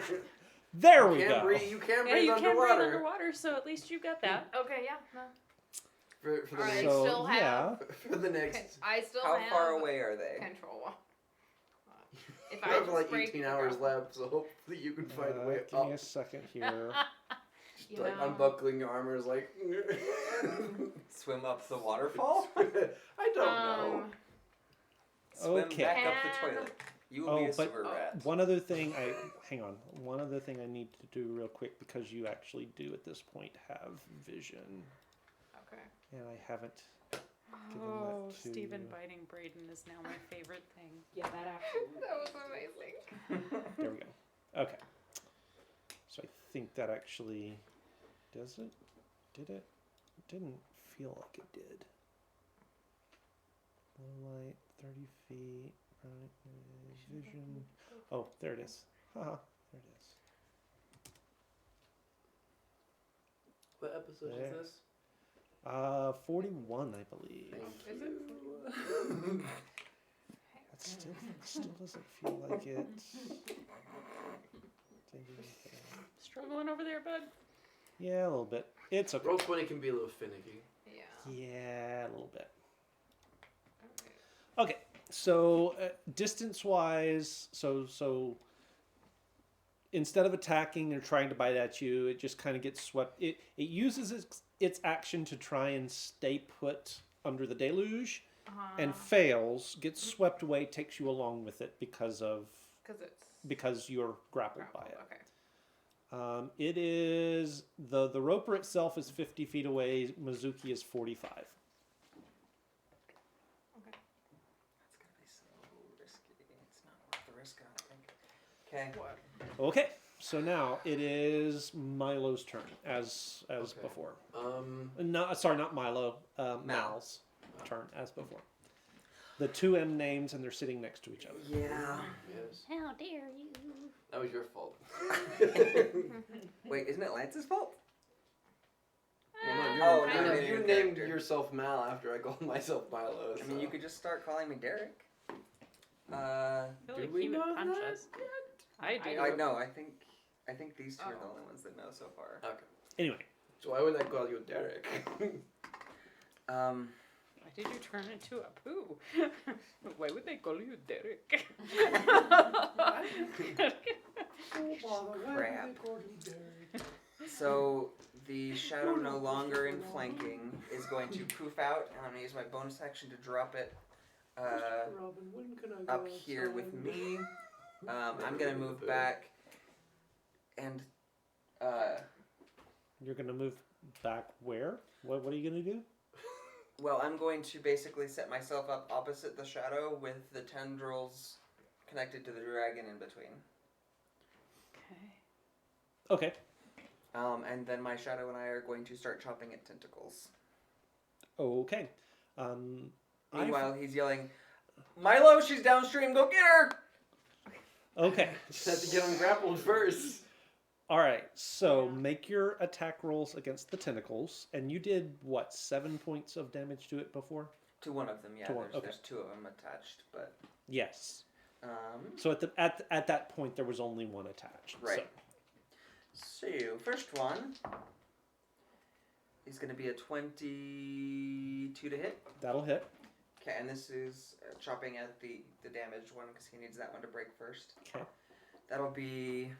There You we can't go. breathe. You can't yeah, breathe you can't underwater. breathe underwater, so at least you got that. Okay, yeah, no. For the Alright, next. So still have- yeah, For the Okay, next. I still How have far away are they? control. If You I have just like break 18 the hours grapple- left, so hopefully you can find a way give me up. a second here. Just You like know. unbuckling your armor is like. Swim up the waterfall? I don't know. Swim Okay. back up the Can- toilet. You will be a but sewer rat. one other thing hang on. One other thing I need to do real quick because you actually do at this point have vision, Okay. and I haven't. Given Oh, that to Stephen you. biting Braden is now my favorite thing. Yeah, that actually. That was amazing. There we go. Okay. So I think that actually does it. Did it? It didn't feel like it did. Low light, 30 feet. Right, vision. Oh, there it is. Haha, there it is. What episode There. is this? 41, I believe. Thank Is you. That still doesn't feel like it. Struggling over there, bud. Yeah, a little bit. It's okay. Roll 20 can be a little finicky. Yeah. Yeah, a little bit. Alright. Okay, so distance-wise, so instead of attacking or trying to bite at you, it just kind of gets swept. It uses its action to try and stay put under the deluge, and fails, gets swept away, takes you along with it because you're grappled by it. Okay. It is the roper itself is 50 feet away. Mizuki is 45. That's gonna be so risky. It's not worth the risk, I think. Okay. What? Okay, so now it is Milo's turn as Okay. before. Um. Sorry, not Milo. Mal's turn as before. The two M names, and they're sitting next to each other. Yeah. Yes. How dare you? That was your fault. Wait, isn't it Lance's fault? Well, no, Oh, kind no, of. no, you no. named yourself Mal after I called myself Milo. I mean, you so. could just start calling me Derek. I feel Do like we he would know punch that us. I do. I know. I think these two are the Oh. only ones that know so far. Okay. Anyway, So why would I call you Derek? Why did you turn into a poo? Why would they call you Derek? Crap. So the shadow no longer in flanking is going to poof out, and I'm going to use my bonus action to drop it up here with me. I'm going to move back, and you're gonna move back where? What are you gonna do? well, I'm going to basically set myself up opposite the shadow with the tendrils connected to the dragon in between. Okay. Okay. And then my shadow and I are going to start chopping at tentacles. Okay. Meanwhile, he's yelling, "Milo, she's downstream, go get her!" Okay. Just have to get him grappled first. All right. So make your attack rolls against the tentacles, and you did what, 7 points of damage to it before? To one of them, yeah. To one, okay. There's two of them attached, but Yes. um, So at that point, there was only one attached. right. So first one is going to be a 22 to hit. So that'll hit. Okay, and this is chopping at the damaged one because he needs that one to break first. Okay. That'll be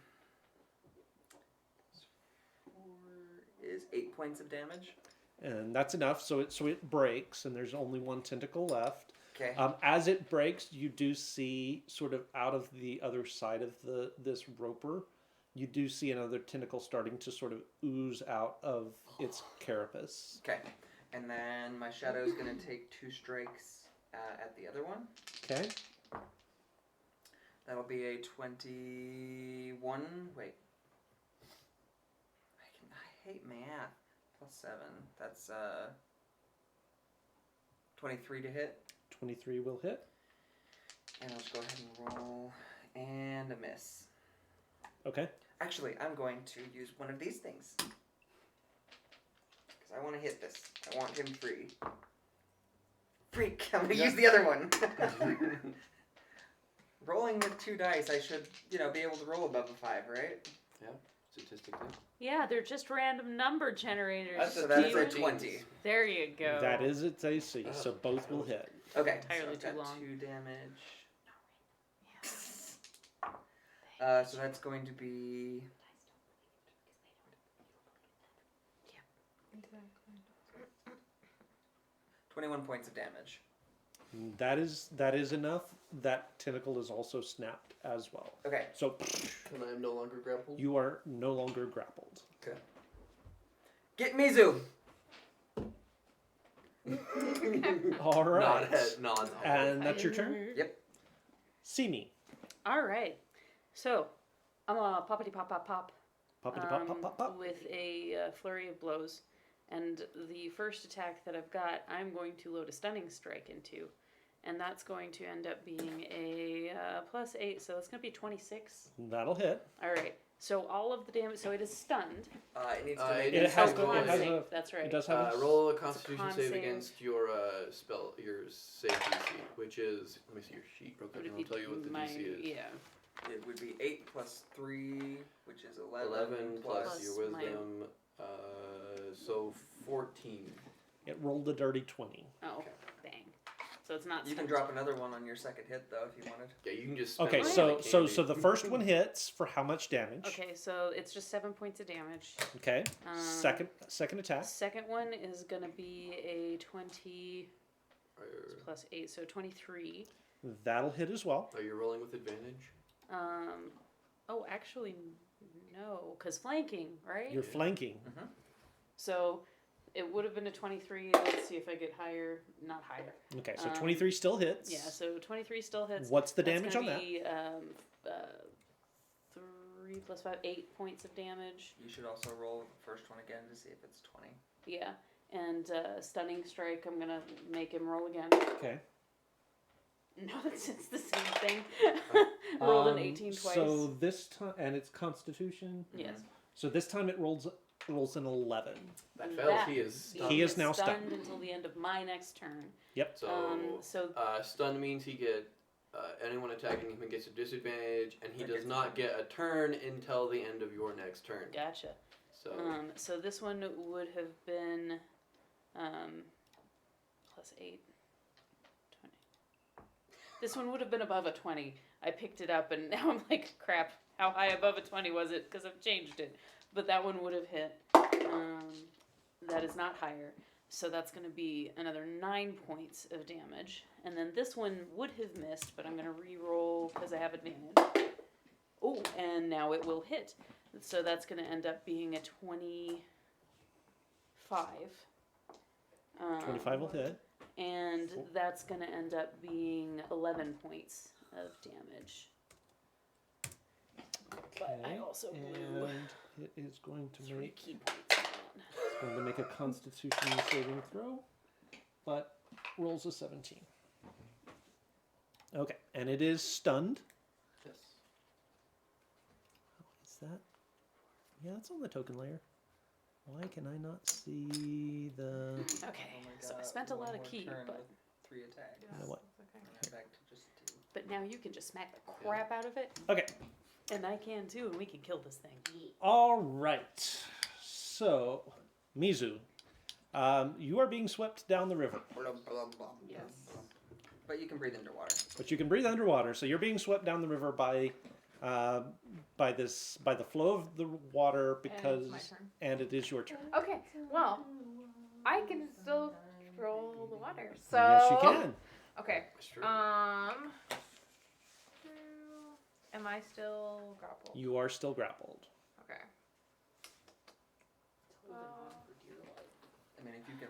8 points of damage. And that's enough. So it breaks, and there's only one tentacle left. Okay. As it breaks, you do see sort of out of the other side of this roper, you do see another tentacle starting to sort of ooze out of its carapace. Okay. And then my shadow is going to take 2 strikes at the other one. Okay. That'll be a 21. Wait. I hate math. Plus 7. That's 23 to hit. 23 will hit. And I'll just go ahead and roll. And a miss. Okay. Actually, I'm going to use one of these things. Because I want to hit this. I want him free. Freak! I'm going to use the other one. Rolling with 2 dice, I should, be able to roll above a 5, right? Yeah, statistically. Yeah, they're just random number generators. So that's a Steven. 20. There you go. That is its AC, so both will hit. Okay, Entirely so I've too got long. 2 damage. So that's going to be 21 points of damage. That is enough. That tentacle is also snapped as well. Okay. So And I am no longer grappled. you are no longer grappled. Okay. Get Mizu! All right. Nod head, nods. And that's your turn? Yep. See me. All right. So, I'm a poppity pop pop pop. Poppity pop pop pop pop. With a flurry of blows. And the first attack that I've got, I'm going to load a stunning strike into. And that's going to end up being a +8, so that's going to be 26. That'll hit. All right. So all of the damage, so it is stunned. It needs to make It has to- it has a- That's right. It does have a roll a Constitution con save save. against your your save DC, which is, let me see your sheet real quick, Would and it I'll tell you what the my, DC is. Yeah. It would be 8 plus 3, which is 11. 11 plus Plus your my- wisdom, so 14. It rolled a dirty 20. Oh, Okay. dang. So it's not You can stunned. drop another one on your second hit, though, if you wanted. Yeah, you can just spend Okay, it so like so candy. so the first one hits for how much damage? Okay, so it's just 7 points of damage. Okay. Um, Second attack. Second one is going to be a 20 plus 8, so 23. That'll hit as well. Are you rolling with advantage? Oh, actually, no, because flanking, right? You're flanking. So it would have been a 23. Let's see if I get higher. Not higher. Okay, so 23 still hits. Yeah, so 23 still hits. What's the That's damage on gonna that? be, 3 plus 5, 8 points of damage. You should also roll the first one again to see if it's 20. Yeah, and stunning strike. I'm gonna make him roll again. Okay. No, it's the same thing. Rolled an 18 twice. So this time, and it's Constitution. Yes. So this time it rolls an 11. That fails, That- he is He stunned. is now stunned. until the end of my next turn. Yep. So, stunned means he get, anyone attacking him gets a disadvantage, and he That does gets not get a turn until the end of your next turn. Gotcha. So, So this one would have been plus 8. 20. This one would have been above a 20. I picked it up and now I'm like, crap, how high above a 20 was it? Because I've changed it. But that one would have hit. That is not higher. So that's going to be another 9 points of damage. And then this one would have missed, but I'm going to re-roll because I have advantage. Oh, and now it will hit. So that's going to end up being a 25. 25 will hit. And that's going to end up being 11 points of damage. But I also blew And it is going to 3 make key points on it's going to make a Constitution saving throw, but rolls a 17. Okay, and it is stunned. yes. Is that? Yeah, it's on the token layer. Why can I not see the? that. Okay, Oh my so I God, spent a one lot of more ki, turn but with 3 attacks. You know what? In fact, just 2. but now you can just smack the crap out of it, Okay. and I can too, and we can kill this thing. All right. So, Mizu, you are being swept down the river, Yes. But you can breathe underwater. but you can breathe underwater. So you're being swept down the river by the flow of the water because, And it's my turn. and it is your turn. Okay, well, I can still control the water. So Yes, you can. Okay. That's true. Am I still grappled? You are still grappled. Okay. I mean, if you can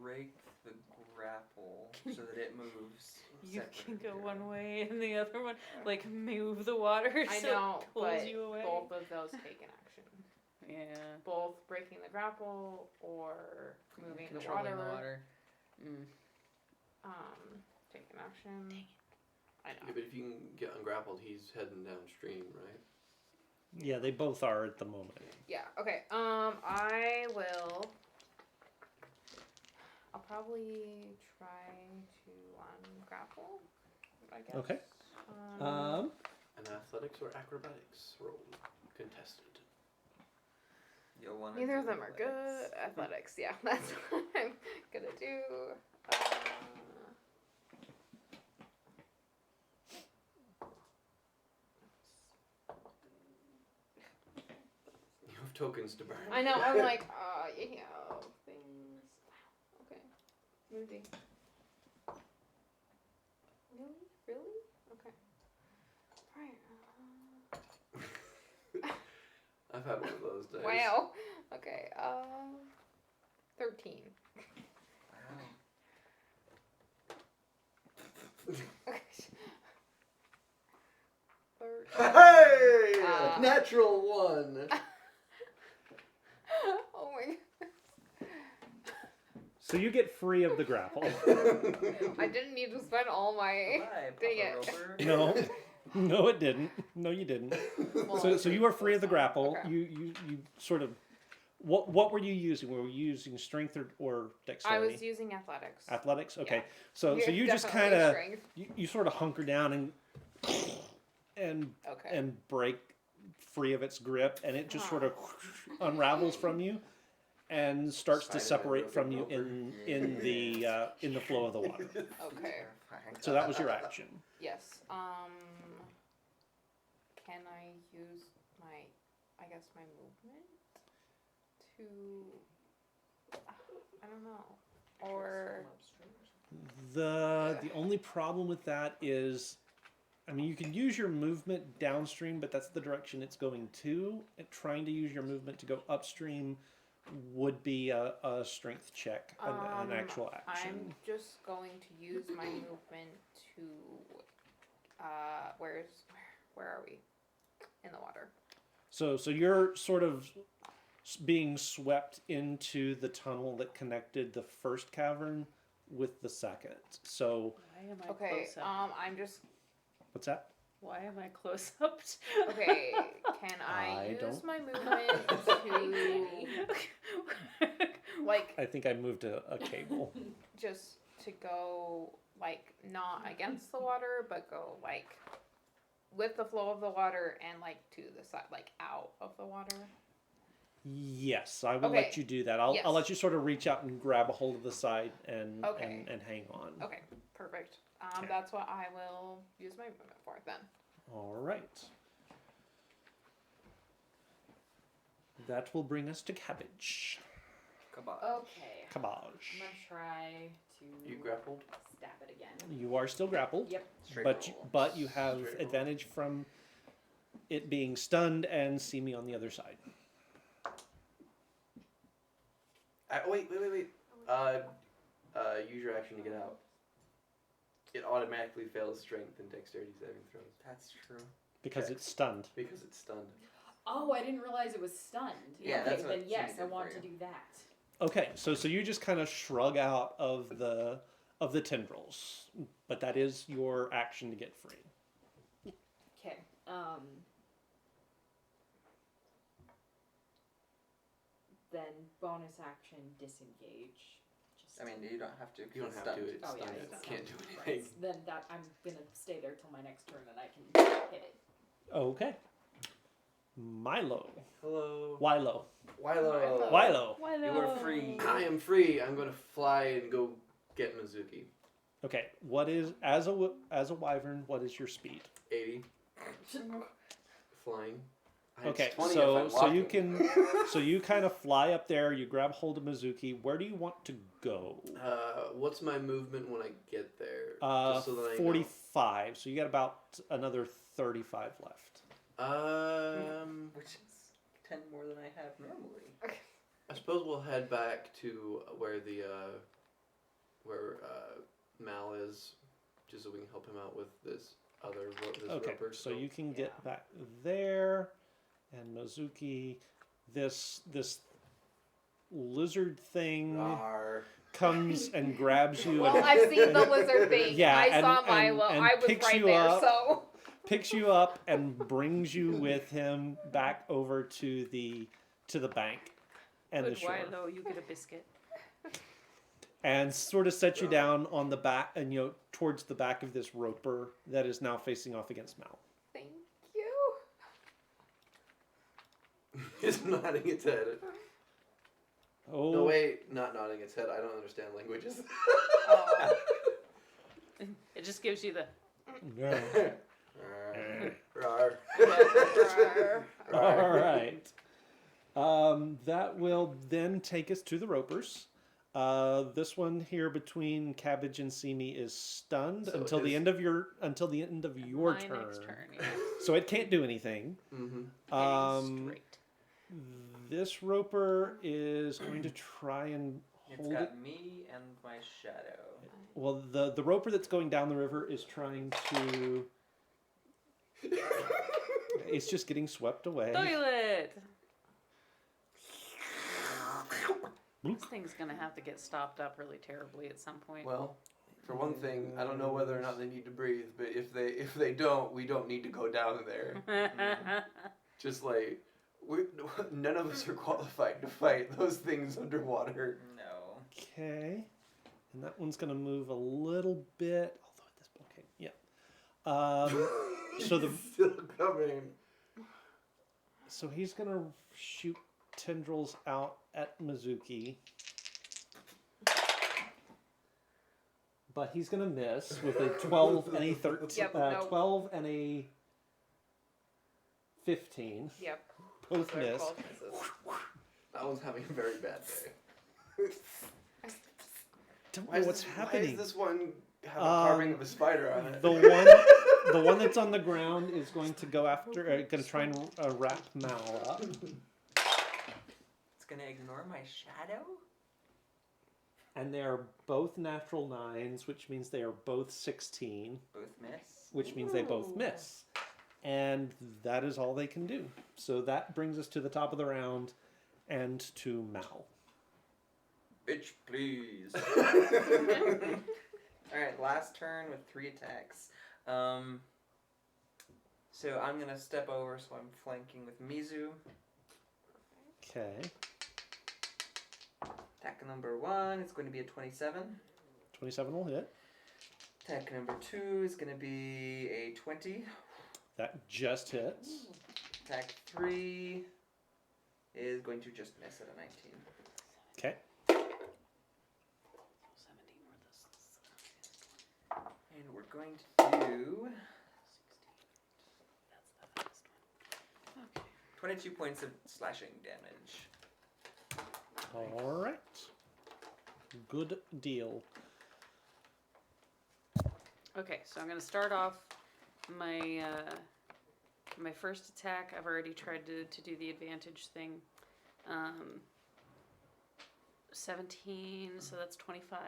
break the grapple so that it moves. You separate can go here. one way and the other one, like move the water I so know, it pulls but you away. both of those take an action. Yeah. Both breaking the grapple or moving the Controlling water. Mm. Take an action. I Yeah, know. but if you can get ungrappled, he's heading downstream, right? Yeah, they both are at the moment. Yeah. Okay. I'll probably try to grapple. I guess. Okay. An athletics or acrobatics roll contested. You'll want Neither of them are good. Athletics. Yeah, that's what I'm gonna do. You have tokens to burn. I know. I'm like, yeah, things. Okay. Movie. Really? Okay. Alright. I've had one of those days. Wow. Okay. 13. Okay. 13. Hey! Natural one! Oh my. So you get free of the grapple. I didn't need to spend all my. Bye, Dang Papa it. Roper. No, it didn't. No, you didn't. Well, So you are free of the grapple. Okay. You sort of. What were you using? Were you using strength or I dexterity? was using athletics. Athletics. Okay. Yeah. So Yeah, you just definitely kind of strength. you sort of hunker down and Okay. break free of its grip, and it just sort of unravels from you and starts to separate from you in the flow of the water. Okay. So that was your action. Yes. Can I use my movement to? I don't know. Or The only problem with that is, I mean, you can use your movement downstream, but that's the direction it's going to. And trying to use your movement to go upstream would be a strength check, an actual action. I'm just going to use my movement to. Where are we? In the water. So you're sort of being swept into the tunnel that connected the first cavern with the second. So Why am I Okay. close up? I'm just. what's that? Why am I close up? Okay. Can I I use don't- my movement to like I think I moved a cable. just to go like not against the water, but go like with the flow of the water and like to the side, like out of the water? Yes, I will Okay. let you do that. I'll Yes. let you sort of reach out and grab a hold of the side and Okay. and hang on. Okay, perfect. Okay. That's what I will use my movement for then. All right. That will bring us to Cabbage. Kabah. Okay. I'm Cabbage. gonna try to You grappled? stab it again. You are still grappled. Yep. But you have Straight roll. advantage from it being stunned and see me on the other side. Wait. Use your action to get out. It automatically fails strength and dexterity saving throws That's true. Because Okay. it's stunned. because it's stunned. Oh, I didn't realize it was stunned. Yeah, okay, that's what then Jimmy yes, I did want for to you. do that. Okay, so you just kind of shrug out of the tendrils, but that is your action to get free. Okay. Then bonus action disengage. Just I mean, you don't have to. You don't it's have stunned. to. It's Oh, yeah, stunned. it's Can't do right. anything. Then that I'm gonna stay there till my next turn and I can hit it. Okay. Milo. Hello. Wilo. Wilo. Wilo. You are free. I am free. I'm going to fly and go get Mizuki. Okay, what is as a wyvern? What is your speed? 80. Flying. It's Okay, 20 so if I'm you walking. can so you kind of fly up there. You grab hold of Mizuki. Where do you want to go? What's my movement when I get there? Just so that I know. 45. So you got about another 35 left. Which is 10 more than I have normally. I suppose we'll head back to where the Mal is, just so we can help him out with this Okay, roper. so you can get back there, and Mizuki, this lizard thing Rawr. comes and grabs you. Well, and, I've seen the lizard thing. Yeah, I and- saw and Milo. I was picks right you there, up. so picks you up and brings you with him back over to the bank and the Good shore, Wilo, you get a biscuit. and sort of sets you down on the back and towards the back of this roper that is now facing off against Mal. Thank you. It's nodding its head. Oh, No, wait, not nodding its head. I don't understand languages. Oh. It just gives you the. no. Rawr. All right. That will then take us to the ropers. This one here between Cabbage and Simi is stunned So until the end of your My turn. next turn. Yeah. So it can't do anything. Mm-hmm. Straight. This roper is going to try and It's hold it. got me and my shadow. Well, the roper that's going down the river is trying to. It's just getting swept away. Toilet! This thing's gonna have to get stopped up really terribly at some point. Well, for one thing, I don't know whether or not they need to breathe, but if they don't, we don't need to go down there. Just like none of us are qualified to fight those things underwater. No. Okay. And that one's going to move a little bit. Although at this point, okay, yeah. So the still coming. So he's going to shoot tendrils out at Mizuki. But he's going to miss with a 12 and a 13. Yep, nope. 12 and a 15. Yep. Both Those are miss. 12 misses. That one's having a very bad day. Don't Why know is what's this, happening. Why does this one have a carving of a spider on it? The one that's on the ground is going to go after, going to try and wrap Mal up. It's gonna ignore my shadow? And they are both natural 9s, which means they are both 16, Both miss? which means they both miss. And that is all they can do. So that brings us to the top of the round and to Mal. Bitch, please. Alright, last turn with 3 attacks. So I'm gonna step over so I'm flanking with Mizu. Okay. Attack number 1 is going to be a 27. 27 will hit. Attack number 2 is going to be a 20. That just hits. Attack 3 is going to just miss at a 19. Okay. 17 or this. And we're going to do 16. That's the fast one. Okay. 22 points of slashing damage. All right. Good deal. Okay, so I'm gonna start off my my first attack. I've already tried to do the advantage thing. 17, so that's 25,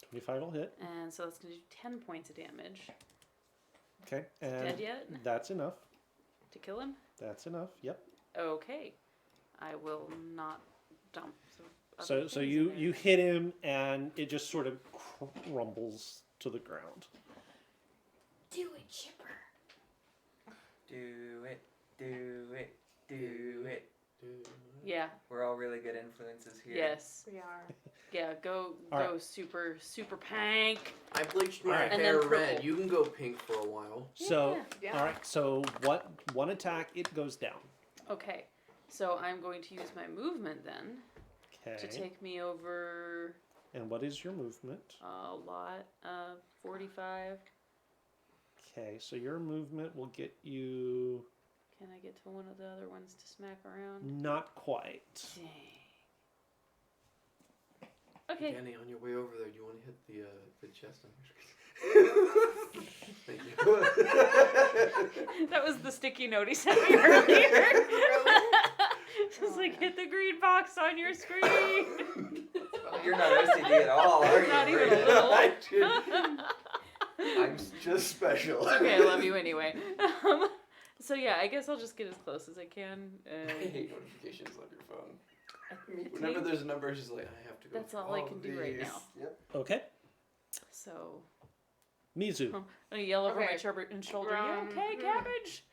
25 will hit. and so that's gonna do 10 points of damage. Okay. And Dead yet? that's enough. To kill him? That's enough. Yep. Okay, I will not dump. So other things in you there. hit him and it just sort of crumbles to the ground. Do it, Chipper. Do it, do it, do it. Yeah. We're all really good influences here. Yes. We are. Yeah. Go All right. super pank. I bleached my Alright. And hair then red. purple. You can go pink for a while. So, Yeah. all right. So one attack, it goes down. Okay. So I'm going to use my movement then Okay. to take me over And what is your movement? a lot. 45. Okay. So your movement will get you Can I get to one of the other ones to smack around? not quite. Dang. Okay. Danny, on your way over there, do you want to hit the chest on your screen? Thank you. That was the sticky note he sent me earlier. Just like hit the green box on your screen. You're not OCD at all, are you? Not even a Brandon? little. I'm just special. It's okay, I love you anyway. So yeah, I guess I'll just get as close as I can. I hate notifications on your phone. I Whenever think there's a number, it's just like, I have to go. that's for all I of can do right these. now. Yep. Okay. so. Mizu. I yell over my Okay. shoulder. You okay, Cabbage?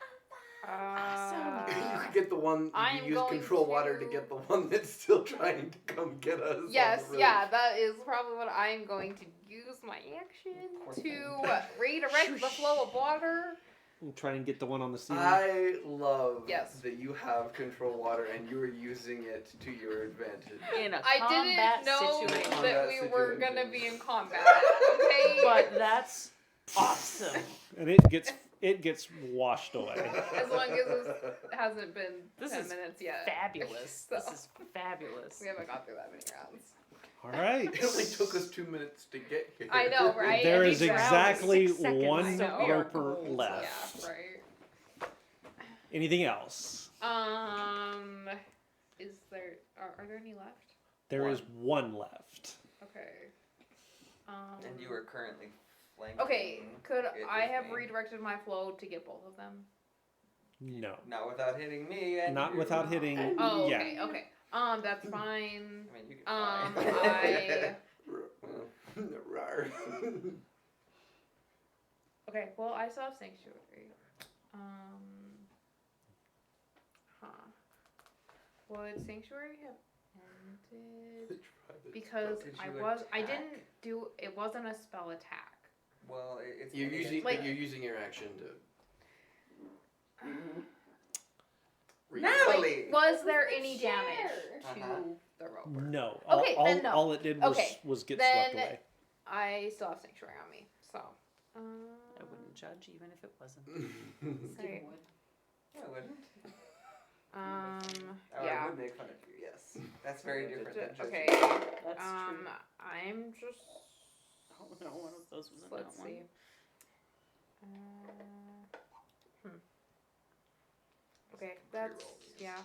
You could get the one. I'm You use going control water to to- get the one that's still trying to come get us. on Yes, the road. yeah, that is probably what I'm going to use my action to redirect the flow of water. And try and get the one on the ceiling. I love Yes. that you have control water and you are using it to your advantage. In a I combat didn't know situation. that we were Situation. gonna be in combat. Okay. But that's awesome. And it gets washed away. As long as it hasn't been This 10 is minutes yet. Fabulous. So, This is fabulous. we haven't got through that many rounds. All right. It only took us 2 minutes to get here. I know, right? There And is these rounds- exactly 6 seconds, one so we are roper gold. left. Yeah, right. Anything else? Is there are there any left? There is one left. Okay. And you are currently flanking. Okay, could it I with have me. redirected my flow to get both of them? No. Not without hitting me. And Not you. without hitting. Oh, yeah. okay, okay. That's fine. I mean, you can fly. I Rar. okay. Well, I still have sanctuary. Would sanctuary have ended? Because Did I you was. I attack? didn't do. It wasn't a spell attack. Well, it's You're any using attack. you're using your action to. Natalie! Was there any damage to Uh-huh. the roper? No. Okay, all, then no. all it did was, Okay, was get then- swept away. I still have sanctuary on me, so. I wouldn't judge even if it wasn't. Okay. Yeah, I wouldn't. Um. Oh, I Yeah. would make fun of you, yes. That's very different than judging. Okay. That's true. I'm just. Oh no, one of those was a Let's nat one. see. Okay, that's yeah.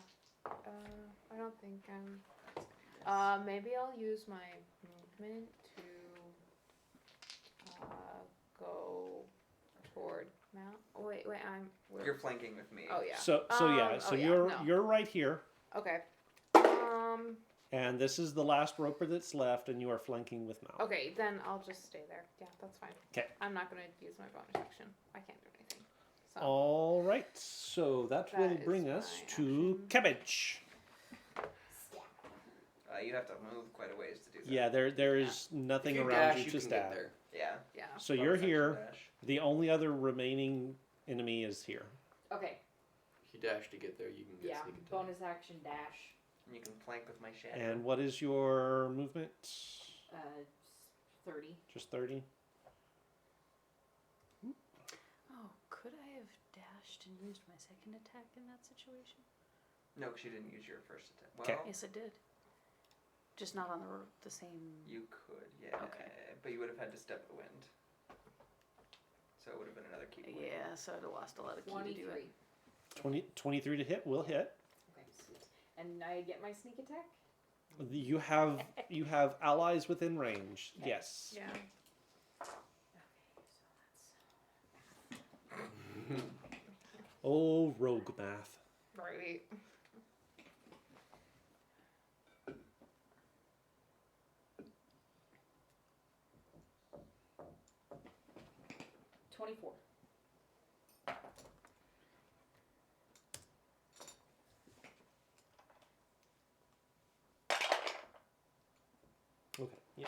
I don't think I'm. Maybe I'll use my movement to go toward Mount. Oh, wait, I'm. You're flanking with me. Oh yeah. So yeah. So no. you're right here, Okay. and this is the last roper that's left, and you are flanking with Mal. Okay, then I'll just stay there. Yeah, that's fine. 'Kay. I'm not gonna use my bonus action. I can't do anything. So. All right. So that will That is bring us my to action. Cabbage. You have to move quite a ways to do that. Yeah, there is nothing If you around dash, you to can stab. get there. Yeah. Yeah. So you're Bonus action here. dash. The only other remaining enemy is here. Okay. If you dash to get there, you can get Yeah. sneak attack. Bonus action dash. And you can flank with my shadow. And what is your movement? 30. Just 30? Oh, could I have dashed and used my second attack in that situation? No, because you didn't use your first attack. Well, 'Kay. Yes, I did. Just not on the same. you could, yeah. Okay. But you would have had to step the wind. So it would have been another key point. Yeah, so I'd have lost a lot of key to do 23. it. 23 to hit will hit. Okay, sweet. And I get my sneak attack? You have allies within range. Okay. Yes. Yeah. Okay, so Oh, rogue math. Right. that's 24. Okay. Yeah.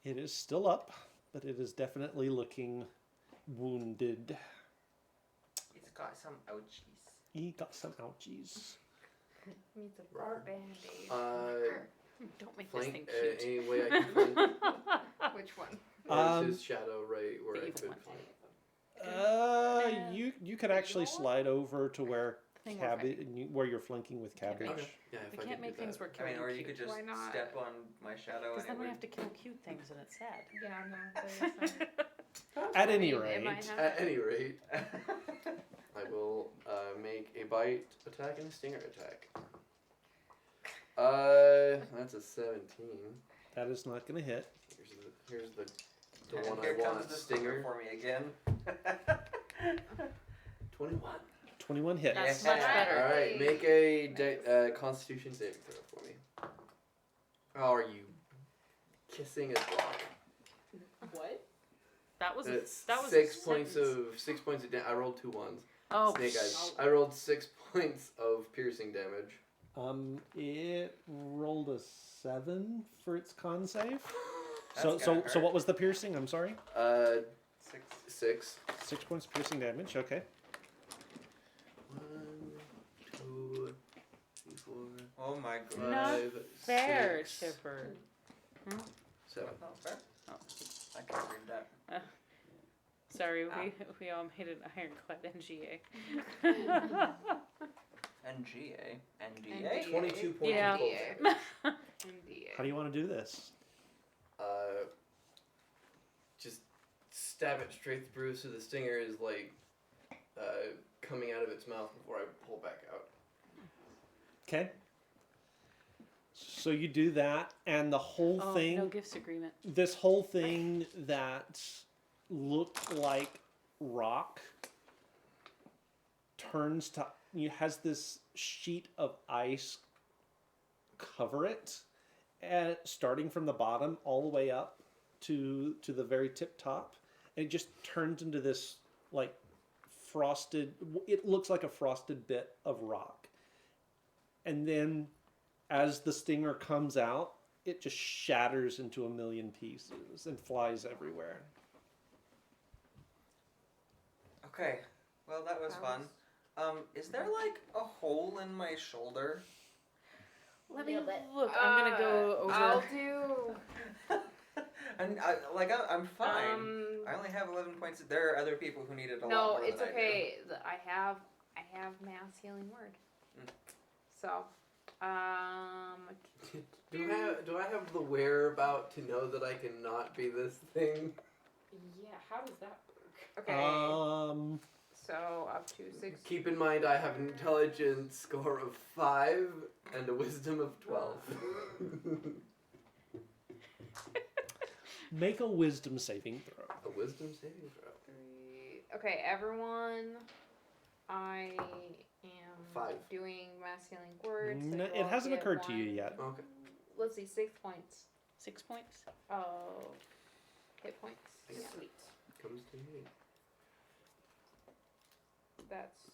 It is still up, but it is definitely looking wounded. It's got some ouchies. He got some ouchies. Needs a bar band-aid. Don't make this thing Flank. cute. Any way I can flank. Which one? Or is his shadow right where I evil could one. flank? You could actually slide over to where The thing we're fighting. where you're flanking with Can't cabbage. make- Yeah, if We I can't could make do things that. we're I killing mean, or you cute. could just Why not? step on my shadow Because and then it we would... have to kill cute things and it's sad. Yeah, no. That is fine. At any It rate, might have- At any rate, I will make a bite attack and a stinger attack. That's a 17. that is not going to hit. Here's the And one here I comes want. the Stinger. for me again. 21. 21 hits. That's Yeah. much better. All right, make a Constitution saving throw for me. How are you kissing a block? What? That was It's that was 6 a points sentence. of 6 points of damage. I rolled 2 ones. Oh, Snake eyes. I rolled 6 points of piercing damage. It rolled a 7 for its con save. That's So gonna hurt. what was the piercing? I'm sorry. 6. 6 points of piercing damage. Okay. 1, 2, 3, 4, Oh my god. Not 5, fair, 6, Chipper. 7. That was fair. Oh. I can't read that. Sorry, Ah. we all made an ironclad NGA. NGA. NDA. 22 points Yeah. of cold damage. How do you want to do this? Just stab it straight through so the stinger is like coming out of its mouth before I pull back out. Okay. So you do that, and the whole thing. No gifts agreement. This whole thing that looked like rock turns to has this sheet of ice cover it, and starting from the bottom all the way up to the very tip top, and it just turns into this like frosted. It looks like a frosted bit of rock, and then as the stinger comes out, it just shatters into a million pieces and flies everywhere. Okay. Well, that was fun. Is there like a hole in my shoulder? Let me Little bit. look. I'm gonna go over. I'll do. And I'm fine. I only have 11 points. There are other people who need it a lot No, more it's than okay. I have mass healing word. Mm. So, Do I have the whereabout to know that I cannot be this thing? Yeah, how does that work? okay. So up to 6. Keep in mind I have an intelligence score of 5 and a wisdom of 12. Make a wisdom saving throw. A wisdom saving throw. 3. Okay, everyone. I am 5. doing mass healing word. So No, you it all hasn't get occurred to you 1. yet. Okay. Let's see, 6 points 6 points. of hit points. Yeah. Sweet. Comes to me. That's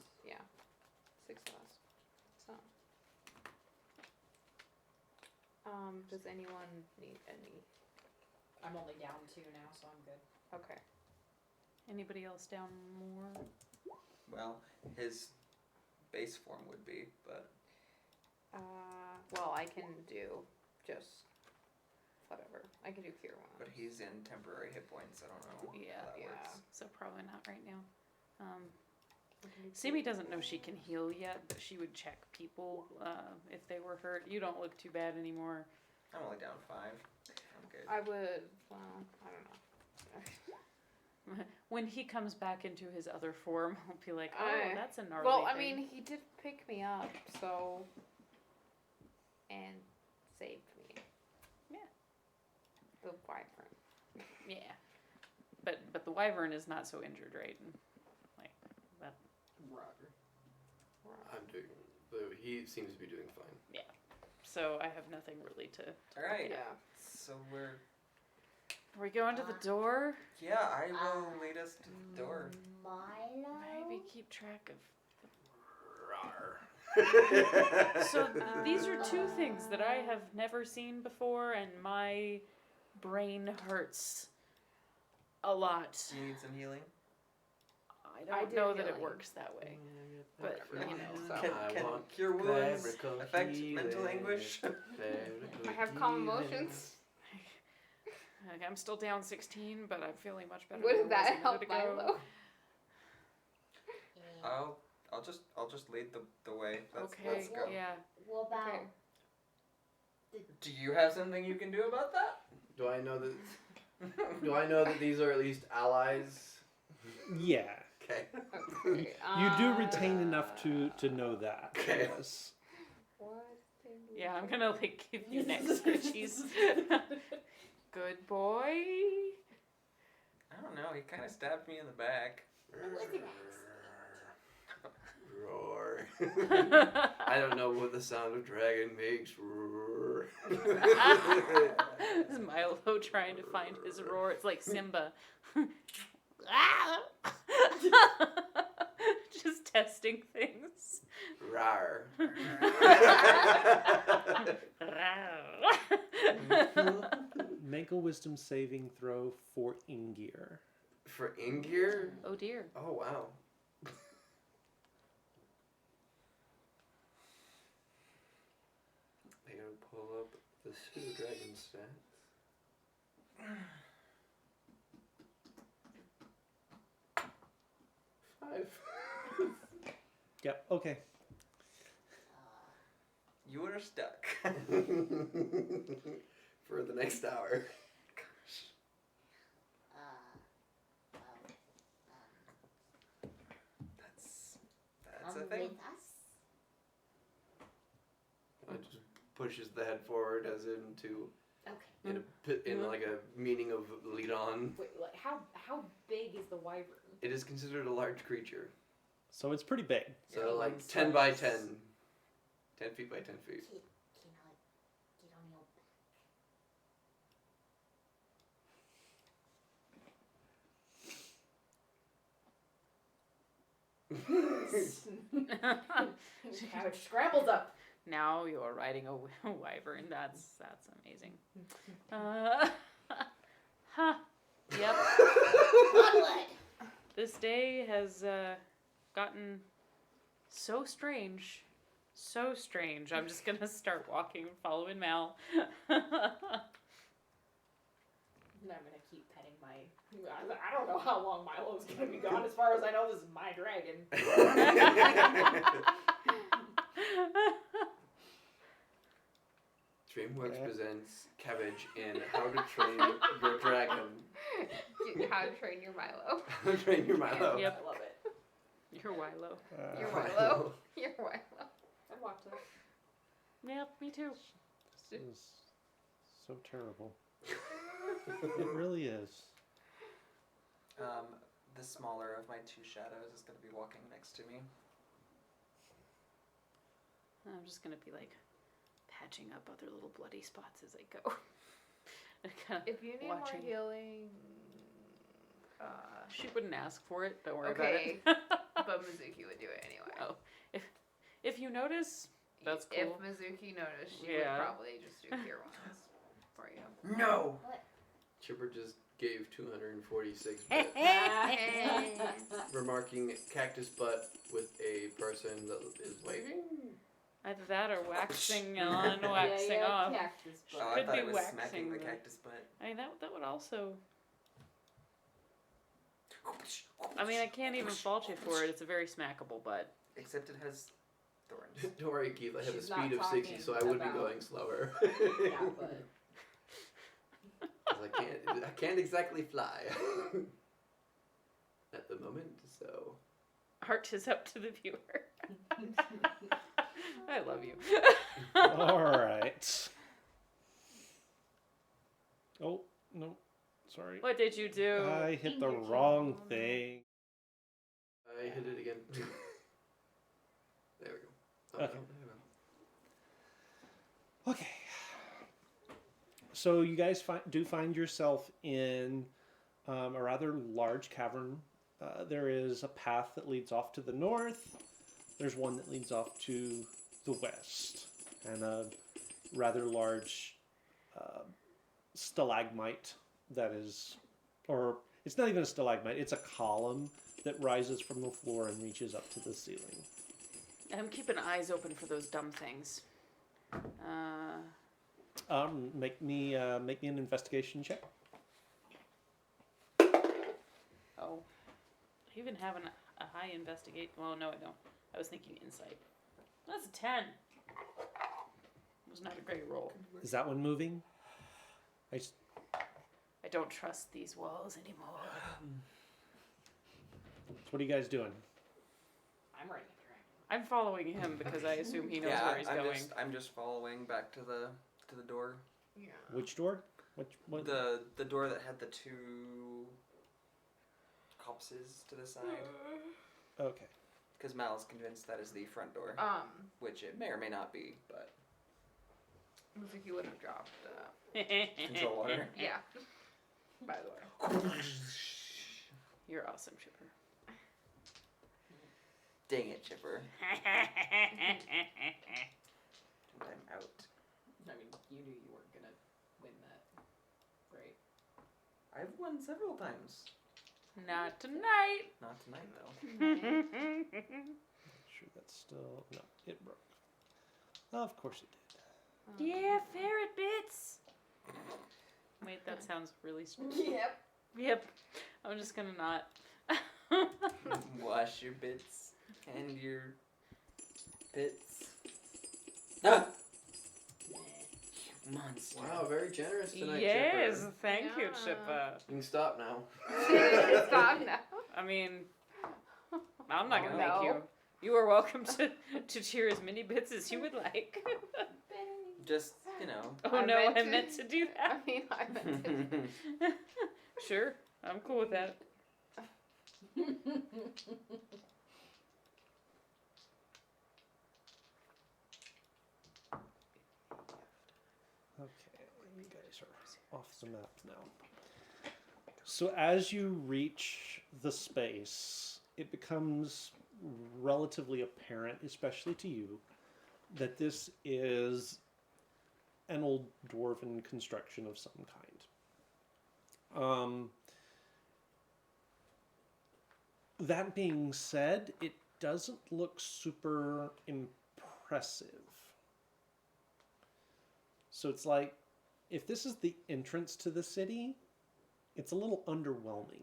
6 less. So, does anyone need any? I'm only down 2 now, so I'm good. Okay. Anybody else down more? Well, his base form would be, but Well, I can do just whatever. I can do cure wounds. but he's in temporary hit points. I don't know Yeah, how that yeah. works. So probably not right now. I can do Simi cure doesn't know she can heal yet, but she would check people if they were hurt. You don't look too bad anymore. I'm only down 5. I'm good. I would. Well, I don't know. When he comes back into his other form, I'll be like, oh, I- that's a gnarly Well, I thing. mean, he did pick me up, so and saved me. Yeah. The wyvern. Yeah. But the wyvern is not so injured, right? And, like that. I'm doing. He seems to be doing fine. So I have nothing really to. All right. Yeah. So we're. Are we going to the door? Yeah, I will lead us to the door. Milo? Maybe keep track of. Rawr. So these are two things that I have never seen before, and my brain hurts a lot. Do you need some healing? I I don't do know that it healing. works that way. But, Whatever. you know, So. Can want cure wounds clerical affect healing. mental anguish? I have calm emotions. Like, I'm still down 16, but I'm feeling much better. Would than I was that a minute help ago. Milo? Yeah. I'll just lead the way. Let's Okay, go. yeah. What about Okay. Do you have something you can do about that? Do I know that these are at least allies? Yeah. Okay. Okay, You do retain enough to know that. Okay. Yes. What? Yeah, I'm gonna like give you an expertise. Good boy. I don't know. He kind of stabbed me in the back. Roar. I don't know what the sound of dragon makes. Roar. roar. This is Milo trying to find his roar. It's like Simba. Just testing things. Rar. Make a wisdom saving throw for Ingir. For Ingir? Oh dear. Oh, wow. I gotta pull up the pseudo dragon stats. 5. Yep, okay. You are stuck. For the next hour. That's a thing. With us? It just pushes the head forward as into Okay. in like a meaning of lead on. Wait, like, how big is the wyvern? It is considered a large creature. So it's pretty big. So Yeah, like one 10 by size. 10. 10 feet by 10 feet. Can I get on your Couch scrambles up. Now you're riding a wyvern. That's amazing. Huh. Yep. Onward! This day has gotten so strange. So strange. I'm just gonna start walking, following Mal. And I'm gonna keep petting my. I don't know how long Milo's gonna be gone. As far as I know, this is my dragon. DreamWorks Okay. presents Cabbage in How to Train Your Dragon. How to Train Your Milo. How to Train Your Milo. Yep. I love it. You're Wilo. Your Milo. Your Milo. I'd watch that. Yep, me too. This is so terrible. It really is. The smaller of my two shadows is going to be walking next to me. I'm just gonna be like patching up other little bloody spots as I go. Kinda If you need watching. more healing, She wouldn't ask for it. Don't worry Okay. about it. but Mizuki would do it anyway. Oh, if you notice, that's If cool. Mizuki noticed, she Yeah. would probably just do cure wounds for you. No! Chipper just gave 246 Hey. remarking cactus butt with a person that is waving. Either that or waxing on, waxing yeah, off. Cactus Oh, butt. I Could thought be it was waxing smacking the the- cactus butt. I mean, that would also. I mean, I can't even fault you for it. It's a very smackable butt. Except it has thorns. Don't worry, Keith. I have a She's not speed of 60, so I would be talking going slower. Yeah, but 'Cause I can't exactly fly at the moment. So Art is up to the viewer. I love you. All right. Oh, no. Sorry. What did you do? I hit the wrong thing. I hit it again. There we go. Oh, Okay. no, there we go. Okay. So you guys do find yourself in a rather large cavern. There is a path that leads off to the north. There's one that leads off to the west. And a rather large stalagmite that is... Or it's not even a stalagmite. It's a column that rises from the floor and reaches up to the ceiling. I'm keeping eyes open for those dumb things. Make me an investigation check. Oh. I even have a high investigate. Well, no, I don't. I was thinking insight. That's a 10. It was not a great roll. Is that one moving? I don't trust these walls anymore. So what are you guys doing? I'm riding a dragon. I'm following him because I assume he knows yeah, where he's going. I'm just following back to the door. Yeah. Which door? What? The door that had the two copses to the side. Okay. Because Mal is convinced that is the front door, which it may or may not be, but Looks like you would have dropped. Control water. Yeah. By the way. You're awesome, Chipper. Dang it, Chipper. I'm out. I mean, you knew you weren't gonna win that, right? I've won several times. Not tonight. Not tonight, though. Sure, that's still no. It broke. Of course it did. Yeah, ferret bits. Wait, that sounds really strange. Yep. Yep. I'm just gonna not. Wash your bits and your bits. Ah! You monster. Wow, very generous tonight, Yes, Chipper. thank you, Yeah. Chipper. You can stop now. Stop now. I mean, I'm not gonna Oh, make no. you. You are welcome to cheer as many bits as you would like. Just, you know. Oh I no, meant I to- meant to do I that. mean, I meant to. Sure, I'm cool with that. Okay, you guys are off the map now. So as you reach the space, it becomes relatively apparent, especially to you, that this is an old dwarven construction of some kind. That being said, it doesn't look super impressive. So it's like, if this is the entrance to the city, it's a little underwhelming.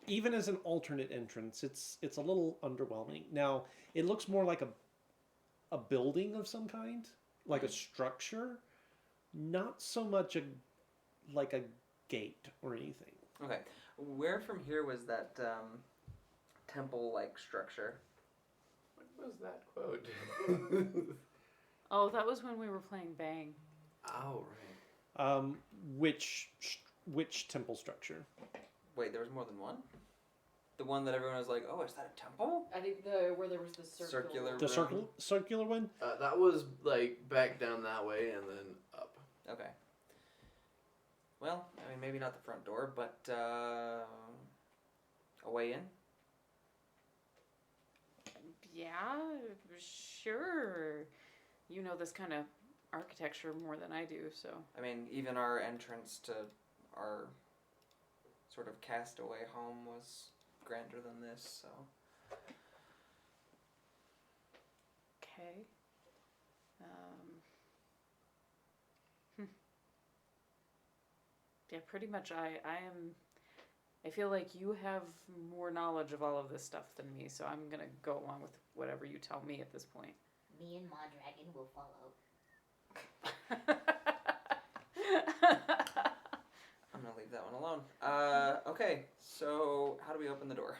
Even as an alternate entrance, it's a little underwhelming. Now, it looks more like a building of some kind, like a structure, not so much like a gate or anything. Okay. Where from here was that temple-like structure? What was that quote? Oh, that was when we were playing Bang. Oh, right. Which temple structure? Wait, there was more than one? The one that everyone was like, oh, is that a temple? I think where there was the Circular The room. circular one? That was like back down that way and then up. Okay. Well, I mean, maybe not the front door, but a way in? Yeah, sure. You know this kind of architecture more than I do, so. I mean, even our entrance to our sort of castaway home was grander than this, so. Okay. Yeah, pretty much I feel like you have more knowledge of all of this stuff than me, so I'm gonna go along with whatever you tell me at this point. Me and Ma Dragon will follow. I'm gonna leave that one alone. Okay, so how do we open the door?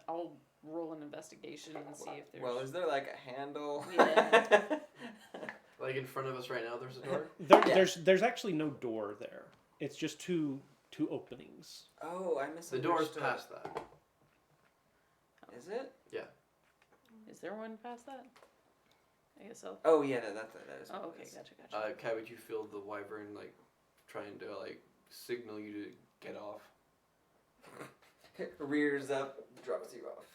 I'll roll an investigation and see if there's. Well, is there like a handle? Yeah. Like in front of us right now, there's a door. Yeah. There's actually no door there. It's just two openings. Oh, I The misunderstood. door's past that. Is it? Is there one past that? I guess so. Oh yeah, that is. Oh, what okay, it is. gotcha. Kai, would you feel the wyvern like trying to like signal you to get off? Rears up, drops you off.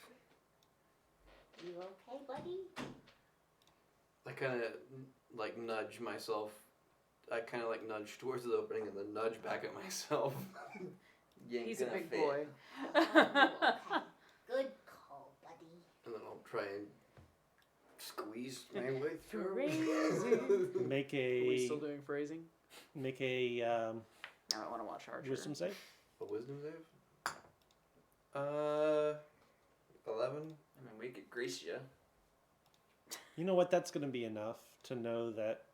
You okay, buddy? I kind of like nudge myself. I kind of like nudge towards the opening and then nudge back at myself. You ain't He's a gonna big fit. boy. Oh, okay. Good call, buddy. And then I'll try and squeeze my way through. Crazy. Make Are we a still doing phrasing? make a Now I want to watch Archer. wisdom save. A wisdom save? 11. I mean, we could grease you. You know what? That's going to be enough to know that.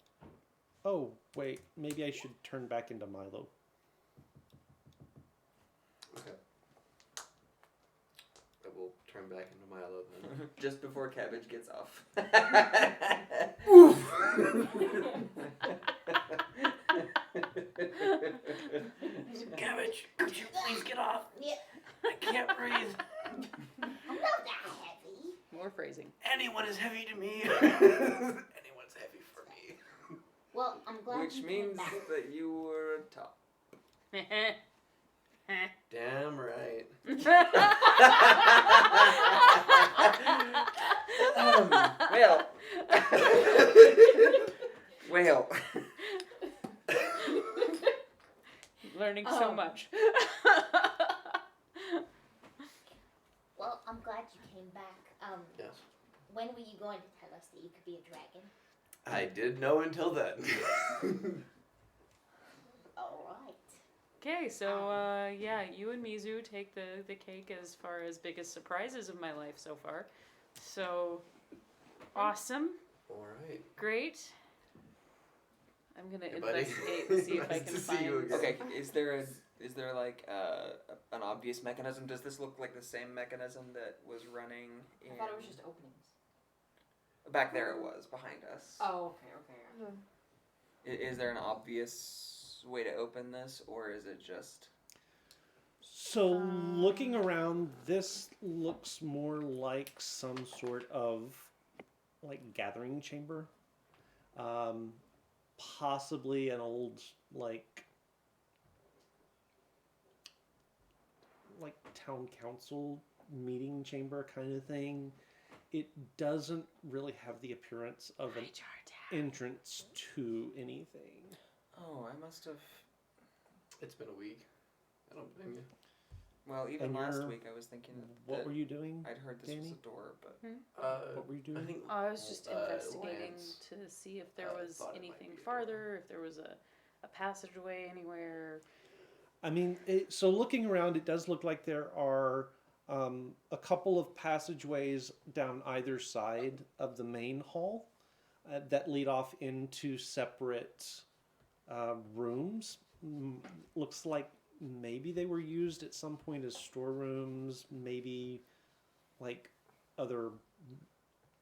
Oh wait, maybe I should turn back into Milo. Okay. I will turn back into Milo then. Just before Cabbage gets off. Cabbage, could you please get off? Yeah. I can't breathe. I'm not that heavy. More phrasing. Anyone is heavy to me. glad Which you came means back. that you were top. Damn right. Well. Well. Learning so much. Well, I'm glad you came back. Yes. When were you going to tell us that you could be a dragon? I did know until then. All right. Okay, so yeah, you and Mizu take the cake as far as biggest surprises of my life so far. So awesome, All right. great. I'm gonna Hey, buddy. investigate and see if I Nice can to see you find. again. Okay, is there like an obvious mechanism? Does this look like the same mechanism that was running in... I thought it was just openings. Back there it was, behind us. Oh, okay. Is there an obvious way to open this, or is it just... So looking around, this looks more like some sort of like gathering chamber. Possibly an old like town council meeting chamber kind of thing. It doesn't really have the appearance of an entrance to anything. Oh, I must have... It's been a week. I don't blame you. Well, even And last you're- week I was thinking What that were you doing? I'd heard this was Danny? a door, but... What were you doing? I think I was just investigating Lance, to see if there was thought it might anything be a door. farther, if there was a passageway anywhere. I mean, so looking around, it does look like there are a couple of passageways down either side of the main hall that lead off into separate rooms. Looks like maybe they were used at some point as storerooms, maybe like other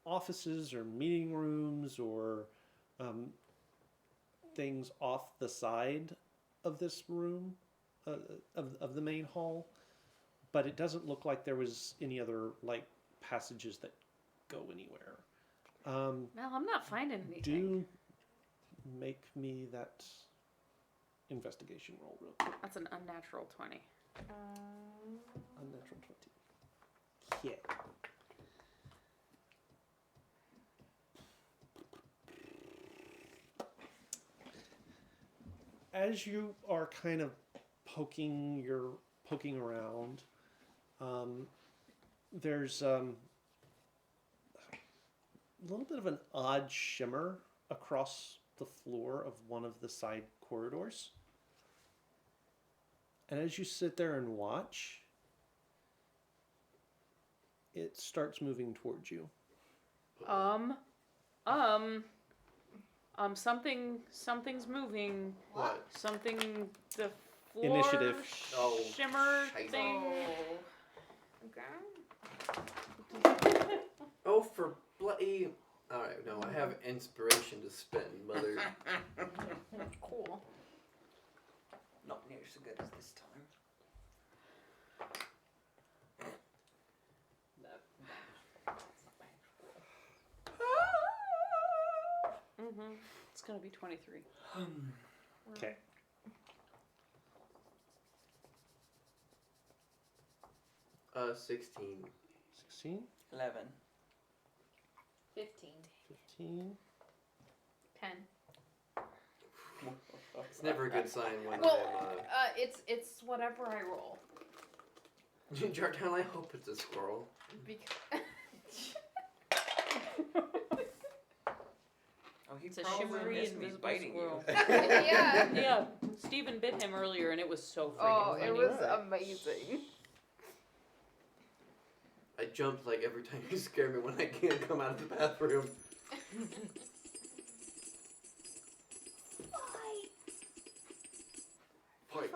offices or meeting rooms or things off the side of this room. Of the main hall, but it doesn't look like there was any other like passages that go anywhere. Well, I'm not finding anything. Do make me that investigation roll real quick. That's an unnatural 20. Unnatural 20. Yeah. As you are kind of poking around, there's a little bit of an odd shimmer across the floor of one of the side corridors. And as you sit there and watch, it starts moving towards you. Something's moving. What? Something, the floor Initiative. Oh, shimmer shite. thing. Okay. Oh, for bloody... Alright, no, I have inspiration to spend, mother. Cool. Not near so good as this time. It's gonna be 23. Okay. Uh, 16. 16, 11. 15. 15. 10. It's never a good sign when Well, it's whatever I roll. Jartown, I hope it's a squirrel. Because Oh, he It's a probably shimmery, missed me invisible biting squirrel. you. yeah. Yeah, Steven bit him earlier and it was so freaking Oh, funny. it was amazing. I jump like every time you scare me when I can't come out of the bathroom. Fight.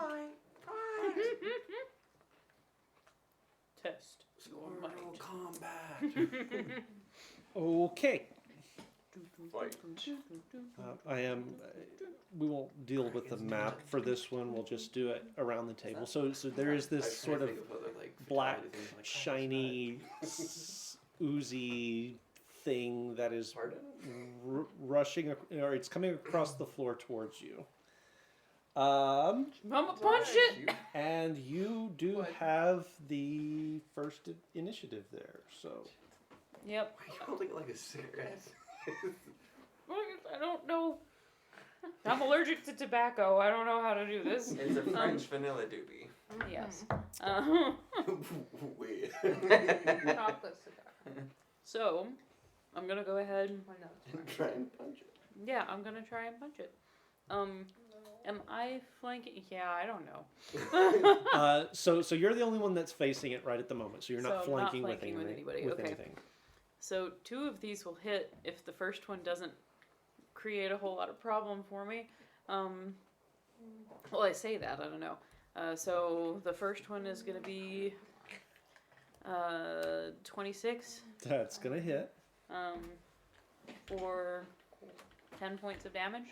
Test. Squirrel combat. Okay. Fight. I am. We won't deal with the map for this one. We'll just do it around the table. So there is this sort of black, shiny, oozy thing that is Pardon? rushing, or it's coming across the floor towards you. I'm gonna punch it. And you do have the first initiative there, so. Yep. Why are you holding it like a cigarette? I don't know. I'm allergic to tobacco. I don't know how to do this. It's a French vanilla doobie. Yes. Weird. Chocolate cigar. So, I'm gonna go ahead. Or no, it's And fine. try and punch it. Yeah, I'm gonna try and punch it. Am I flanking? Yeah, I don't know. So you're the only one that's facing it right at the moment. So you're not So I'm not flanking, flanking with anybody, okay. anything. So 2 of these will hit if the first one doesn't create a whole lot of problem for me. Well, I say that, I don't know. So the first one is gonna be 26. That's gonna hit. For 10 points of damage.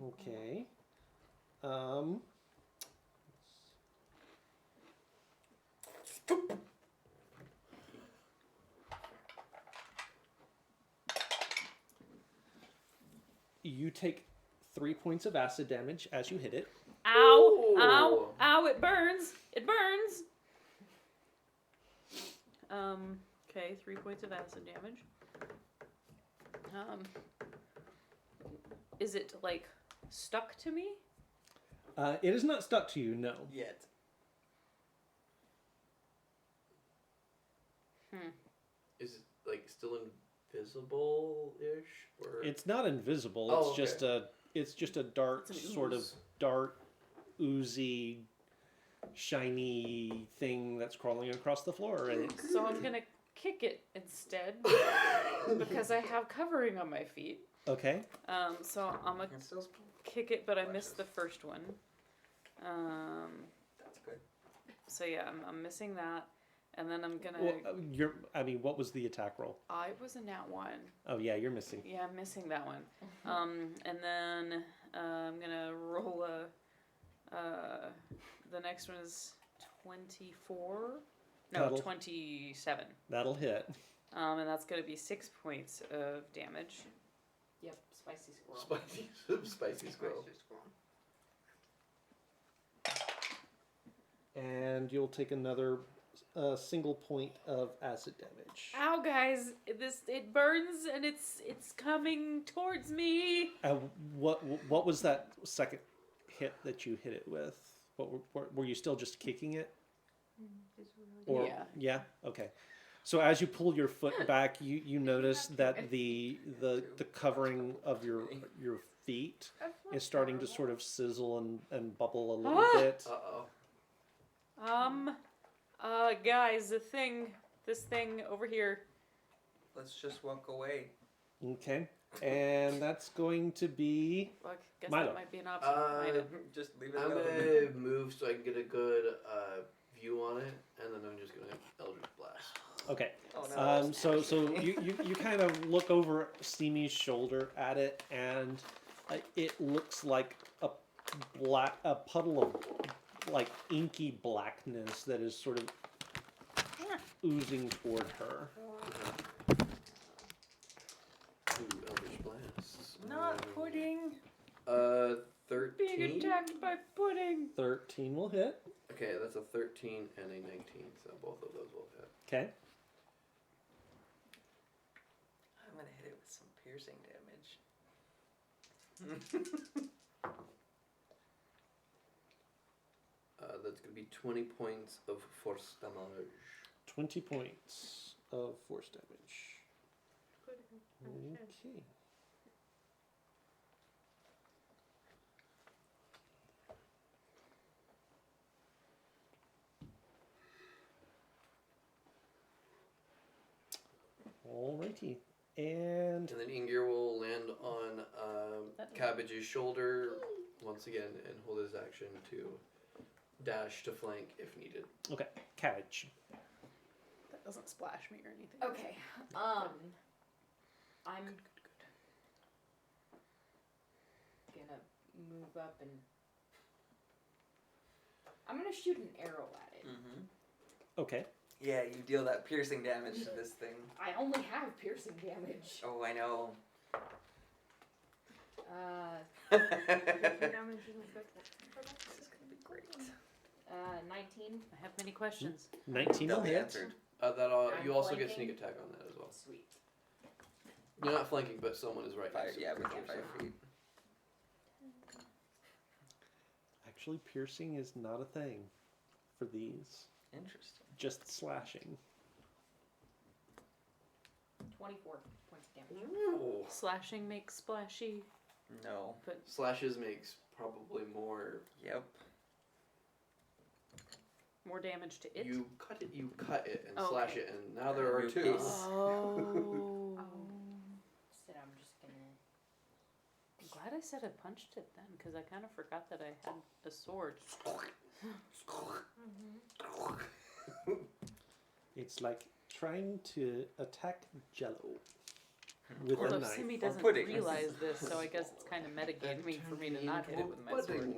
Okay. You take 3 points of acid damage as you hit it. Ow! Ooh. Ow! Ow! It burns! It burns! Okay, 3 points of acid damage. Is it, like, stuck to me? It is not stuck to you, no. Yet. Is it like still invisible-ish? Or It's not invisible. Oh, It's just a dark, It's an sort of ooze. dark, oozy, shiny thing that's crawling across the floor. And it, So I'm gonna kick it instead because I have covering on my feet. okay. So I'm gonna It's still kick it, but I missed the first one. That's good. So yeah, I'm missing that, and then I'm gonna. Well, what was the attack roll? I was a nat 1. Oh yeah, you're missing. Yeah, I'm missing that one. And then I'm gonna roll the next one is 24. No, That'll- 27. That'll hit. And that's gonna be 6 points of damage. Yep, spicy squirrel. Spicy squirrel. Spicy squirrel. And you'll take another single point of acid damage. Ow, guys! It burns and it's coming towards me. What was that second hit that you hit it with? Were you still just kicking it? Or, Yeah. Okay. So as you pull your foot back, you notice that the covering of your feet is starting to sort of sizzle and bubble a little bit. Uh-oh. Guys, this thing over here. Let's just walk away. Okay. And that's going to be Well, I guess Milo. that might be an option. Just leave it I'm alone. gonna move so I can get a good view on it, and then I'm just gonna Eldritch Blast. okay. Oh no. So you kind of look over Steamy's shoulder at it, and it looks like a puddle of like inky blackness that is sort of oozing toward her. Ooh, Eldritch Blast. Not pudding. 13. Being attacked by pudding. 13 will hit. Okay, that's a 13 and a 19, so both of those will hit. Okay. I'm gonna hit it with some piercing damage. That's gonna be 20 points of force damage. 20 points of force damage. Okay. Alrighty. And And then Ingir will land on Cabbage's shoulder once again and hold his action to dash to flank if needed. okay, Cabbage. That doesn't splash me or anything. Okay. I'm gonna move up and I'm gonna shoot an arrow at it. Mm-hmm. Okay. Yeah, you deal that piercing damage to this thing. I only have piercing damage. Oh, I know. Damage isn't good. This is gonna be great. 19. I have many questions. 19 will Double hit. answered. You also get flanking. sneak attack on that as well. Sweet. You're not flanking, but someone is right next to you. Yeah, within 5 feet. Actually, piercing is not a thing for these. Interesting. Just slashing. 24 points of damage. Ooh. Slashing makes splashy. No. Slashes makes probably more. Yep. More damage to it. You cut it, and Oh, slash okay. it, and now there are New 2. piece. Oh. So I'm just gonna. I'm glad I said I punched it then, because I kind of forgot that I had a sword. It's like trying to attack Jello with Although a knife. Simi Or doesn't pudding. realize this, so I guess it's kind of metagaming for me to not hit it with my sword.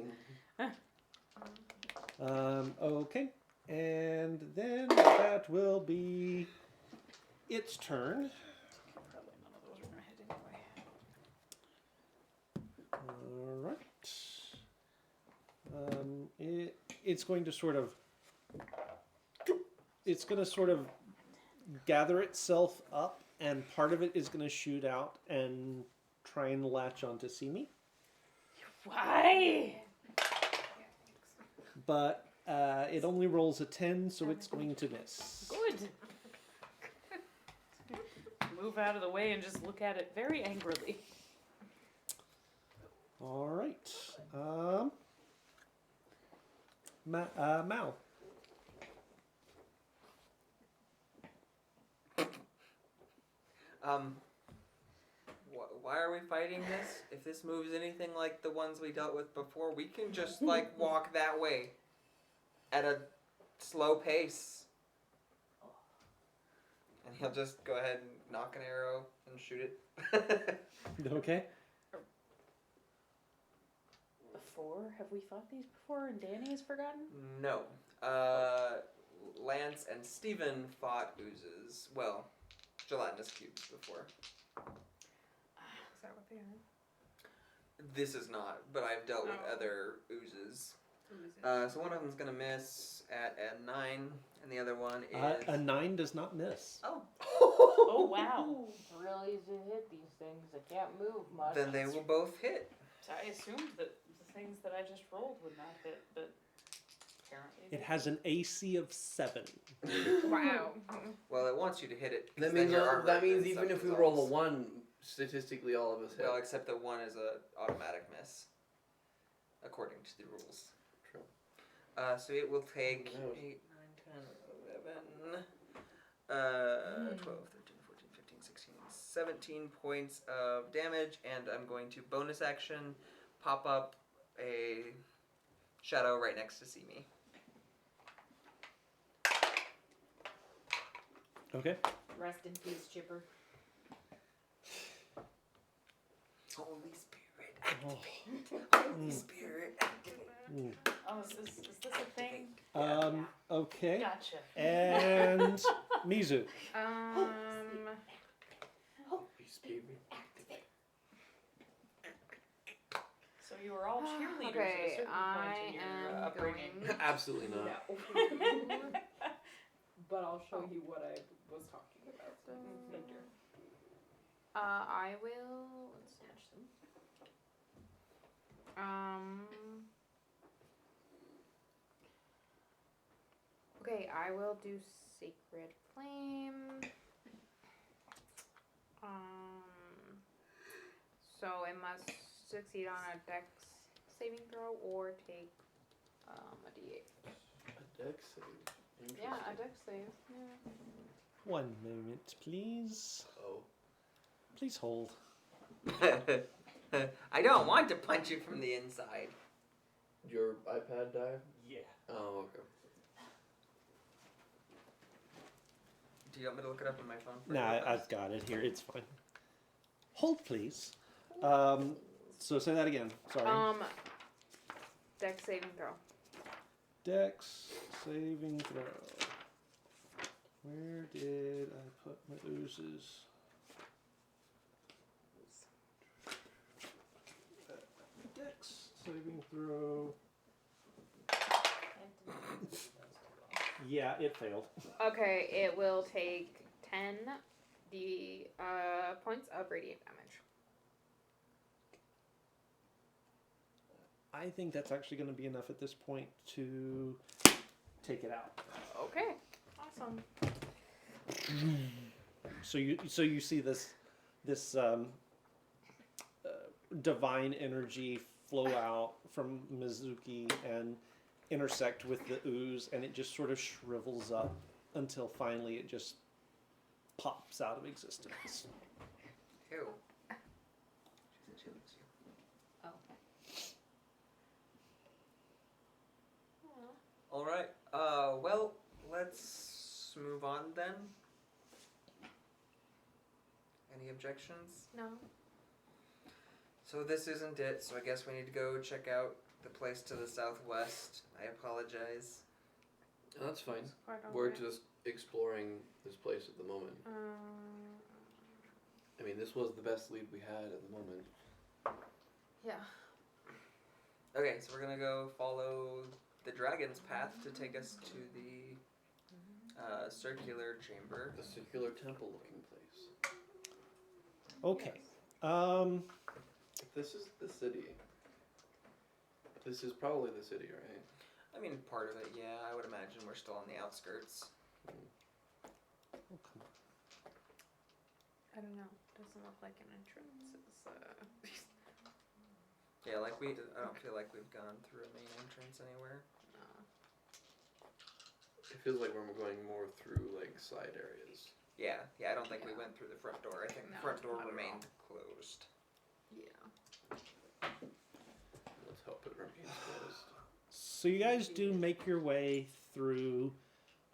Okay, and then that will be its turn. Probably none of those are gonna hit anyway. All right. It's going to sort of. It's going to sort of gather itself up, and part of it is going to shoot out and try and latch onto Simi. Why? But it only rolls a 10, so it's going to miss. Good. Move out of the way and just look at it very angrily. All right. Mal. Why are we fighting this? If this moves anything like the ones we dealt with before, we can just like walk that way at a slow pace. And he'll just go ahead and knock an arrow and shoot it. Okay. Before? Have we fought these before and Danny has forgotten? No. Lance and Steven fought oozes. Well, gelatinous cubes before. Is that what they are? This is not, but I've dealt with Oh. other oozes. Who is it? So one of them's gonna miss at a 9, and the other one is A 9 does not miss. oh. Oh, wow. Real easy to hit these things. They can't move much. Then they will both hit. So I assumed that the things that I just rolled would not hit, but apparently It has an AC of 7. Wow. Well, it wants you to hit it. That because means then your armor even sucks if we results. roll a 1, statistically all of us hit. Well, except that 1 is a automatic miss, according to the rules. True. So it will take That was- 8, 9, 10, 11, 12, 13, 14, 15, 16, 17 points of damage, and I'm going to bonus action pop up a shadow right next to Simi. Okay. Rest in peace, Chipper. Holy Spirit, Oh. Holy Spirit, activate. Mm. Oh, is this a thing? Okay. Gotcha. And Mizu. Holy Spirit, activate. So you were all cheerleaders at a Okay, certain I point in your am upbringing. going. Absolutely not. No. But I'll show you what I was talking about later. I will. Let's snatch them. Okay, I will do Sacred Flame. So it must succeed on a dex saving throw or take a d8. A dex save. Yeah, a dex save. Yeah. 1 moment, please. Oh. Please hold. I don't want to punch you from the inside. Your iPad died? Yeah. Oh, okay. Do you want me to look it up on my phone? for Nah, you? I've got it here. It's fine. Hold, please. So say that again. Sorry. Dex saving throw. Dex saving throw. Where did I put my oozes? Dex saving throw. Yeah, it failed. Okay, it will take 10 points of radiant damage. I think that's actually going to be enough at this point to take it out. Okay, awesome. So you see this divine energy flow out from Mizuki and intersect with the ooze, and it just sort of shrivels up until finally it just pops out of existence. Ew. Oh. All right. Well, let's move on then. Any objections? No. So this isn't it, so I guess we need to go check out the place to the southwest. I apologize. Oh, that's fine. Quite all We're right. just exploring this place at the moment. I mean, this was the best lead we had at the moment. Yeah. Okay, so we're gonna go follow the dragon's path to take us to the circular chamber. The circular temple-looking place. Okay. This is the city. This is probably the city, right? I mean, part of it, yeah. I would imagine we're still on the outskirts. I don't know. Doesn't look like an entrance. It's Yeah, I don't feel like we've gone through a main entrance anywhere. no. It feels like we're going more through like side areas. Yeah, I don't think we Yeah. went through the front door. I think the No, front door not at remained closed. Yeah. Let's hope it remains closed. So you guys do make your way through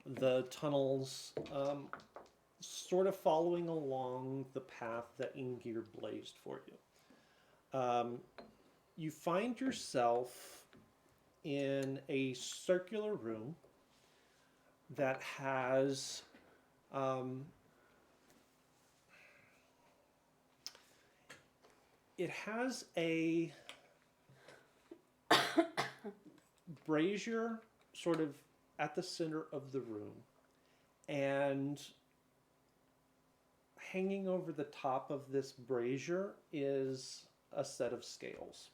the tunnels, sort of following along the path that Ingir blazed for you. You find yourself in a circular room that has it has a brazier sort of at the center of the room, and hanging over the top of this brazier is a set of scales.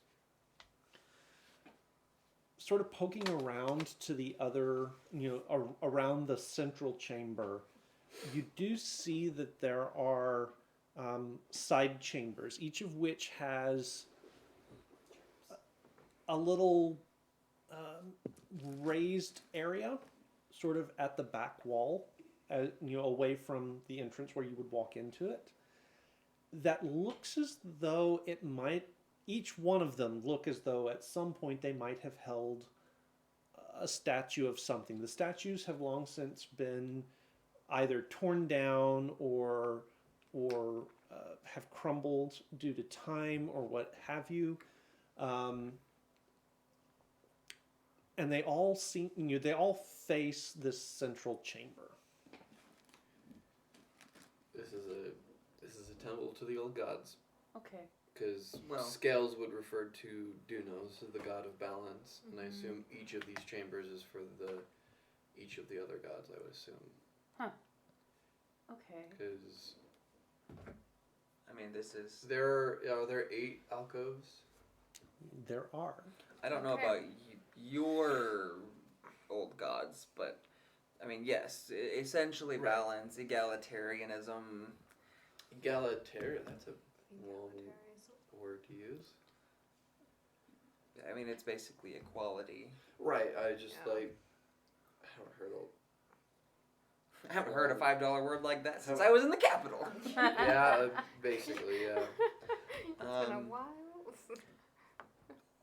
Sort of poking around to the other, around the central chamber, you do see that there are side chambers, each of which has a little raised area sort of at the back wall, away from the entrance where you would walk into it, that looks as though each one of them look as though at some point they might have held a statue of something. The statues have long since been either torn down or have crumbled due to time or what have you. And they all they all face this central chamber. This is a temple to the old gods. Okay. Because Well- scales would refer to Dunos, the god of balance, and I assume each of these chambers is for each of the other gods. I would assume. Okay. Because I mean, this is... are there 8 alcoves? There are. I don't know Okay. about your old gods, but... I mean, yes, essentially Right. balance, egalitarianism. Egalitarian. That's a word to use. I mean, it's basically equality. Right. I just Yeah. I haven't heard I haven't heard a $5 word like that since Have- I was in the Capitol. Yeah, basically, yeah. It's been a while.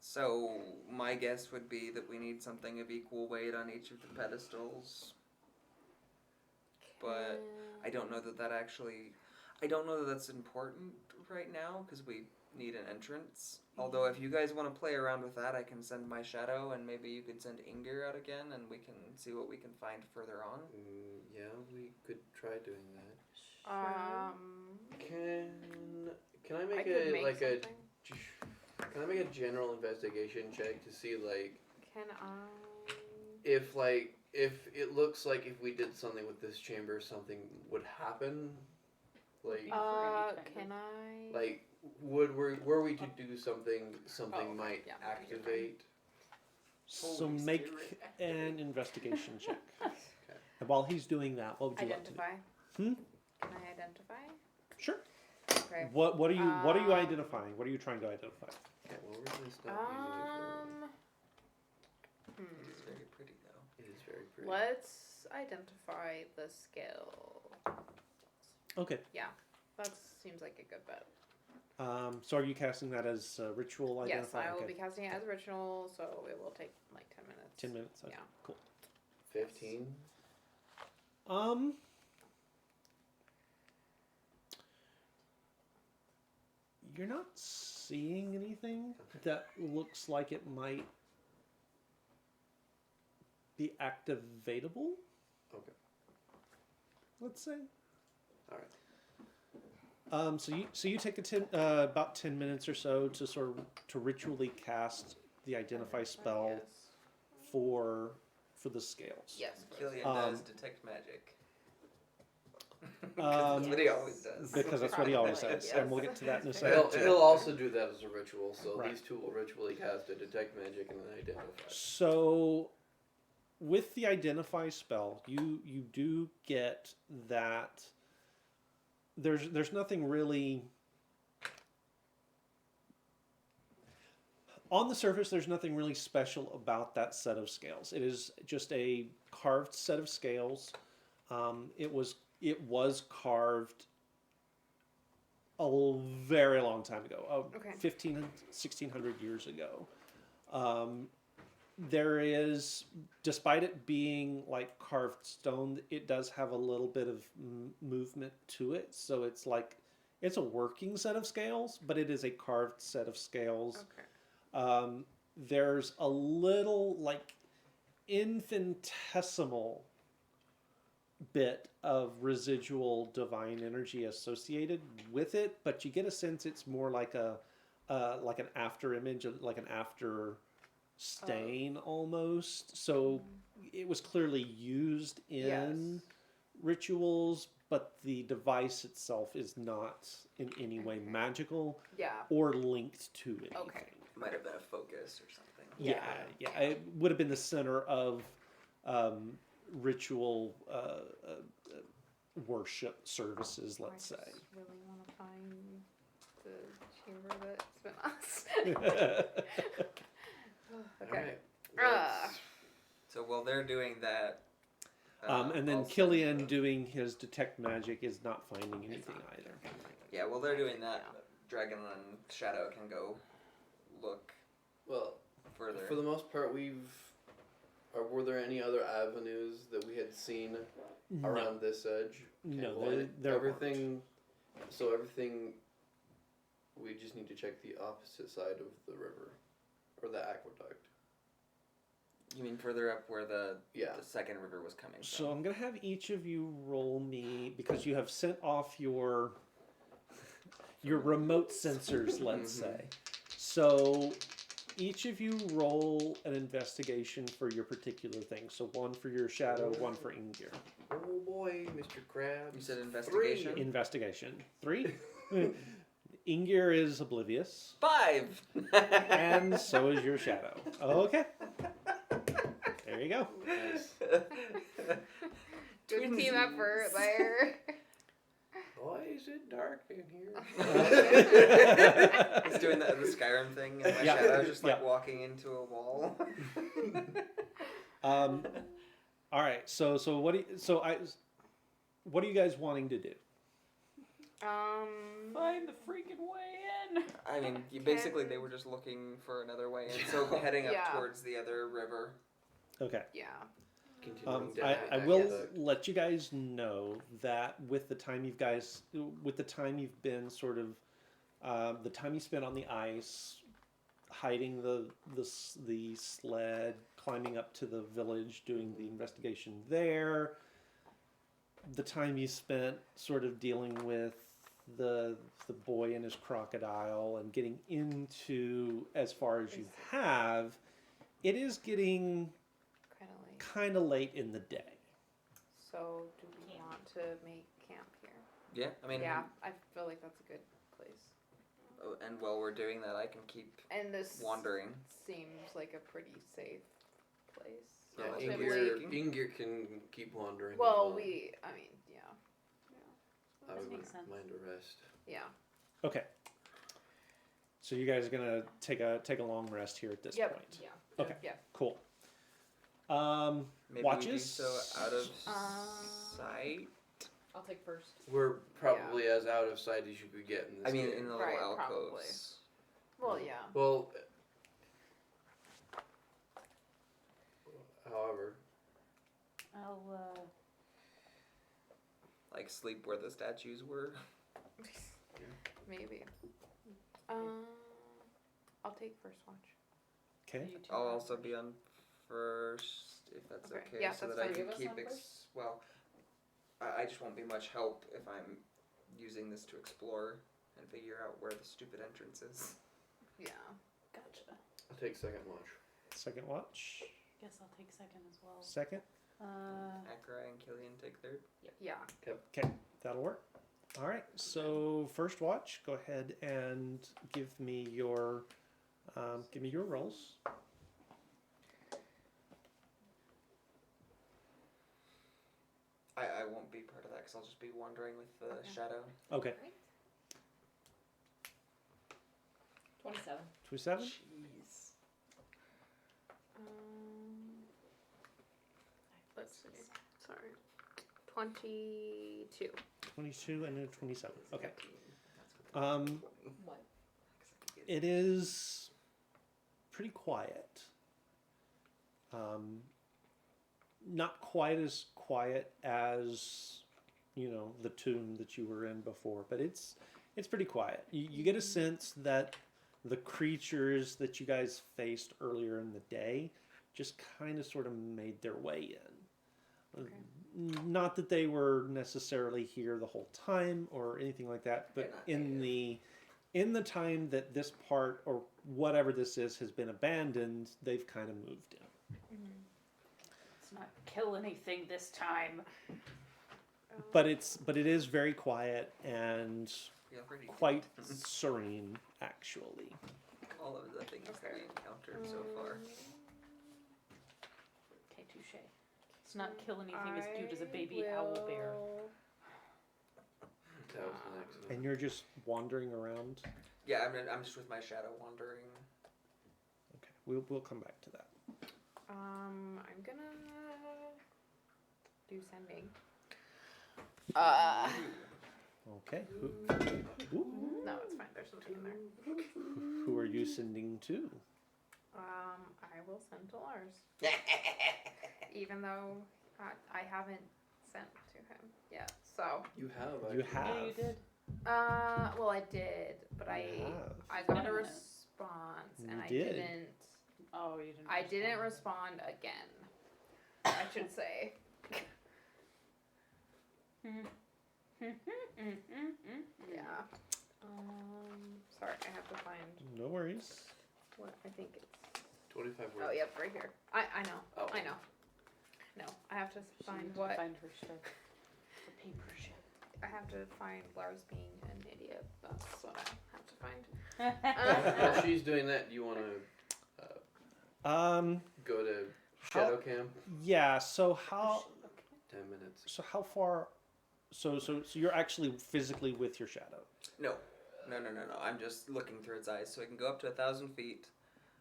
So, my guess would be that we need something of equal weight on each of the pedestals. But I don't know that that's important right now, because we need an entrance. Although if you guys want to play around with that, I can send my shadow, and maybe you can send Inger out again, and we can see what we can find further on. Yeah, we could try doing that. Can I make can I make a general investigation check to see if it looks like if we did something with this chamber, something would happen? Can I? Were we to do something might activate. So make an investigation check. Okay. And while he's doing that, what would you Identify. like to do? Can I identify? Sure. Okay. What are you identifying? What are you trying to identify? Okay, well, we're gonna stop using it It's very pretty, though. It is very pretty. Let's identify the skill. Okay. Yeah, that seems like a good bet. So are you casting that as ritual identify? Yes, I will be casting it as a ritual, so it will take like 10 minutes. 10 minutes. Okay. Yeah. Cool. 15. You're not seeing anything that looks like it might be activatable. Okay. Let's say. All right. So you take about 10 minutes or so to sort of to ritually cast the identify spell Yes. for the scales. Yes. Killian Um, does detect magic. That's what he always does. Because that's what he always says, Yes. and we'll get to that in a He'll, second. he'll also do that as a ritual, so Right. these two will ritually cast it, detect magic, and then identify. So, with the identify spell, you do get that. There's nothing really on the surface. There's nothing really special about that set of scales. It is just a carved set of scales. It was carved a very long time ago, Okay. 1600 years ago. There is, despite it being like carved stone, it does have a little bit of movement to it. So it's like, it's a working set of scales, but it is a carved set of scales. Okay. There's a little like infinitesimal bit of residual divine energy associated with it, but you get a sense it's more like like an after image, like an after stain almost. So it was clearly used in rituals, but the device itself is not in any way magical Yeah. or linked to anything. Okay. Might have been a focus or something. Yeah. It would have been the center of ritual worship services, let's say. I just really want to find the chamber that's been us. Okay. Alright. So while they're doing that, And then I'll Killian send doing his detect magic is not finding anything either. yeah, while they're doing that, Dragon and Shadow can go look Well, further. for the most part, were there any other avenues that we had seen around this edge? No, Well, there everything. So everything. We just need to check the opposite side of the river, or the aqueduct. You mean further up where the Yeah. second river was coming So from? I'm going to have each of you roll me, because you have sent off your remote sensors, let's say. So each of you roll an investigation for your particular thing. So one for your shadow, one for Ingir. Oh boy, Mr. Krabs. You said investigation? Investigation. 3. Ingir is oblivious. 5! And so is your shadow. Okay. There you go. Nice. Good team effort there. Why is it dark in here? He's doing the Skyrim thing, and my Yeah. shadow's just like Yeah. walking into a wall. All right. So what are you guys wanting to do? Find the freaking way in. I mean, basically they were just looking for another way in, so heading up Yeah. towards the other river. Okay. Yeah. Continuing down I the will aqueduct. let you guys know that with the time you've been sort of The time you spent on the ice, hiding the sled, climbing up to the village, doing the investigation there. The time you spent sort of dealing with the boy and his crocodile and getting into as far as you have, it is getting kind of late in the day. So, do we want to make camp here? Yeah, I mean. Yeah, I feel like that's a good place. And while we're doing that, I can keep And wandering. Seems like a pretty safe place. Yeah, Relatively. Ingir can keep wandering. Well, as I mean, yeah. I That would makes sense. mind a rest. Yeah. Okay. So you guys are gonna take a long rest here at this Yep. point. Yeah. Okay. Yeah. Cool. Maybe Watches. we do so out of sight. I'll take first. We're probably as out of sight as you could get in this I mean, game. in the little Right, alcoves. Well, yeah. Well, however, I'll Like sleep where the statues were. Maybe. I'll take first watch. Okay. you two I'll are also first. be on first, if that's Okay. okay, Yeah, so that's that I fine. can Three of us keep on first? well. I just won't be much help if I'm using this to explore and figure out where the stupid entrance is. Yeah. Gotcha. I'll take second watch. Second watch. Guess I'll take second as well. Second. Akra and Killian take third. Yeah. Okay. That'll work. All right. So first watch. Go ahead and give me your rolls. I won't be part of that because I'll just be wandering with the Okay. shadow. Okay. 27. 27. Jeez. Let's see. Sorry. 22. 22 and then 27. Okay. What? It is pretty quiet. Not quite as quiet as, the tomb that you were in before, but it's pretty quiet. You get a sense that the creatures that you guys faced earlier in the day just kind of sort of made their way in. Okay. Not that they were necessarily here the whole time or anything like that, but in the time that this part or whatever this is has been abandoned, they've kind of moved in. Let's not kill anything this time. But it is very quiet and We already quite serene, actually. all of the things that we encountered so far. Okay, touche. Let's not kill anything as cute as a baby owl bear. That was an accident. And you're just wandering around. Yeah, I'm just with my shadow wandering. Okay, we'll come back to that. I'm gonna do sending. Okay. Who No, it's fine. There's something in there. who are you sending to? I will send to Lars, even though I haven't sent to him yet. So, You have. You actually. have. Yeah, you did. well, I did, but You I have. got a minute. response, You and I did. didn't. Oh, you didn't. I didn't respond again. I should say. Yeah. Sorry, I have to find No worries. what I think it's. 25 words. Oh, yep, right here. I know. Oh. I know. No, I have to She find needs to what. Find her ship. The paper ship. I have to find Lars being an idiot. That's what I have to find. While she's doing that, do you want to go to Shadow Camp? Yeah. So how? 10 minutes. So how far? So you're actually physically with your shadow. No. I'm just looking through its eyes, so it can go up to 1,000 feet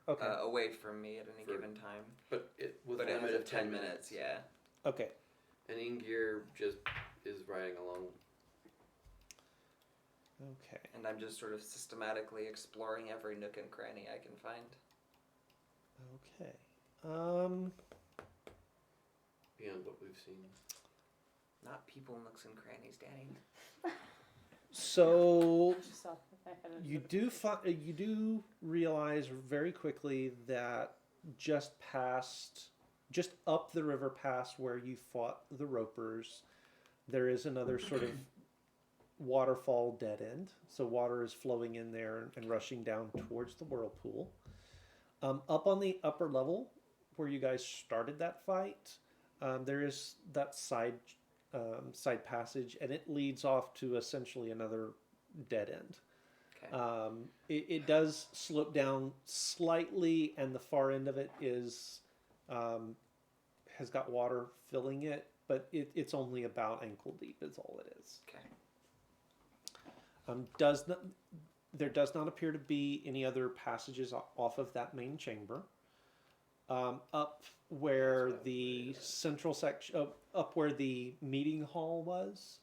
Okay. away from me at any For- given time. But with But a it limit has of 10 minutes, yeah. Okay. And Ingir just is riding along. Okay. And I'm just sort of systematically exploring every nook and cranny I can find. Okay. Beyond what we've seen. Not people, nooks, and crannies, Danny. So Just off the You do realize very quickly that just up the river past where you fought the Ropers, there is another sort of waterfall dead end. So water is flowing in there and rushing down towards the whirlpool. Up on the upper level where you guys started that fight, there is that side passage, and it leads off to essentially another dead end. Okay. It does slope down slightly, and the far end of it is has got water filling it, but it's only about ankle deep is all it is. Okay. There does not appear to be any other passages off of that main chamber. Up where the central section, up where the meeting hall was,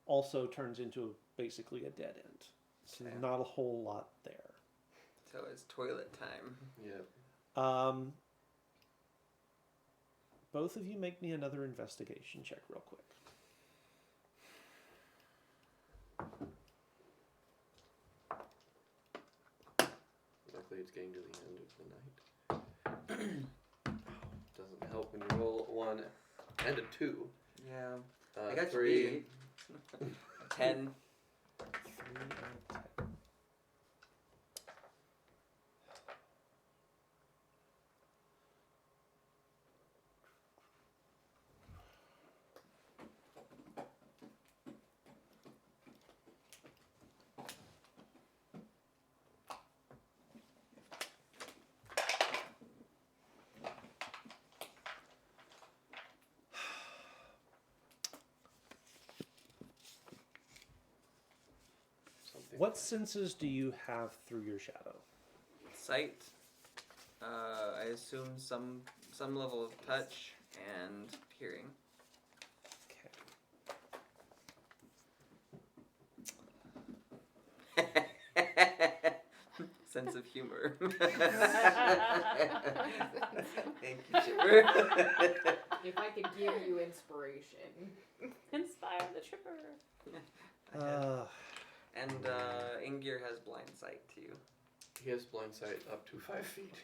also turns into basically a dead end. So Okay. not a whole lot there. So it's toilet time. Yeah. Both of you make me another investigation check real quick. Luckily, it's getting to the end of the night. Doesn't help when you roll 1 and a 2. Yeah. I got 3. 10. 3 out of 10. What senses do you have through your shadow? Sight. I assume some level of touch and hearing. Okay. Sense of humor. Thank you, Chipper. If I could give you inspiration. Inspire the Chipper. And Ingir has blind sight too. He has blind sight up to 5 feet.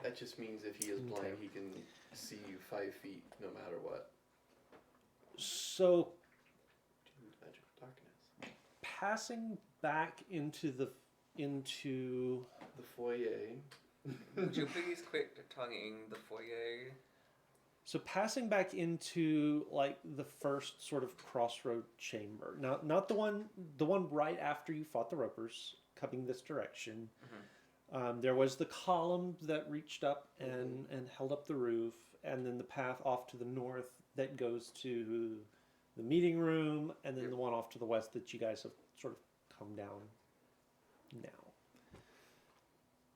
That just means if he is blind, Okay. he can see you 5 feet no matter what. So, Magical darkness. passing back into the The foyer. Would you please quit tonguing the foyer? So passing back into like the first sort of crossroad chamber. Now, not the one right after you fought the Ropers, coming this direction. Mm-hmm. There was the column that reached up and held up the roof, and then the path off to the north that goes to the meeting room, and then the one off to the west that you guys have sort of come down now.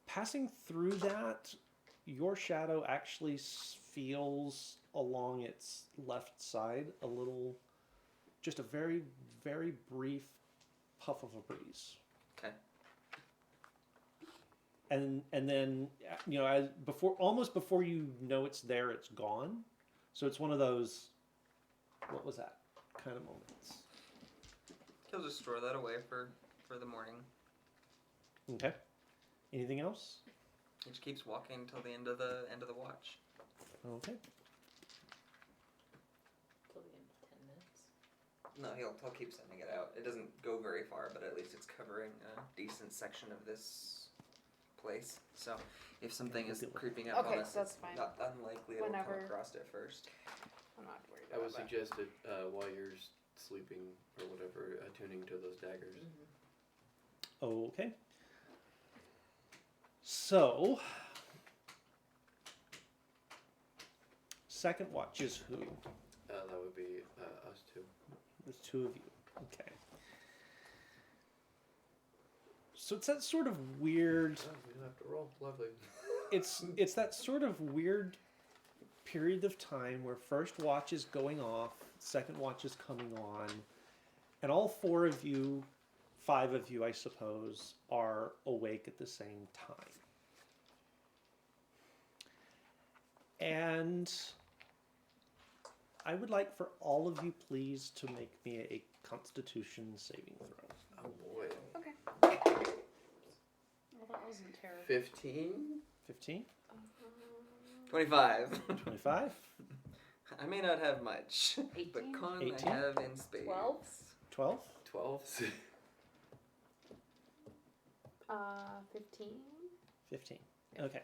Passing through that, your shadow actually feels along its left side a little, just a very, very brief puff of a breeze. Okay. And then, you know, almost before you know it's there, it's gone. So it's one of those, what was that kind of moments. He'll just store that away for the morning. Okay. Anything else? He just keeps walking until the end of the watch. Okay. Till the end of 10 minutes. No, he'll keep sending it out. It doesn't go very far, but at least it's covering a decent section of this place. So if something is creeping up Okay, on us, that's it's fine. not unlikely it'll Whenever- come across it first. I'm not worried I about would that. suggest it while you're sleeping or whatever, attuning to those daggers. Okay. So, second watch is who? That would be us two. There's two of you. Okay. So it's that sort of weird. Oh, we don't have to roll. Lovely. It's that sort of weird period of time where first watch is going off, second watch is coming on, and all four of you, five of you, I suppose, are awake at the same time. And I would like for all of you, please, to make me a Constitution saving throw. Oh boy. Well, that wasn't terrible. 15. 15, 25. 25, I may not have much, but 18? con 18? I have in spades. 12? 12, 12. 15. 15. Okay.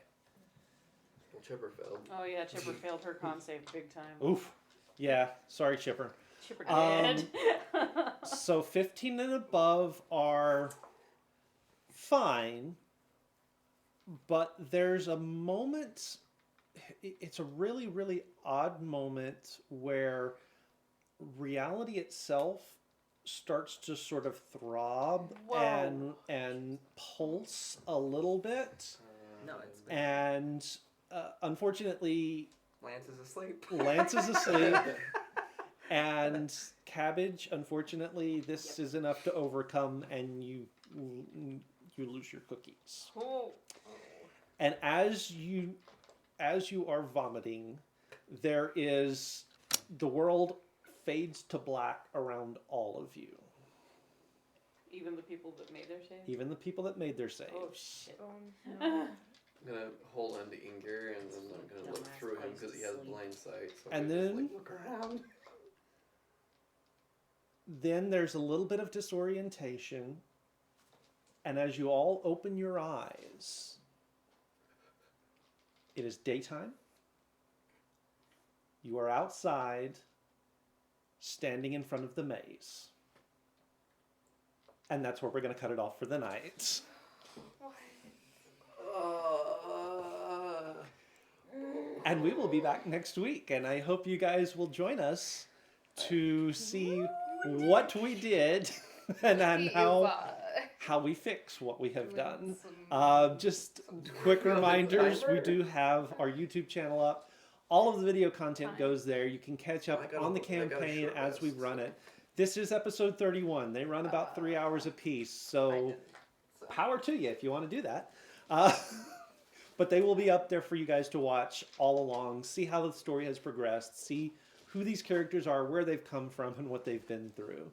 Well, Chipper failed. Oh yeah, Chipper failed her con save big time. Oof. Yeah, sorry, Chipper. Chipper Um, did. So 15 and above are fine, but there's a moment, it's a really, really odd moment where reality itself starts to sort of throb and pulse a little bit. No, it's And unfortunately, Lance is asleep. Lance is asleep. And Cabbage, unfortunately, this is enough to overcome, and you lose your cookies. Oh. And as you are vomiting, there is the world fades to black around all of you. Even the people that made their saves? Even the people that made their saves. Oh shit. I'm gonna hold on to Inger and then I'm gonna look through him because he has blind sight. So And I just, then- look around. Then there's a little bit of disorientation, and as you all open your eyes, it is daytime. You are outside, standing in front of the maze. And that's where we're going to cut it off for the night. And we will be back next week, and I hope you guys will join us to see what we did and how we fix what we have done. Just quick reminders, we do have our YouTube channel up. All of the video content goes there. You can catch up on the campaign as we run it. This is episode 31. They run about 3 hours a piece, so power to you if you want to do that. But they will be up there for you guys to watch all along, see how the story has progressed, see who these characters are, where they've come from, and what they've been through.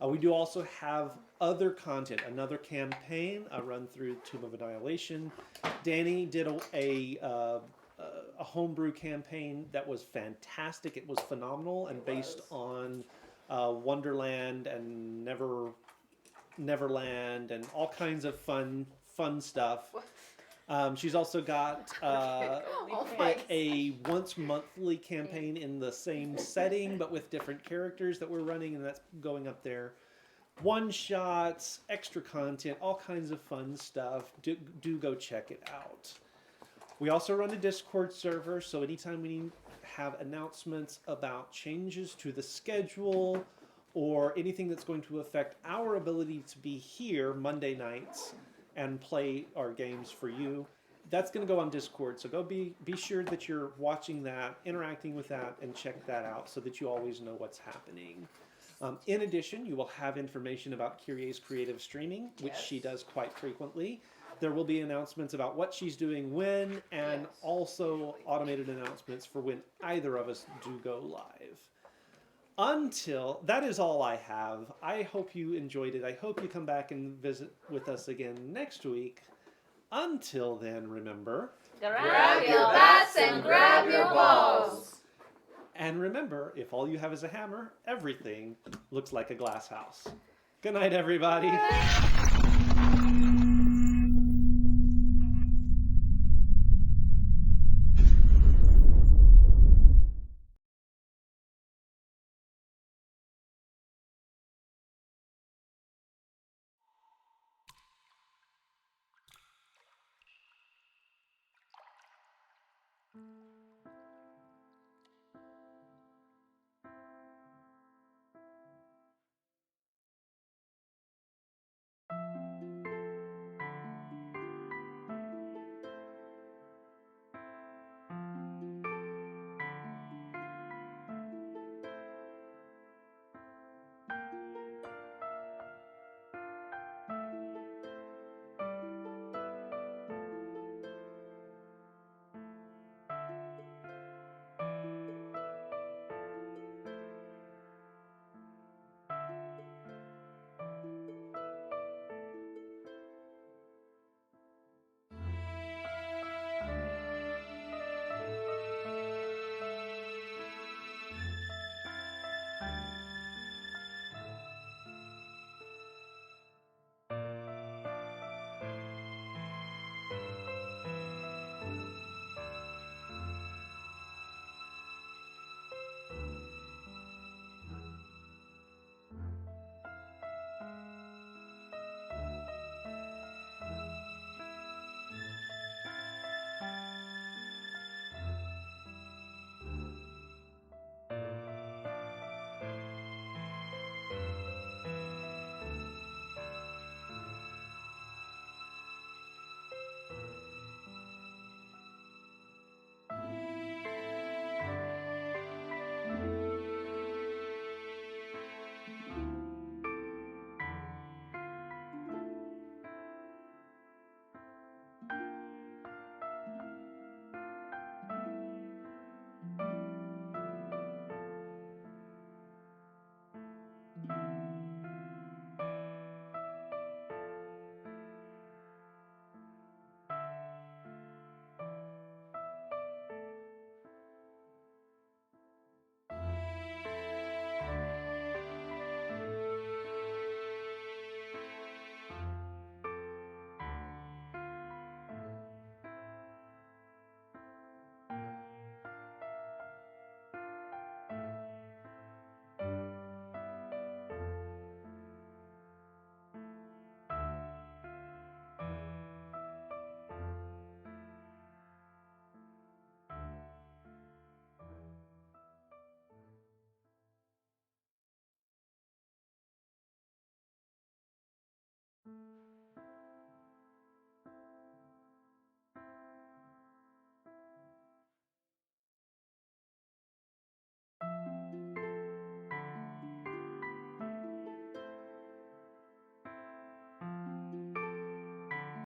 We do also have other content, another campaign, a run through Tomb of Annihilation. Danny did a homebrew campaign that was fantastic. It was phenomenal and based on Wonderland and Neverland and all kinds of fun stuff. She's also got a once monthly campaign in the same setting but with different characters that we're running, and that's going up there. One-shots, extra content, all kinds of fun stuff. Do go check it out. We also run a Discord server, so anytime we have announcements about changes to the schedule or anything that's going to affect our ability to be here Monday nights and play our games for you, that's going to go on Discord. So go be sure that you're watching that, interacting with that, and check that out so that you always know what's happening. In addition, you will have information about Kyrie's creative streaming, which she does quite frequently. There will be announcements about what she's doing when, and also automated announcements for when either of us do go live. Until, that is all I have. I hope you enjoyed it. I hope you come back and visit with us again next week. Until then, remember... Grab your bats and grab your balls. And remember, if all you have is a hammer, everything looks like a glass house. Good night, everybody.